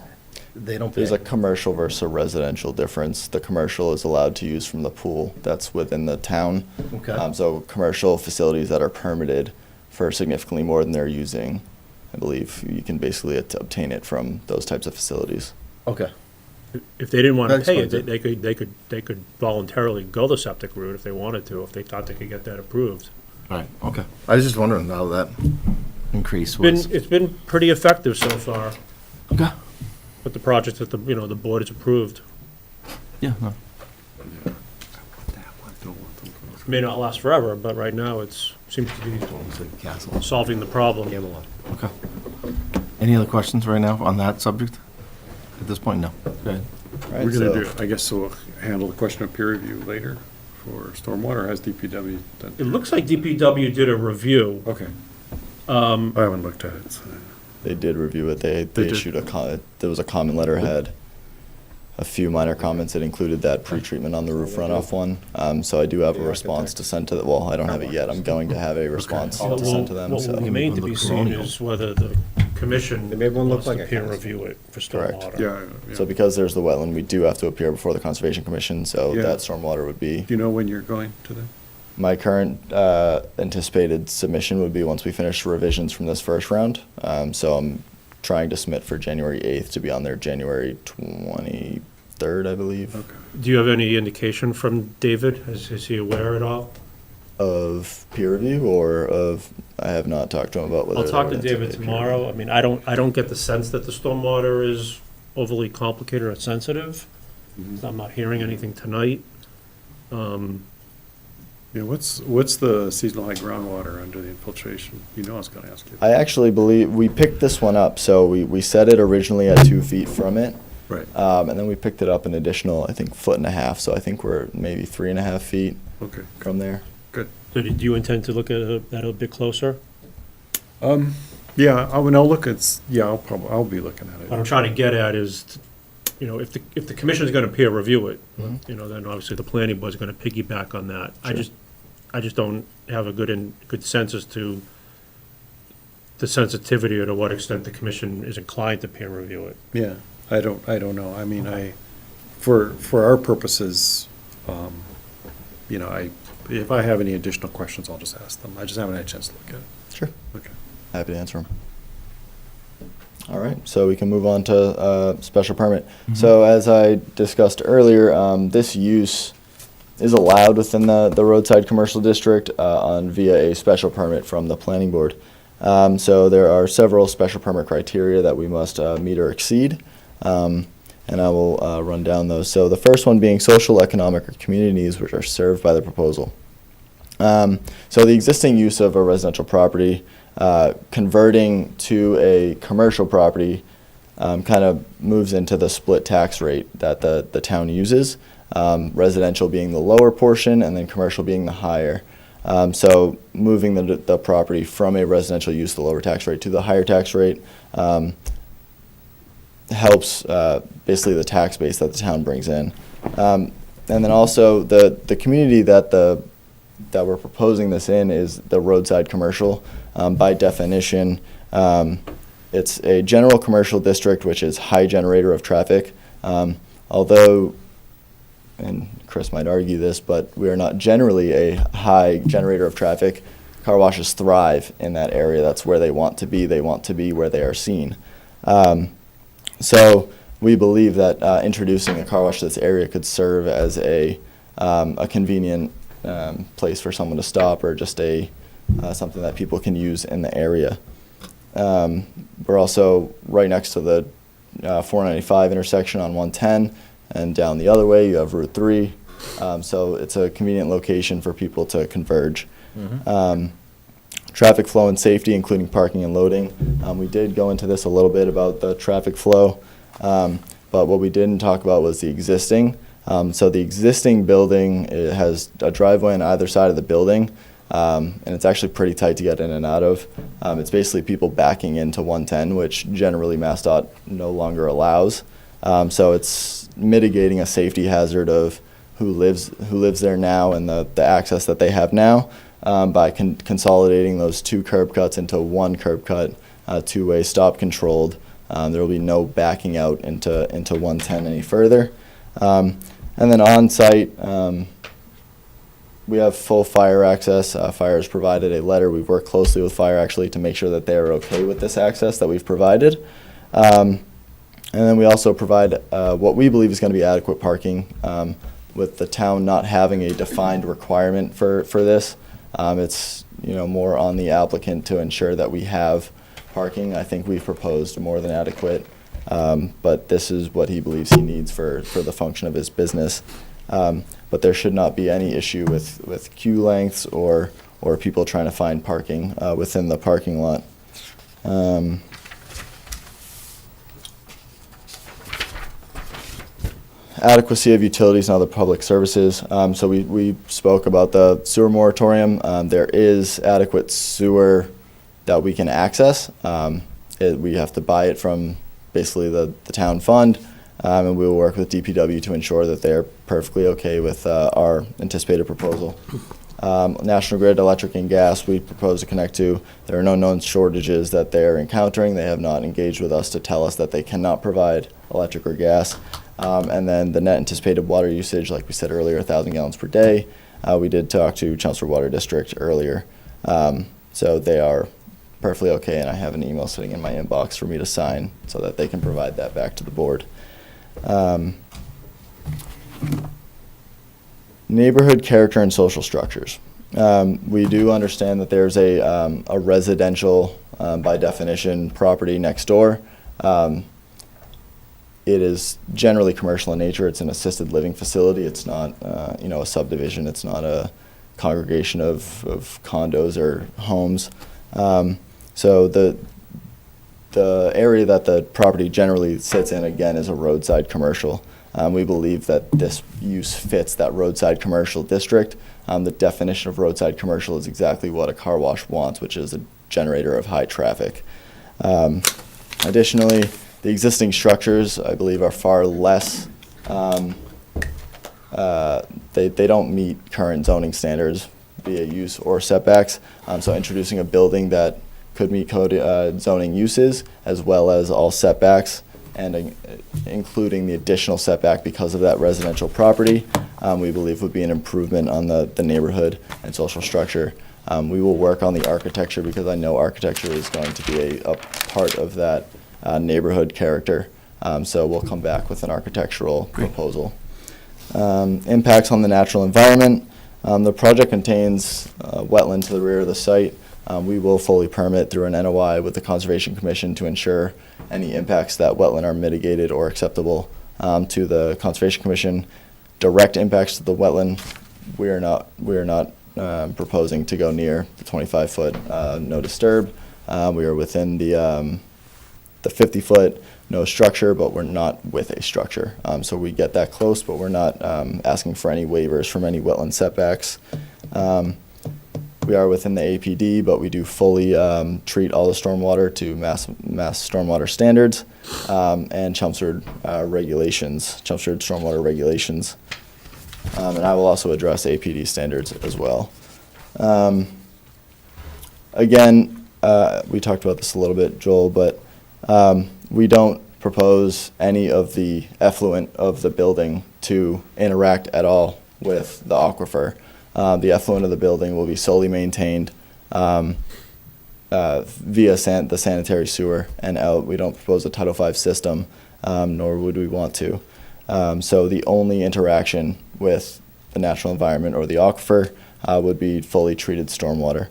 they don't pay? There's a commercial versus a residential difference. The commercial is allowed to use from the pool that's within the town. Okay. So commercial facilities that are permitted for significantly more than they're using, I believe you can basically obtain it from those types of facilities. Okay. If they didn't want That to pay it, explains they could voluntarily go the septic route if they wanted to, if they thought they could get that approved. Right, okay. I was just wondering how that increase was. It's been pretty effective so far Okay. with the project that the board has approved. Yeah, no. May not last forever, but right now seems to be It's like a castle. solving the problem. Okay. Any other questions right now on that subject? At this point, no. Go ahead. Right, We're so- gonna do, I guess we'll handle the question of peer review later for stormwater. Has DPW done? It looks like DPW did a review. Okay. I haven't looked at it. So. They did review it. They did. issued there was a comment letter, had a few minor comments that included that pre-treatment on the roof runoff one. So I do have a response to send to the, well, I don't have it yet. I'm going to have a response What to send to them, will so. remain to be seen is whether the commission They made one look wants like to a peer castle. review it for Correct. stormwater. Yeah. So because there's the wetland, we do have to appear before the Conservation Commission, so Yeah. that stormwater would be. Do you know when you're going to them? My current anticipated submission would be once we finish revisions from this first round. So I'm trying to submit for January 8th to be on there January 23rd, I believe, Okay. Do you have any indication from David? Is he aware at all? of peer review or of, I have not talked to him about whether. I'll talk to they're David anticipating peer tomorrow. I mean, I don't get the sense that the stormwater is overly complicated or sensitive. I'm not hearing anything tonight. Yeah, what's the seasonal high groundwater under the infiltration? You know I was gonna ask you. I actually believe, we picked this one up, so we set it originally at 2 feet from it. Right, And then we picked it up an additional, I think, 1.5 feet, so I think we're maybe 3.5 feet okay, from there. good. So do you intend to look at that a bit closer? Yeah, I'll look at, I'll be looking at it. What I'm trying to get at is, if the commission's gonna peer review it, then obviously the planning board's gonna piggyback on that. I just don't have a good sense as to the sensitivity or to what extent the commission is inclined to peer review it. Yeah, I don't know. I mean, for our purposes, if I have any additional questions, I'll just ask them. I just haven't had a chance to look at it. Sure. Okay. Happy to answer them. All right, so we can move on to special permit. So as I discussed earlier, this use is allowed within the roadside commercial district via a special permit from the planning board. So there are several special permit criteria that we must meet or exceed, and I will run down those. So the first one being social, economic, or communities which are served by the proposal. So the existing use of a residential property converting to a commercial property kind of moves into the split tax rate that the town uses, residential being the lower portion and then commercial being the higher. So moving the property from a residential use, the lower tax rate, to the higher tax rate helps basically the tax base that the town brings in. And then also the community that we're proposing this in is the roadside commercial. By definition, it's a general commercial district which is high generator of traffic. Although, and Chris might argue this, but we are not generally a high generator of traffic. Car washes thrive in that area. That's where they want to be. They want to be where they are seen. So we believe that introducing a car wash to this area could serve as a convenient place for someone to stop, or just something that people can use in the area. We're also right next to the 495 intersection on 110, and down the other way you have Route 3. So it's a convenient location for people to converge. Traffic flow and safety, including parking and loading. We did go into this a little bit about the traffic flow, but what we didn't talk about was the existing. So the existing building, it has a driveway on either side of the building, and it's actually pretty tight to get in and out of. It's basically people backing into 110, which generally MassDOT no longer allows. So it's mitigating a safety hazard of who lives there now and the access that they have now by consolidating those two curb cuts into one curb cut, two-way stop controlled. There will be no backing out into 110 any further. And then on site, we have full fire access. Fire has provided a letter. We've worked closely with fire actually to make sure that they're okay with this access that we've provided. And then we also provide what we believe is going to be adequate parking, with the town not having a defined requirement for this. It's more on the applicant to ensure that we have parking. I think we've proposed more than adequate, but this is what he believes he needs for the function of his business. But there should not be any issue with queue lengths or people trying to find parking within the parking lot. Adequacy of utilities and other public services. So we spoke about the sewer moratorium. There is adequate sewer that we can access. We have to buy it from basically the town fund, and we will work with DPW to ensure that they're perfectly okay with our anticipated proposal. National Grid electric and gas we propose to connect to. There are no known shortages that they're encountering. They have not engaged with us to tell us that they cannot provide electric or gas. And then the net anticipated water usage, like we said earlier, 1,000 gallons per day. We did talk to Chelmsford Water District earlier. So they are perfectly okay, and I have an email sitting in my inbox for me to sign so that they can provide that back to the board. Neighborhood character and social structures. We do understand that there's a residential, by definition, property next door. It is generally commercial in nature. It's an assisted living facility. It's not, a subdivision. It's not a congregation of condos or homes. So the area that the property generally sits in, again, is a roadside commercial. We believe that this use fits that roadside commercial district. The definition of roadside commercial is exactly what a car wash wants, which is a generator of high traffic. Additionally, the existing structures, I believe, are far less, they don't meet current zoning standards via use or setbacks. So introducing a building that could meet code zoning uses as well as all setbacks, and including the additional setback because of that residential property, we believe would be an improvement on the neighborhood and social structure. We will work on the architecture because I know architecture is going to be a part of that neighborhood character. So we'll come back with an architectural proposal. Impacts on the natural environment. The project contains wetland to the rear of the site. We will fully permit through an NOI with the Conservation Commission to ensure any impacts that wetland are mitigated or acceptable to the Conservation Commission. Direct impacts to the wetland, we are not proposing to go near the 25-foot no disturb. We are within the 50-foot no structure, but we're not with a structure. So we get that close, but we're not asking for any waivers from any wetland setbacks. We are within the APD, but we do fully treat all the stormwater to mass stormwater standards and Chelmsford regulations, Chelmsford stormwater regulations. And I will also address APD standards as well. Again, we talked about this a little bit, Joel, but we don't propose any of the effluent of the building to interact at all with the aquifer. The effluent of the building will be solely maintained via the sanitary sewer and out. We don't propose a Title V system, nor would we want to. So the only interaction with the natural environment or the aquifer would be fully treated stormwater.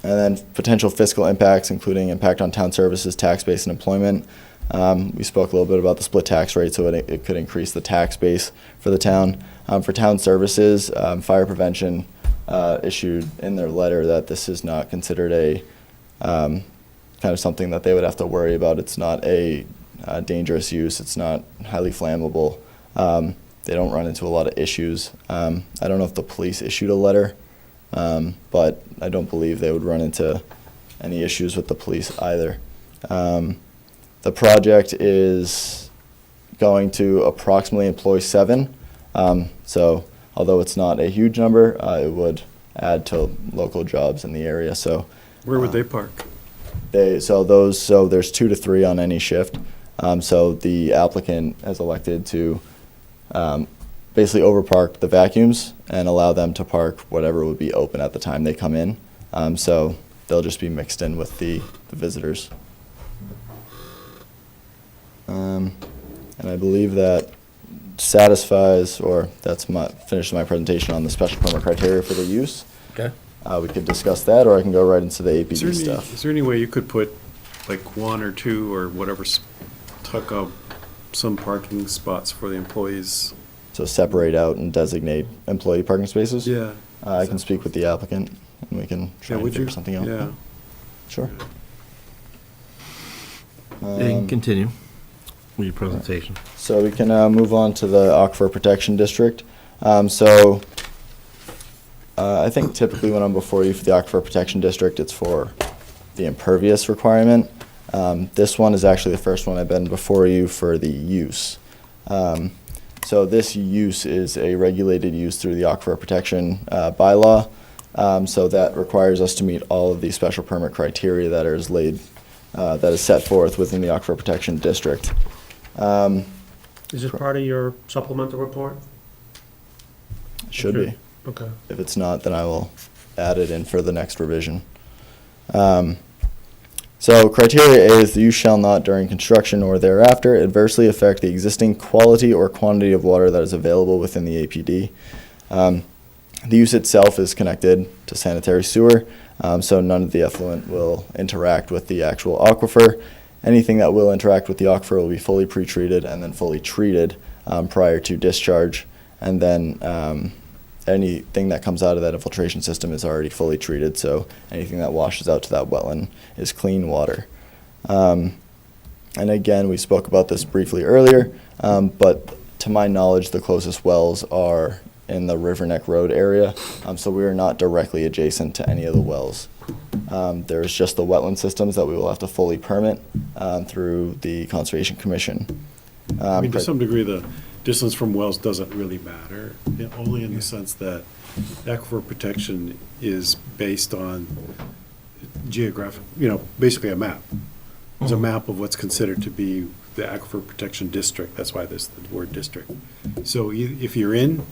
And then potential fiscal impacts, including impact on town services, tax base, and employment. We spoke a little bit about the split tax rate, so it could increase the tax base for the town. For town services, fire prevention issued in their letter that this is not considered a kind of something that they would have to worry about. It's not a dangerous use. It's not highly flammable. They don't run into a lot of issues. I don't know if the police issued a letter, but I don't believe they would run into any issues with the police either. The project is going to approximately employ 7. So although it's not a huge number, it would add to local jobs in the area. So Where would they park? So there's 2 to 3 on any shift. So the applicant has elected to basically overpark the vacuums and allow them to park whatever would be open at the time they come in. So they'll just be mixed in with the visitors. And I believe that satisfies, or finishes my presentation on the special permit criteria for the use. Okay. We could discuss that, or I can go right into the APD stuff. Is there any way you could put like 1 or 2 or whatever, tuck up some parking spots for the employees? So separate out and designate employee parking spaces? Yeah. I can speak with the applicant, and we can try and figure something out. Yeah. Sure. And continue with your presentation. So we can move on to the Aquifer Protection District. I think typically when I'm before you for the Aquifer Protection District, it's for the impervious requirement. This one is actually the first one I've been before you for the use. So this use is a regulated use through the Aquifer Protection bylaw. So that requires us to meet all of the special permit criteria that is set forth within the Aquifer Protection District. Is it part of your supplemental report? Should be. Okay. If it's not, then I will add it in for the next revision. So criteria A is the use shall not during construction or thereafter adversely affect the existing quality or quantity of water that is available within the APD. The use itself is connected to sanitary sewer, so none of the effluent will interact with the actual aquifer. Anything that will interact with the aquifer will be fully pre-treated and then fully treated prior to discharge, and then anything that comes out of that infiltration system is already fully treated, so anything that washes out to that wetland is clean water. And again, we spoke about this briefly earlier, but to my knowledge, the closest wells are in the River Neck Road area, so we are not directly adjacent to any of the wells. There's just the wetland systems that we will have to fully permit through the Conservation Commission. I mean, to some degree, the distance from wells doesn't really matter, only in the sense that aquifer protection is based on geographic, basically a map. There's a map of what's considered to be the aquifer protection district. That's why there's the word district. So if you're in,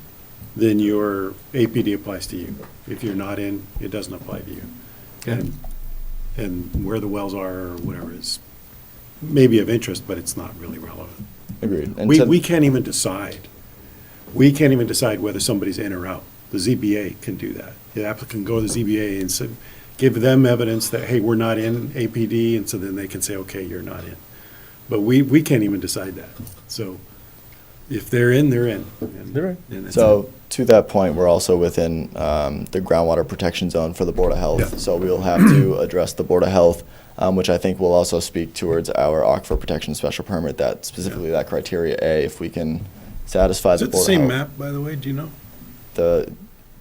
then your APD applies to you. If you're not in, it doesn't apply to you. and where the wells are or whatever is maybe of interest, but it's not really relevant. Agreed. And We can't even decide. We can't even decide whether somebody's in or out. The ZBA can do that. The applicant can go to the ZBA and say, give them evidence that, hey, we're not in APD, and so then they can say, okay, you're not in. But we can't even decide that. So if they're in, they're in. They're in. So, to that point, we're also within the groundwater protection zone for the Board of Health. Yeah. So we'll have to address the Board of Health, which I think will also speak towards our aquifer protection special permit, that specifically that criteria A, if we can satisfy Is the it the Board of Health. same map, by the way? Do you know? The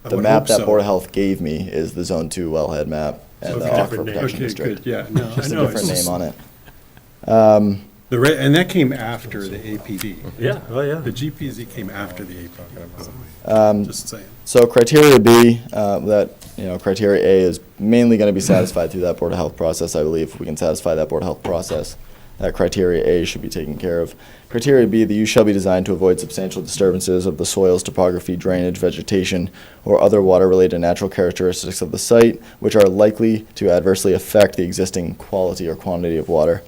I the would map hope that so. Board of Health gave me is the Zone 2 wellhead map and the Okay. aquifer Different name. protection Okay, district. good, yeah, no, I Just a know. different it's- name on it. And that came after the APD. Yeah, oh, yeah. The GPZ came after the APD. Just saying. So criteria B, criteria A is mainly going to be satisfied through that Board of Health process, I believe. If we can satisfy that Board of Health process, that criteria A should be taken care of. Criteria B, the use shall be designed to avoid substantial disturbances of the soils, topography, drainage, vegetation, or other water-related natural characteristics of the site, which are likely to adversely affect the existing quality or quantity of water.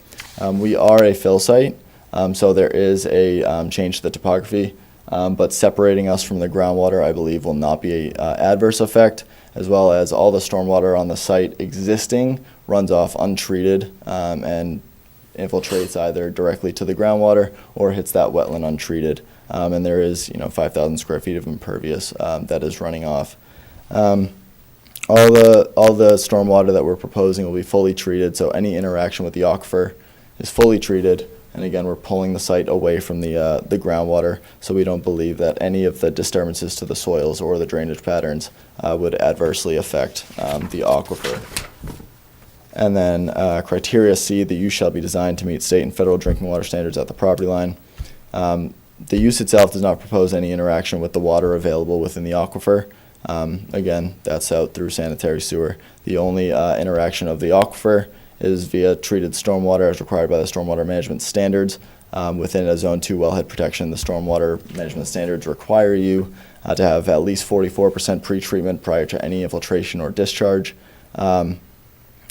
We are a fill site, so there is a change to the topography, but separating us from the groundwater, I believe, will not be an adverse effect, as well as all the stormwater on the site existing runs off untreated and infiltrates either directly to the groundwater or hits that wetland untreated. And there is, 5,000 square feet of impervious that is running off. All the stormwater that we're proposing will be fully treated, so any interaction with the aquifer is fully treated. And again, we're pulling the site away from the groundwater, so we don't believe that any of the disturbances to the soils or the drainage patterns would adversely affect the aquifer. And then criteria C, the use shall be designed to meet state and federal drinking water standards at the property line. The use itself does not propose any interaction with the water available within the aquifer. Again, that's out through sanitary sewer. The only interaction of the aquifer is via treated stormwater as required by the stormwater management standards. Within a Zone 2 wellhead protection, the stormwater management standards require you to have at least 44% pretreatment prior to any infiltration or discharge.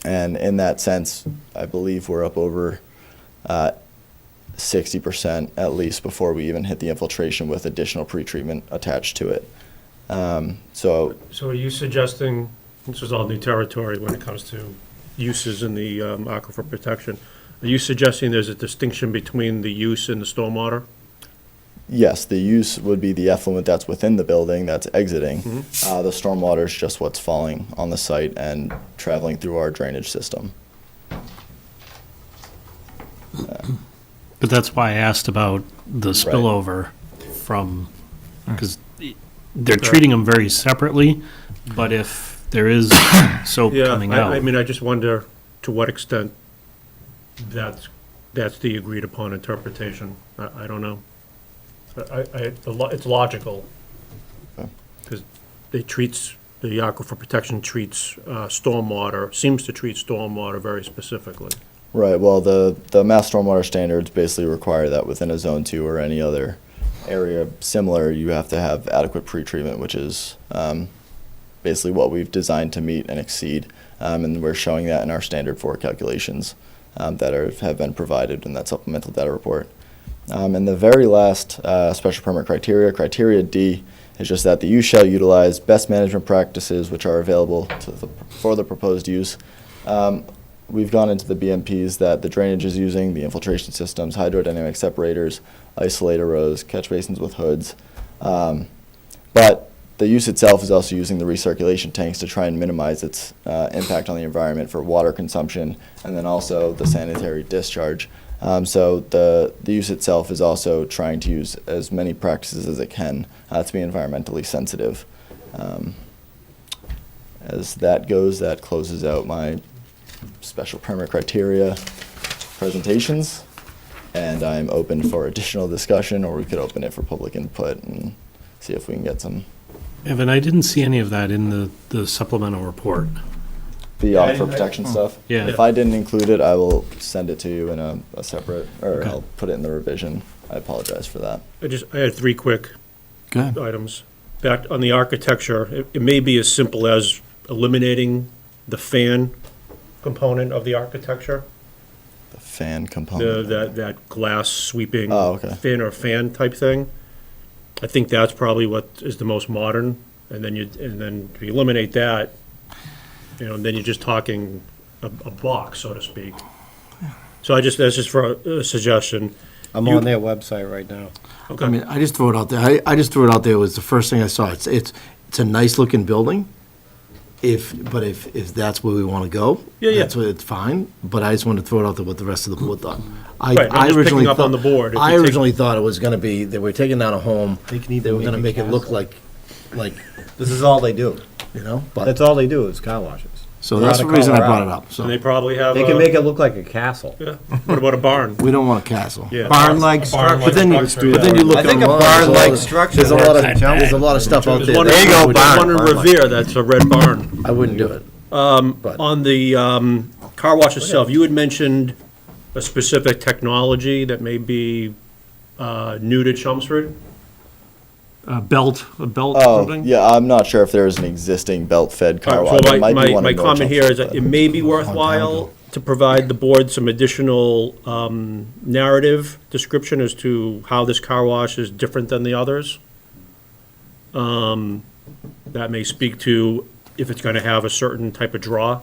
And in that sense, I believe we're up over 60% at least before we even hit the infiltration with additional pretreatment attached to it. So So are you suggesting, this is all new territory when it comes to uses in the aquifer protection, are you suggesting there's a distinction between the use and the stormwater? yes, the use would be the effluent that's within the building that's exiting. The stormwater is just what's falling on the site and traveling through our drainage system. But that's why I asked about the spillover from, because they're treating them very separately, but if there is soap coming out. I mean, I just wonder to what extent that's the agreed upon interpretation. I don't know. It's logical. Because the aquifer protection treats stormwater, seems to treat stormwater very specifically. Right, well, the Mass Stormwater Standards basically require that within a Zone 2 or any other area similar, you have to have adequate pretreatment, which is basically what we've designed to meet and exceed. And we're showing that in our standard 4 calculations that have been provided in that supplemental data report. And the very last special permit criteria D, is just that the use shall utilize best management practices which are available for the proposed use. We've gone into the BMPs that the drainage is using, the infiltration systems, hydrodynamic separators, isolator rows, catch basins with hoods. But the use itself is also using the recirculation tanks to try and minimize its impact on the environment for water consumption and then also the sanitary discharge. So the use itself is also trying to use as many practices as it can to be environmentally sensitive. As that goes, that closes out my special permit criteria presentations, and I'm open for additional discussion, or we could open it for public input and see if we can get some. Evan, I didn't see any of that in the supplemental report. The aquifer protection stuff? Yeah. If I didn't include it, I will send it to you in a separate, or I'll put it in the revision. I apologize for that. I had 3 quick Go ahead. items. Back on the architecture, it may be as simple as eliminating the fan component of the architecture. The fan component. That glass sweeping Oh, okay. fin or fan type thing. I think that's probably what is the most modern, and then if you eliminate that, then you're just talking a box, so to speak. So that's just for a suggestion. I'm on their website right now. Okay. I mean, I just throw it out there. I just threw it out there. It was the first thing I saw. It's a nice looking building. If that's where we want to go, Yeah. that's what it's fine. But I just wanted to throw it out there what the rest of the board thought. Right, I'm just picking up on the board. If I you take- originally thought it was going to be that we're taking down a home. They were going to make it look like, This is all they do. But That's all they do is car washes. so They're that's out the of reason I brought it Colorado. up. So And they probably have. They can make it look like a castle. Yeah. What about a barn? we don't want a castle. Yeah. Barn-like A barn-like But then you structure. look I think a online, barn-like structure There's a lot of works. there's a lot of stuff out There's there. one that in- I would- there's one in Revere that's a red barn. I wouldn't do it. On the car wash itself, you had mentioned a specific technology that may be new to Chelmsford? A belt Oh, something? yeah, I'm not sure if there's an existing belt-fed car All right, wash. so There might be one my in North comment here is that Chelmsford, it may be worthwhile to provide the board some additional narrative description as to how this car wash is different than the others. That may speak to if it's going to have a certain type of draw.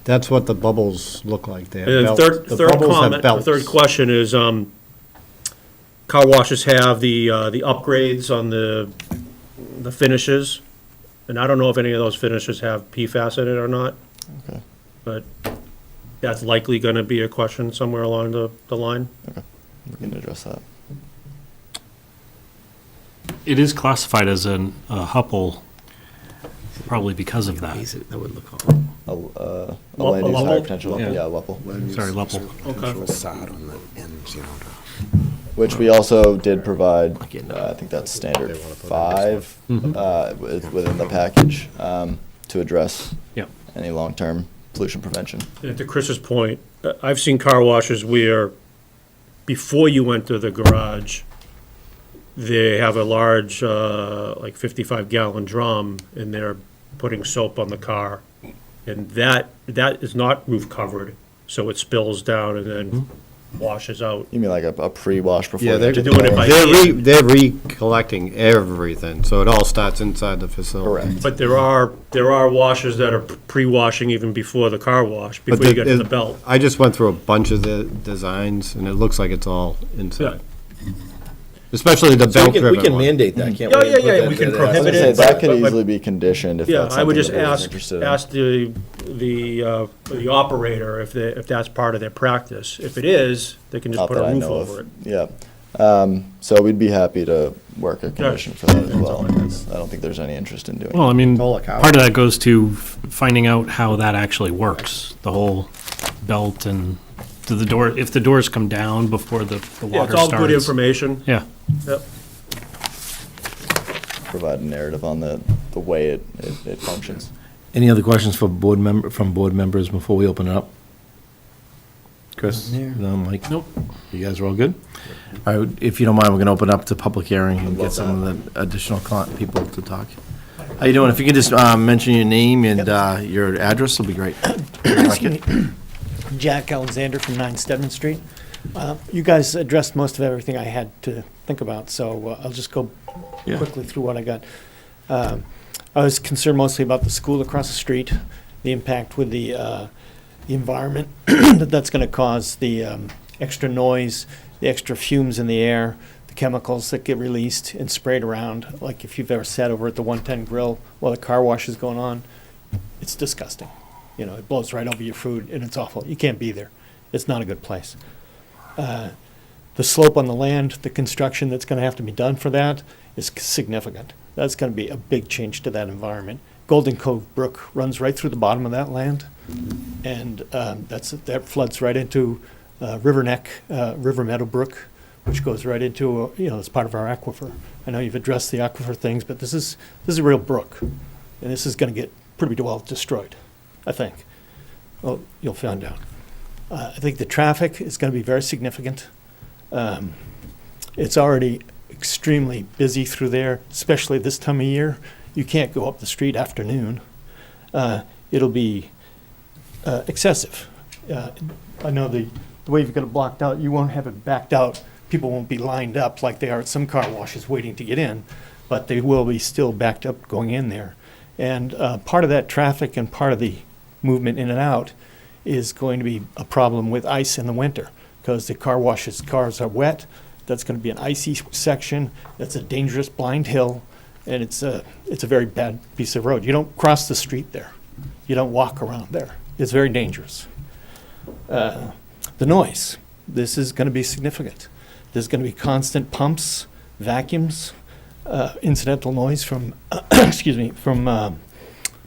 That's what the bubbles look like. They have And belts. third The bubbles have comment, the belts. third question is, car washes have the upgrades on the finishes, and I don't know if any of those finishes have PFAS in it or not. Okay. But that's likely gonna be a question somewhere along the line. We can address that. It is classified as a HUPL, probably because of that. That would look A Lup- land use higher Luppel? potential, Yeah. yeah, Luppel. Sorry, LUPL. Okay. Facade on the ends, Which we also did provide, Again, no. I think that's standard 5 within the package to address Yep. any long-term pollution prevention. And to Chris's point, I've seen car washes where before you enter the garage, they have a large, like 55-gallon drum, and they're putting soap on the car. And that is not roof covered, so it spills down and then washes out. You mean like a pre-wash before? Yeah, you they're enter the doing it by building? They're recollecting everything, so it all starts inside the facility. Correct. But there are washes that are pre-washing even before the car wash, But before you get to the belt. I just went through a bunch of the designs, and it looks like it's all inside. Especially the So we belt-driven can one. mandate that, can't Yeah, we? yeah, Put yeah, that- we can that- I was prohibit gonna say, it, that but- could but- easily be conditioned if Yeah, that's I would something just the board's ask interested in. the operator if that's part of their practice. If it is, they can just Not put that a I roof know of. over it. Yeah. So we'd be happy to work a condition for that as well. I don't think there's any interest in doing Well, I mean, Toll a cow. part of that goes to finding out how that actually works, the whole belt and to the door, if the doors come down before the Yeah, water it's all starts. good information. Yeah. Yep. provide a narrative on the way it functions. Any other questions from board members before we open it up? Chris? No, Mike? Nope. You guys are all good? All right, if you don't mind, we're going to open up to public hearing and get some of the additional people to talk. How you doing? If you could just mention your name and your address, it'll be great. Jack Alexander from 9 Stedman Street. You guys addressed most of everything I had to think about, so I'll just go Yeah. quickly through what I got. I was concerned mostly about the school across the street, the impact with the environment that's going to cause, the extra noise, the extra fumes in the air, the chemicals that get released and sprayed around. Like if you've ever sat over at the 110 Grill while the car wash is going on, it's disgusting. You know, it blows right over your food, and it's awful. You can't be there. It's not a good place. The slope on the land, the construction that's going to have to be done for that is significant. That's going to be a big change to that environment. Golden Cove Brook runs right through the bottom of that land, and that floods right into River Meadow Brook, which goes right into, it's part of our aquifer. I know you've addressed the aquifer things, but this is a real brook, and this is going to get pretty well destroyed, I think. Well, you'll find out. I think the traffic is going to be very significant. It's already extremely busy through there, especially this time of year. You can't go up the street after noon. It'll be excessive. I know the way you've got it blocked out, you won't have it backed out. People won't be lined up like they are at some car washes waiting to get in, but they will be still backed up going in there. And part of that traffic and part of the movement in and out is going to be a problem with ice in the winter, because the car washes, cars are wet. That's going to be an icy section. That's a dangerous blind hill, and it's a very bad piece of road. You don't cross the street there. You don't walk around there. It's very dangerous. The noise, this is going to be significant. There's going to be constant pumps, vacuums, incidental noise from, excuse me, from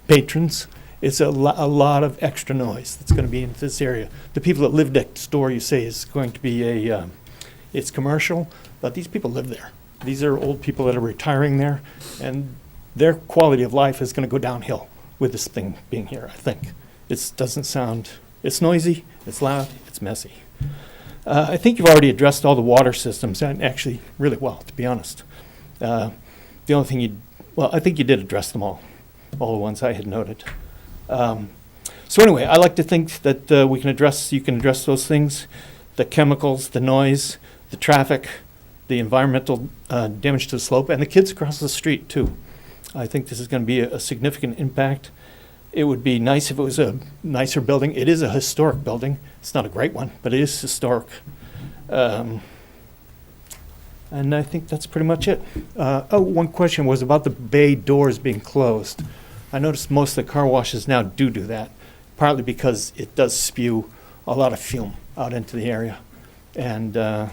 patrons. It's a lot of extra noise that's going to be in this area. The people that live next door, you say, is going to be it's commercial, but these people live there. These are old people that are retiring there, and their quality of life is going to go downhill with this thing being here, I think. It doesn't sound, it's noisy, it's loud, it's messy. I think you've already addressed all the water systems, and actually really well, to be honest. The only thing I think you did address them all the ones I had noted. So anyway, I like to think that you can address those things, the chemicals, the noise, the traffic, the environmental damage to the slope, and the kids across the street too. I think this is going to be a significant impact. It would be nice if it was a nicer building. It is a historic building. It's not a great one, but it is historic. And I think that's pretty much it. One question was about the bay doors being closed. I noticed most of the car washes now do that, partly because it does spew a lot of fume out into the area. And I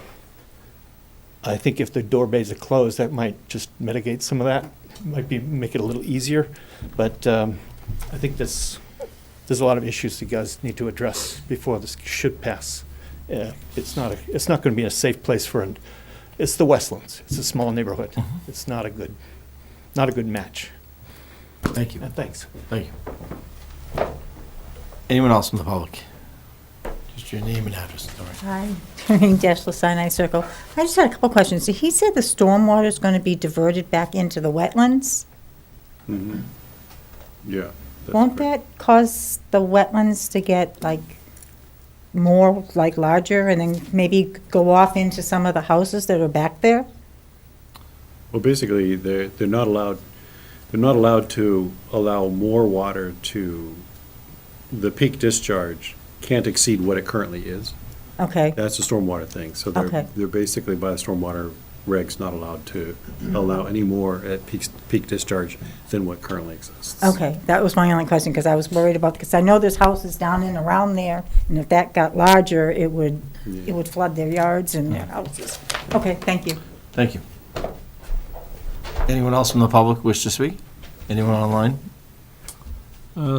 think if the door bays are closed, that might just mitigate some of that, make it a little easier. But I think there's a lot of issues you guys need to address before this should pass. It's not going to be a safe place it's the Westlands. It's a small neighborhood. Mm-hmm. It's not a good match. Thank you. Thanks. Thank you. Anyone else from the public? Just your name and address, sorry. Hi, Turning Dash Sinai Circle. I just had a couple questions. He said the stormwater is going to be diverted back into the wetlands. Mm-hmm. Yeah. that's Won't correct. that cause the wetlands to get more larger and then maybe go off into some of the houses that are back there? Well, basically, they're not allowed to allow more water to, the peak discharge can't exceed what it currently is. Okay, That's the stormwater thing. So Okay. they're basically, by the stormwater regs, not allowed to allow any more at peak discharge than what currently exists. okay, that was my only question, because I was worried about, because I know there's houses down and around there, and if that got larger, it would flood their yards and their houses. Okay, thank you. Thank you. Anyone else from the public wish to speak? Anyone online?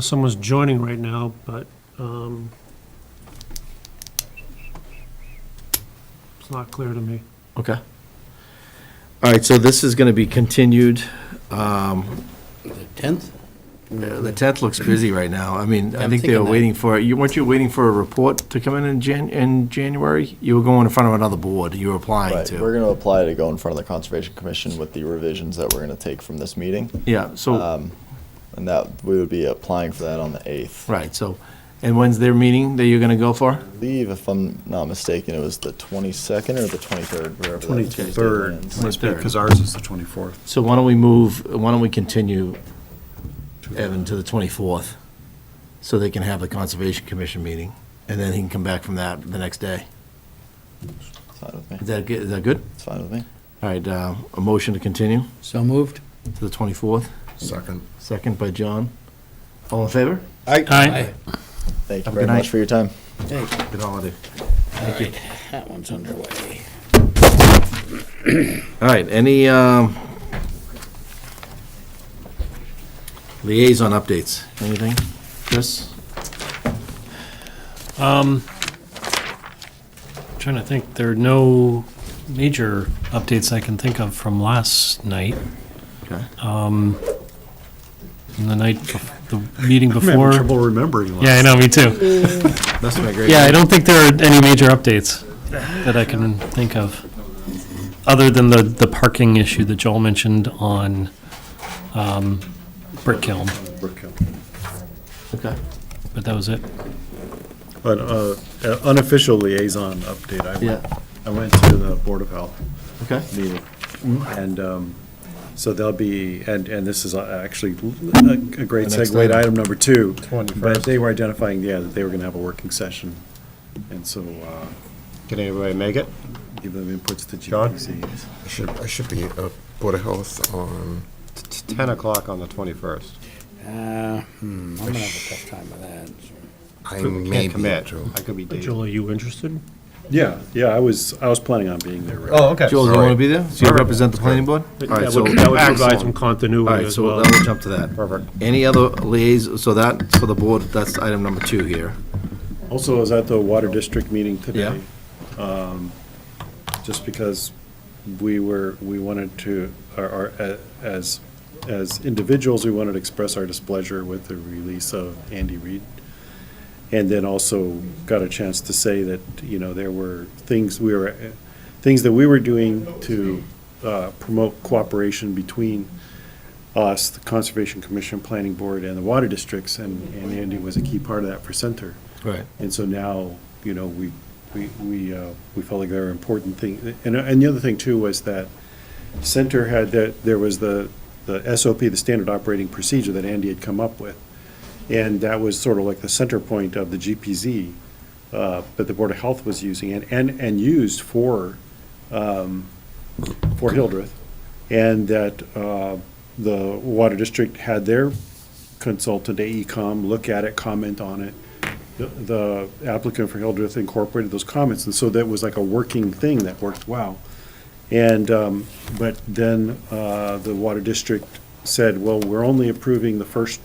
Someone's joining right now, but it's not clear to me. Okay. All right, so this is going to be continued. The 10th? The 10th looks busy right now. I mean, I I'm think they were thinking that. waiting for, weren't you waiting for a report to come in January? You were going in front of another board, you were applying Right, to. we're going to apply to go in front of the Conservation Commission with the revisions that we're going to take from this meeting. Yeah, so, And that, we would be applying for that on the 8th. right, so, and when's their meeting that you're going to go for? I believe, if I'm not mistaken, it was the 22nd or the 23rd, wherever that 23rd, lands. must be, because ours is the 24th. So why don't we continue, Evan, to the 24th, so they can have the Conservation Commission meeting, and then he can come back from that the next day. It's fine with me. Is that good? It's fine with me. All right, a motion to continue So moved? to the 24th, Second. second by John. All in favor? Aye. Thank you Have a very good night. much for your time. Good holiday. All right, that one's underway. All right, any liaison updates? Anything? Chris? Trying to think, there are no major updates I can think of from last night. Okay. And the the meeting I'm having before. trouble remembering. Yeah, I know, me too. That's my great. Yeah, I don't think there are any major updates that I can think of, other than the parking issue that Joel mentioned on Brick Kiln, Okay. but that was it. But unofficial liaison update, I went to the Board of Health Okay. meeting. And so there'll be, and this is actually a great The next segue to item. item number 2. 21st. But they were identifying, that they were going to have a working session. And so Can anybody make it? give them inputs to John? GPC. I should be at Board of Health on, It's 10 o'clock on the 21st. I'm gonna have a tough time with that. I may Can't be commit. to. I could be dated. Joel, are you interested? Yeah, I was planning on being there. Oh, okay. Joel, do you want to be there? So you represent the planning board? All right, That so, would provide Excellent. some all continuity right, as so well. then we'll jump to that. Perfect. Any other liaison, so that's for the board, that's item number 2 here. Also, I was at the Water District meeting today. Yeah. Just because we wanted to, as individuals, we wanted to express our displeasure with the release of Andy Reid. And then also got a chance to say that, there were things that we were doing to promote cooperation between us, the Conservation Commission, Planning Board, and the water districts, and Andy was a key part of that for Center. Right. And so now, we felt like there were important things. And the other thing too was that Center had, there was the SOP, the Standard Operating Procedure that Andy had come up with. And that was sort of like the center point of the GPZ, that the Board of Health was using and used for Hildreth. And that the Water District had their consultant, AECom, look at it, comment on it. The applicant for Hildreth incorporated those comments, and so that was like a working thing that worked well. And, but then the Water District said, well, we're only approving the first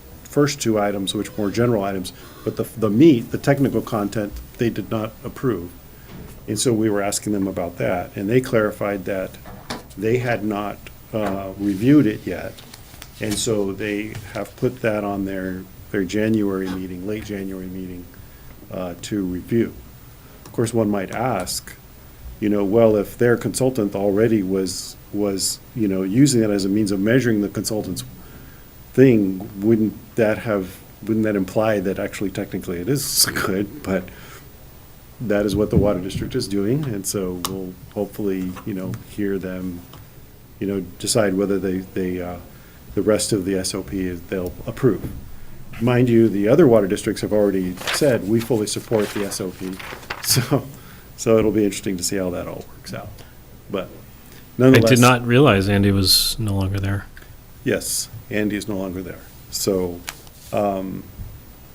2 items, which were general items, but the meat, the technical content, they did not approve. And so we were asking them about that, and they clarified that they had not reviewed it yet, and so they have put that on their January meeting, late January meeting, to review. Of course, one might ask, well, if their consultant already was using it as a means of measuring the consultant's thing, wouldn't that imply that actually technically it is good? But that is what the Water District is doing, and so we'll hopefully, hear them, decide whether the rest of the SOP they'll approve. Mind you, the other water districts have already said, we fully support the SOP, so it'll be interesting to see how that all works out. But I nonetheless. did not realize Andy was no longer there. Yes, Andy is no longer there. So,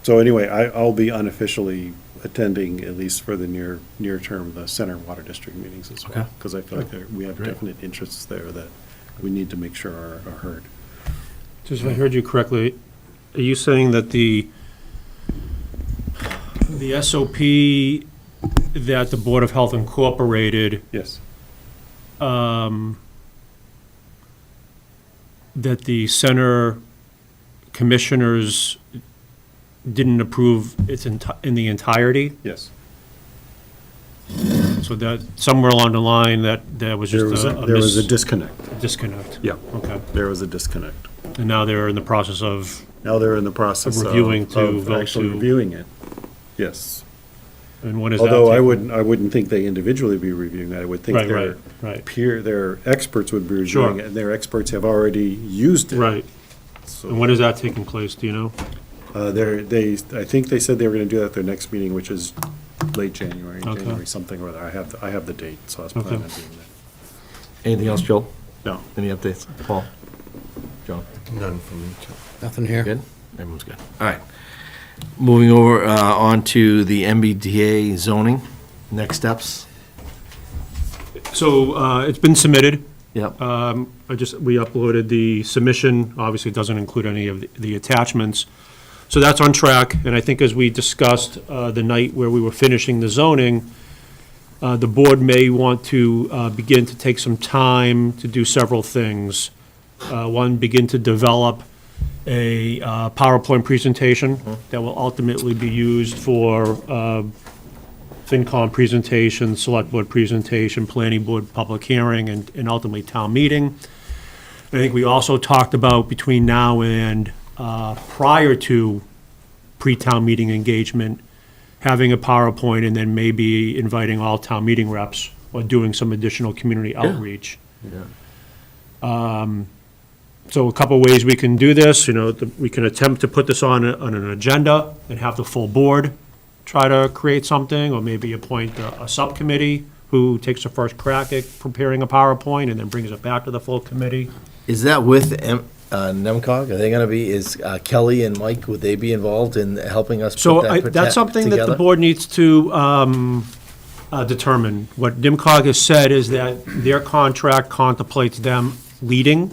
anyway, I'll be unofficially attending, at least for the near term, the Center Water District meetings as well. Okay. Because I feel like we have Great. definite interests there that we need to make sure are heard. Just if I heard you correctly, are you saying that the SOP that the Board of Health incorporated, Yes. that the center commissioners didn't approve in the entirety? Yes. So that, somewhere along the line, that was There just was a disconnect. disconnect? Yeah. Okay. There was a disconnect. And now they're in the process of, Now they're in the process Of reviewing to of vote actually to- reviewing it. Yes. and when is that? Although taking- I wouldn't think they individually be reviewing that. I would think Right, right. their experts would be Sure. reviewing it, and their experts have already used it. Right. So, And when is that taking place, do you know? I think they said they were gonna do that at their next meeting, which is late January, Okay. January something or other. I have the date, so I was planning on Okay. doing that. Anything else, Joel? No. Any updates? Paul? John? None from me, too. Nothing here. Good? Everyone's good. All right. Moving over on to the MBTA zoning, next steps. So, it's been submitted. Yep. We uploaded the submission, obviously it doesn't include any of the attachments. So that's on track, and I think as we discussed the night where we were finishing the zoning, the board may want to begin to take some time to do several things. One, begin to develop a PowerPoint presentation that will ultimately be used for FinCom presentation, Select Board presentation, Planning Board public hearing, and ultimately town meeting. I think we also talked about between now and prior to pre-town meeting engagement, having a PowerPoint, and then maybe inviting all town meeting reps or doing some additional community outreach. So a couple ways we can do this, we can attempt to put this on an agenda and have the full board try to create something, or maybe appoint a subcommittee who takes the first crack at preparing a PowerPoint and then brings it back to the full committee. Is that with NEMCOG? Are they going to be, is Kelly and Mike, would they be involved in helping us So put that that's something that the together? board needs to determine. What NIMCOG has said is that their contract contemplates them leading,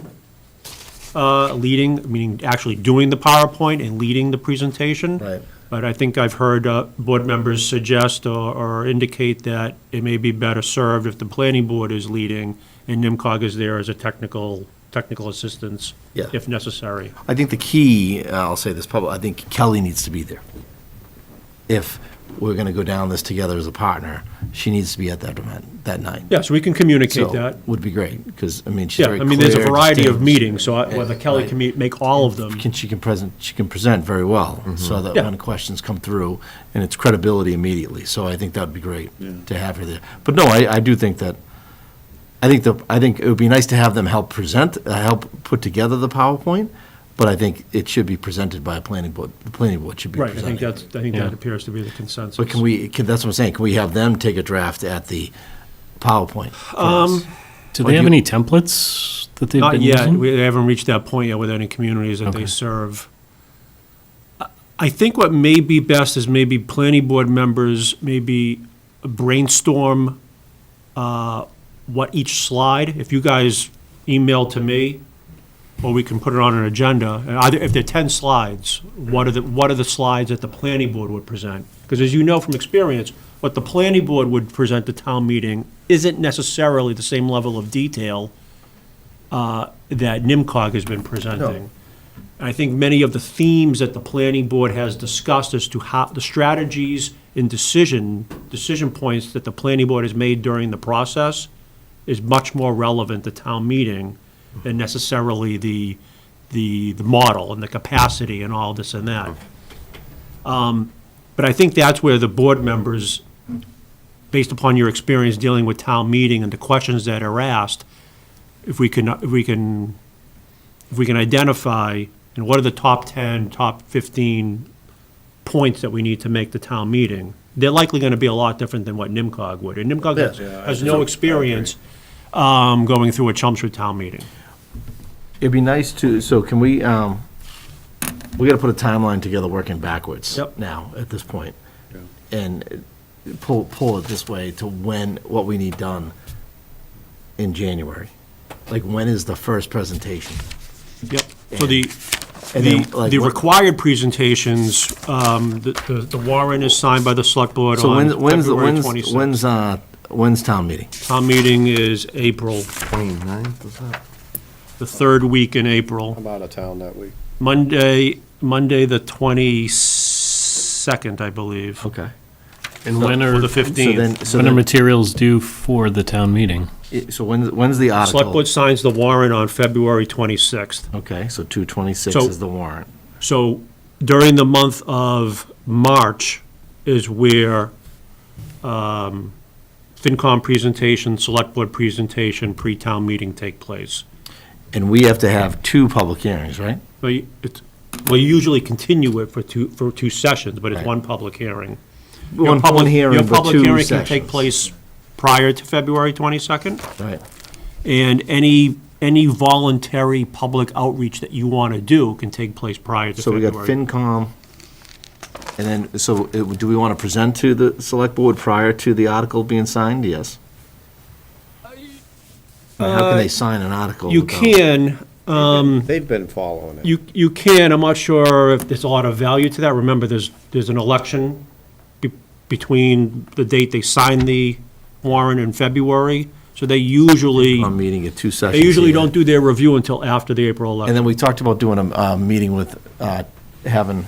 meaning actually doing the PowerPoint and leading the presentation. Right. But I think I've heard board members suggest or indicate that it may be better served if the planning board is leading and NIMCOG is there as a technical assistance, Yeah. if necessary. I think the key, I'll say this public, I think Kelly needs to be there. If we're going to go down this together as a partner, she needs to be at that event that night. Yeah, so we can communicate So, that. would be great, because, I mean, she's Yeah, very I mean, there's a clear, variety of distinguished. meetings, so whether Kelly can make all of them. She can present very well, so that Yeah. when questions come through, and it's credibility immediately, so I think that'd be great to have her there. But no, I do think that, I think it would be nice to have them help put together the PowerPoint, but I think it should be presented by a planning board. The planning board should be Right, I presenting. think that appears to be the consensus. But that's what I'm saying, can we have them take a draft at the PowerPoint? for us? Do Or they have you- any templates that they've Not been yet, using? we haven't reached that point yet with any communities that they Okay. serve. I think what may be best is maybe planning board members maybe brainstorm what each slide, if you guys email to me, or we can put it on an agenda, and either, if there are 10 slides, what are the slides that the planning board would present? Because as you know from experience, what the planning board would present to town meeting isn't necessarily the same level of detail that NIMCOG has been presenting. I think many of the themes that the planning board has discussed as to how, the strategies and decision points that the planning board has made during the process is much more relevant to town meeting than necessarily the model and the capacity and all this and that. But I think that's where the board members, based upon your experience dealing with town meeting and the questions that are asked, if we can identify, what are the top 10, top 15 points that we need to make the town meeting, they're likely going to be a lot different than what NIMCOG would. And NIMCOG has no experience going through a Chelmsford town meeting. It'd be nice to, so can we got to put a timeline together working backwards. Yep. Now, at this point. And pull it this way to what we need done in January. Like, when is the first presentation? Yep. So the what- required presentations, the warrant is signed by the select board So on when's February 26th. when's town meeting? Town meeting is April, 29th, is that? the third week in April. I'm out of town that week. Monday, the 22nd, I believe. Okay. And when Or are, the 15th. when are materials due for the town meeting? So when's the article? Select board signs the warrant on February 26th. Okay, so 2/26 So- is the warrant. So during the month of March is where FinCom presentation, select board presentation, pre-town meeting take place. And we have to have 2 public hearings, right? You usually continue it for two sessions, but it's Right. one public hearing. One hearing, Your but public 2 hearing can take sessions. place prior to February 22nd, Right. and any voluntary public outreach that you want to do can take place prior to So we February. got FinCom, and then, do we want to present to the select board prior to the article being signed? Yes. How can they sign an article? You without- can, They've been following it. you can, I'm not sure if there's a lot of value to that. Remember, there's an election between the date they sign the warrant in February, so they usually, I'm meeting at 2 sessions. they usually here. don't do their review until after the April And election. then we talked about doing a meeting with, having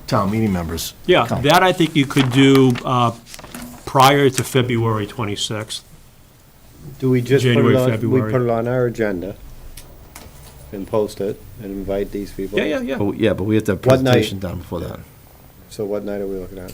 town meeting members. Yeah, come. that I think you could do prior to February 26th. Do we just put January, it on, we February. put it on our agenda and post it and invite these people? Yeah. Yeah, but we have to have What night? presentation done before that. So what night are we looking at?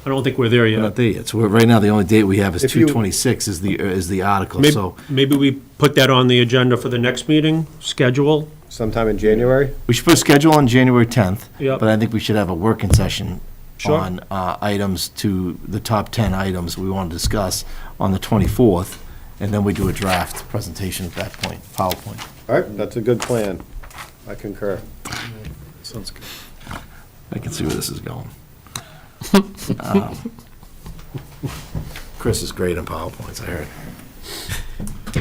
I don't think we're there We're not yet. there yet. So right now, the only date we have is If you- 2/26 is the article, Maybe, so maybe we put that on the agenda for the next meeting, schedule. Sometime in January? we should put a schedule on January 10th. Yep. But I think we should have a working session Sure. on items to, the top 10 items we want to discuss on the 24th, and then we do a draft presentation at that point, PowerPoint. All right, that's a good plan. I concur. Sounds good. I can see where this is going. Chris is great on PowerPoints, I heard.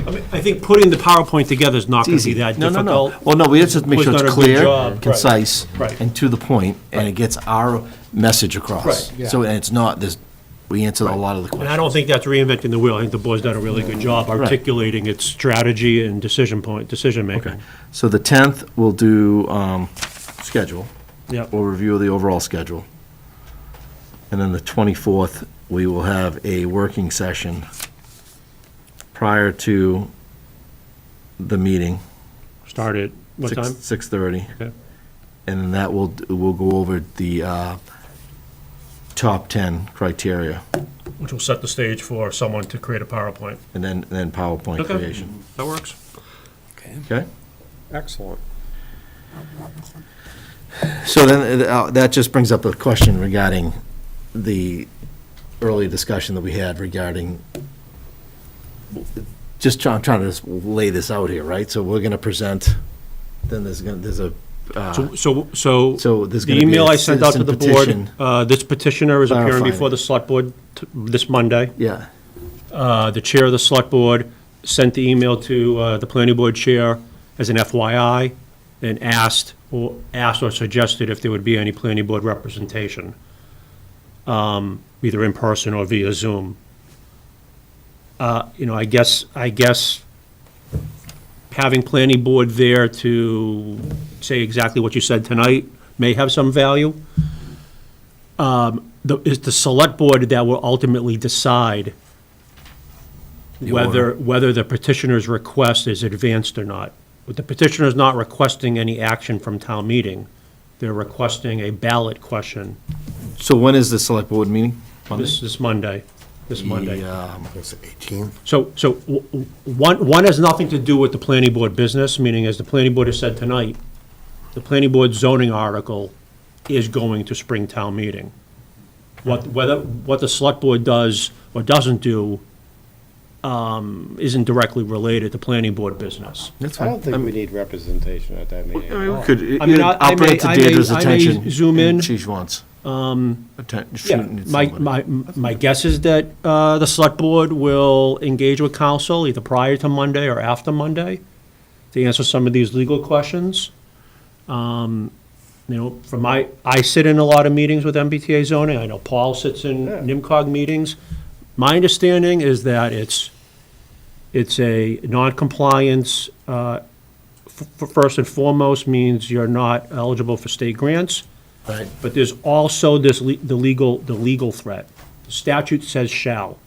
I mean, I think putting the PowerPoint together is not going to be that No, difficult. no, no. Well, no, we have to make We've sure it's done a good clear, job. Right. concise, Right. and to the point, and it gets our message across. Right, yeah. So, and it's not, we answer a lot of the questions. And I don't think that's reinventing the wheel. I think the board's done a really good job articulating its strategy and decision-making. So the 10th, we'll do schedule. Yep. We'll review the overall schedule. And then the 24th, we will have a working session prior to the meeting. Start at what time? 6:30. Okay. And then that we'll go over the top 10 criteria, Which will set the stage for someone to create a PowerPoint. and then PowerPoint Okay. creation. That works. Okay? Excellent. So then, that just brings up a question regarding the early discussion that we had regarding, I'm trying to just lay this out here, right? So we're going to present, then there's a, So there's the gonna be email a I sent out to the citizen board, this petitioner is appearing clarifying before it. the select board this Monday. yeah, The chair of the select board sent the email to the planning board chair as an FYI and asked or suggested if there would be any planning board representation, either in person or via Zoom. I guess having planning board there to say exactly what you said tonight may have some value. It's the select board that will ultimately decide whether the petitioner's request is advanced or not. But the petitioner is not requesting any action from town meeting. They're requesting a ballot question so when is the select board meeting? Monday? this Monday. This Monday. It's 18th. So one has nothing to do with the planning board business, meaning as the planning board has said tonight, the planning board zoning article is going to spring town meeting. What the select board does or doesn't do isn't directly related to planning board business. That's I fine. don't think we need representation at that meeting. I mean, at we all. could, I mean, I'll bring it to Deirdre's I may attention. zoom in. if She wants. Yeah, Shooting my guess is that the select board will engage with council either prior to Monday or after Monday to answer some of these legal questions. I sit in a lot of meetings with MBTA zoning. I know Paul sits in NIMCOG meetings. My understanding is that it's a non-compliance, first and foremost, means you're not eligible for state grants. Right. But there's also the legal threat. The statute says shall.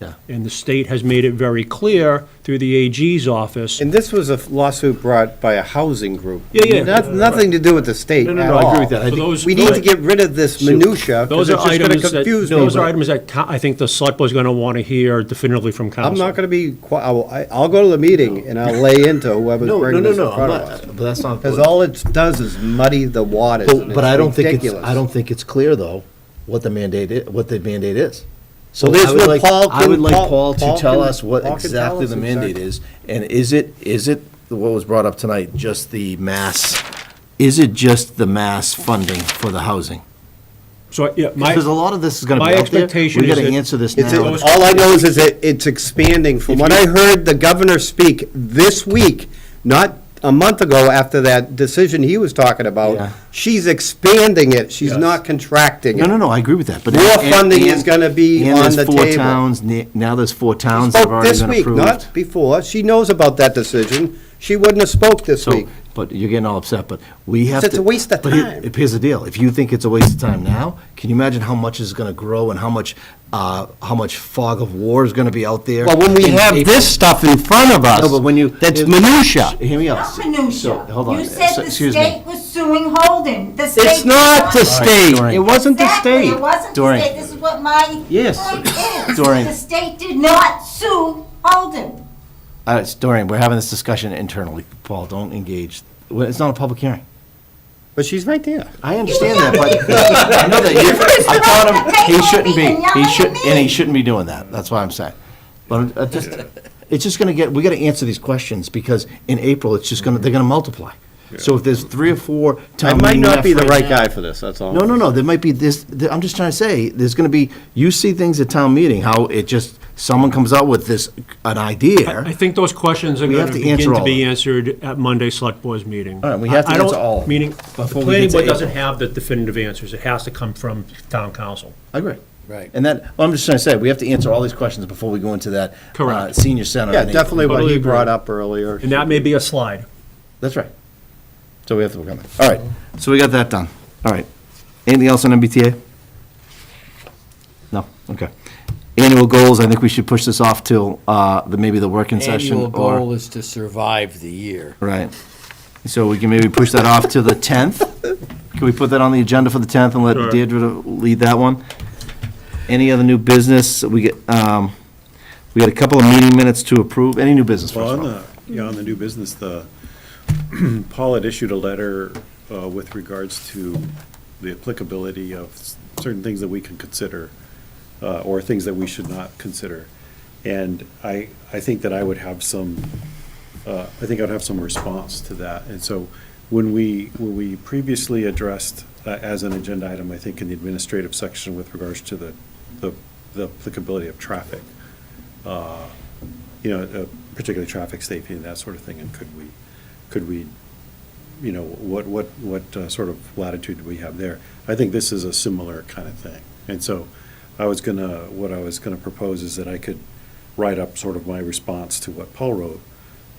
Yeah. And the state has made it very clear through the AG's office. And this was a lawsuit brought by a housing group. Yeah. Nothing to do with the state No, at I agree all. with that. I So think- those- We need to get rid of this minutia, because Those it's are just going to items that, confuse those are people. items that I think the select board's going to want to hear definitively from council. I'm not going to be, I'll go to the meeting and I'll lay into whoever's bringing this in I'm front of not- us. But that's not. Because all it does is muddy the waters, and But I don't it's think it's, ridiculous. I don't think it's clear, though, what the mandate is. So Well, this I would what like, Paul I would can- like Paul- Paul to Paul tell can- us what Paul can tell exactly us the mandate exactly. is. And is it, what was brought up tonight, just the mass, is it just the mass funding for the housing? So, yeah, Because a lot of this is gonna my be out there. expectation We is gotta that answer this It's, now. all I know is that it's expanding. From what I heard the governor speak this week, not a month ago after that decision he was talking Yeah. about, she's expanding it. She's Yes. not contracting it. No, I agree with that, but. More and- funding is and- gonna be and on there's the 4 table. towns, now there's 4 towns that have Spoke already this been week, approved. not before. She knows about that decision. she wouldn't have spoke this So, week. but you're getting all upset, but we have to. It's a waste of but time. Here's the deal, if you think it's a waste of time now, can you imagine how much is gonna grow and how much fog of war is gonna be out there? Well, when we in have April? this stuff in front of us, No, but when you. that's minutia. Hear me out. Not So, minutia. hold on. You said So, the excuse me. state was suing Holden. The state. It's not the did state. Doreen. It wasn't the Exactly, state. it wasn't the Doreen. state. This is what my Yes. point is. Doreen. The state did not sue Holden. It's Dorian, we're having this discussion internally. Paul, don't engage. Well, it's not a public hearing. But she's right there. I understand that, but I know that you, I told him he shouldn't be, he shouldn't be doing that. That's why I'm saying. But it's just gonna get, we gotta answer these questions because in April, it's just gonna, they're gonna multiply. So if there's 3 or 4 I town might meeting not be the reps right now- guy for this, that's all. No, there might be this, I'm just trying to say, there's gonna be, you see things at town meeting, how it just, someone comes out with this, an idea. I think those questions are We going have to to answer begin to all be of it. answered at Monday's Select Board's meeting. All right, we have to I don't- answer all of them Meaning, the before we planning get to board doesn't April. have the definitive answers. It has to come from town council. I agree. Right. And that, well, I'm just trying to say, we have to answer all these questions before we go into that. Correct. Senior center. Yeah, in April. definitely what Totally he agree. brought up earlier. And that may be a slide. That's right. So we have to work on that. All right, so we got that done. All right. Anything else on MBTA? No? Okay. Annual goals, I think we should push this off till, maybe the working session. Annual or- goal is to survive the year. Right. So we can maybe push that off to the 10th? Can we put that on the agenda for the 10th and let Sure. Deirdre lead that one? Any other new business? We got a couple of meeting minutes to approve. Any new business for Well, us? on the new business, Paul had issued a letter with regards to the applicability of certain things that we can consider, or things that we should not consider. And I think that I would have some, response to that. And so when we previously addressed as an agenda item, I think in the administrative section with regards to the applicability of traffic, particularly traffic safety and that sort of thing, and could we, what sort of latitude do we have there? I think this is a similar kind of thing. And so what I was gonna propose is that I could write up sort of my response to what Paul wrote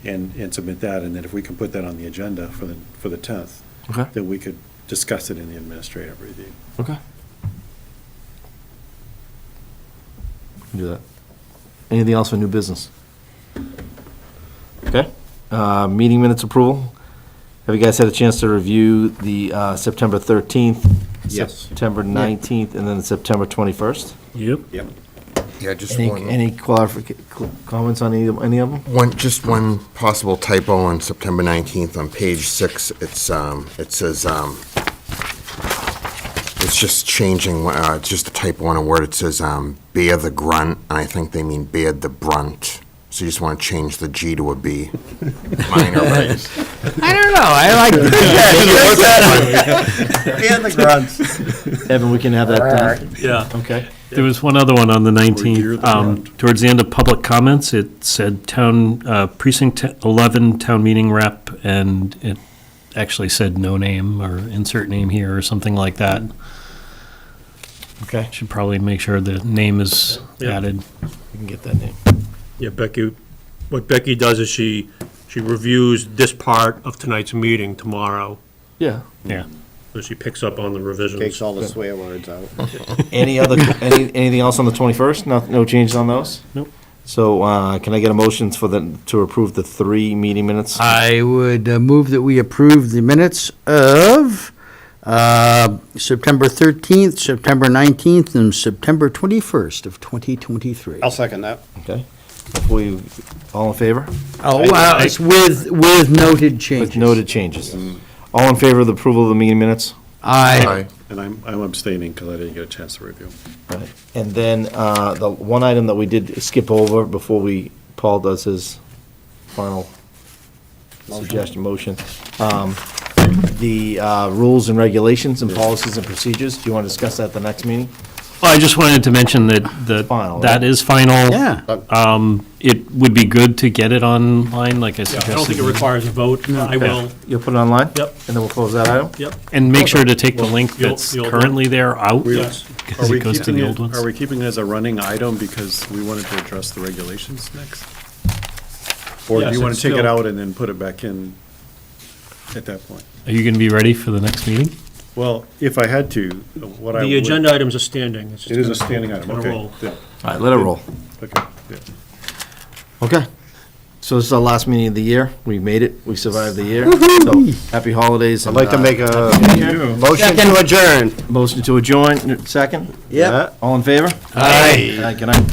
and submit that, and then if we can put that on the agenda for the 10th, Okay. then we could discuss it in the administrative review. Okay. Do that. Anything else for new business? Okay. Meeting minutes approval. Have you guys had a chance to review the September 13th? Yes. September 19th, and then September 21st? Yep. Yep. Yeah, just one. Any comments on any of them? Just one possible typo on September 19th on page 6. It says, it's just changing, it's just a typo on a word. It says, bear the grunt, and I think they mean bear the brunt. So you just want to change the G to a B. Minor, right? I don't know, I like And the grunts. Evan, we can have that done? Yeah. Okay. There was one other one on the Gear 19th. the grunt. Towards the end of public comments, it said precinct 11 town meeting rep, and it actually said no name or insert name here or something like that. Okay. Should probably make sure the name is Yeah. added. We can get that name. Yeah, what Becky does is she reviews this part of tonight's meeting tomorrow, Yeah. Yeah. so she picks up on the revisions. Takes all the swear words out. Anything else on the 21st? No changes on those? Nope. So, can I get a motion to approve the 3 meeting minutes? I would move that we approve the minutes of September 13th, September 19th, and September 21st of 2023. I'll second that. Okay. Before you, all in favor? Oh, wow, it's with noted changes. With noted changes. All in favor of the approval of the meeting minutes? Aye. And I'm abstaining because I didn't get a chance to review. Right. And then, the one item that we did skip over before Paul does his final suggestion, motion. The rules and regulations and policies and procedures, do you want to discuss that at the next meeting? Well, I just wanted to mention that Final, that right? is final. Yeah. It would be good to get it online, like I Yeah, suggested. I don't think it requires a vote. I will, You'll put it online? Yep. And then we'll close that item? yep. And make sure to take the Well, link you'll- that's you'll- currently there out, Yes. because it goes to the old ones. Are we keeping it as a running item because we wanted to address the regulations next? Or do Yes, you want to it's take it still- out and then put it back in at that point? Are you going to be ready for the next meeting? Well, if I had to, what I would. The agenda items are standing. It's just It is a gonna- standing item, gonna okay. roll. Yeah, All right, let it roll. okay, yeah. Okay. So this is our last meeting of the year. We made it. We survived the year. So happy holidays. I'd and, like to make a motion to adjourn. Motion to adjourn, second? Yeah. All in favor? Aye. Good night.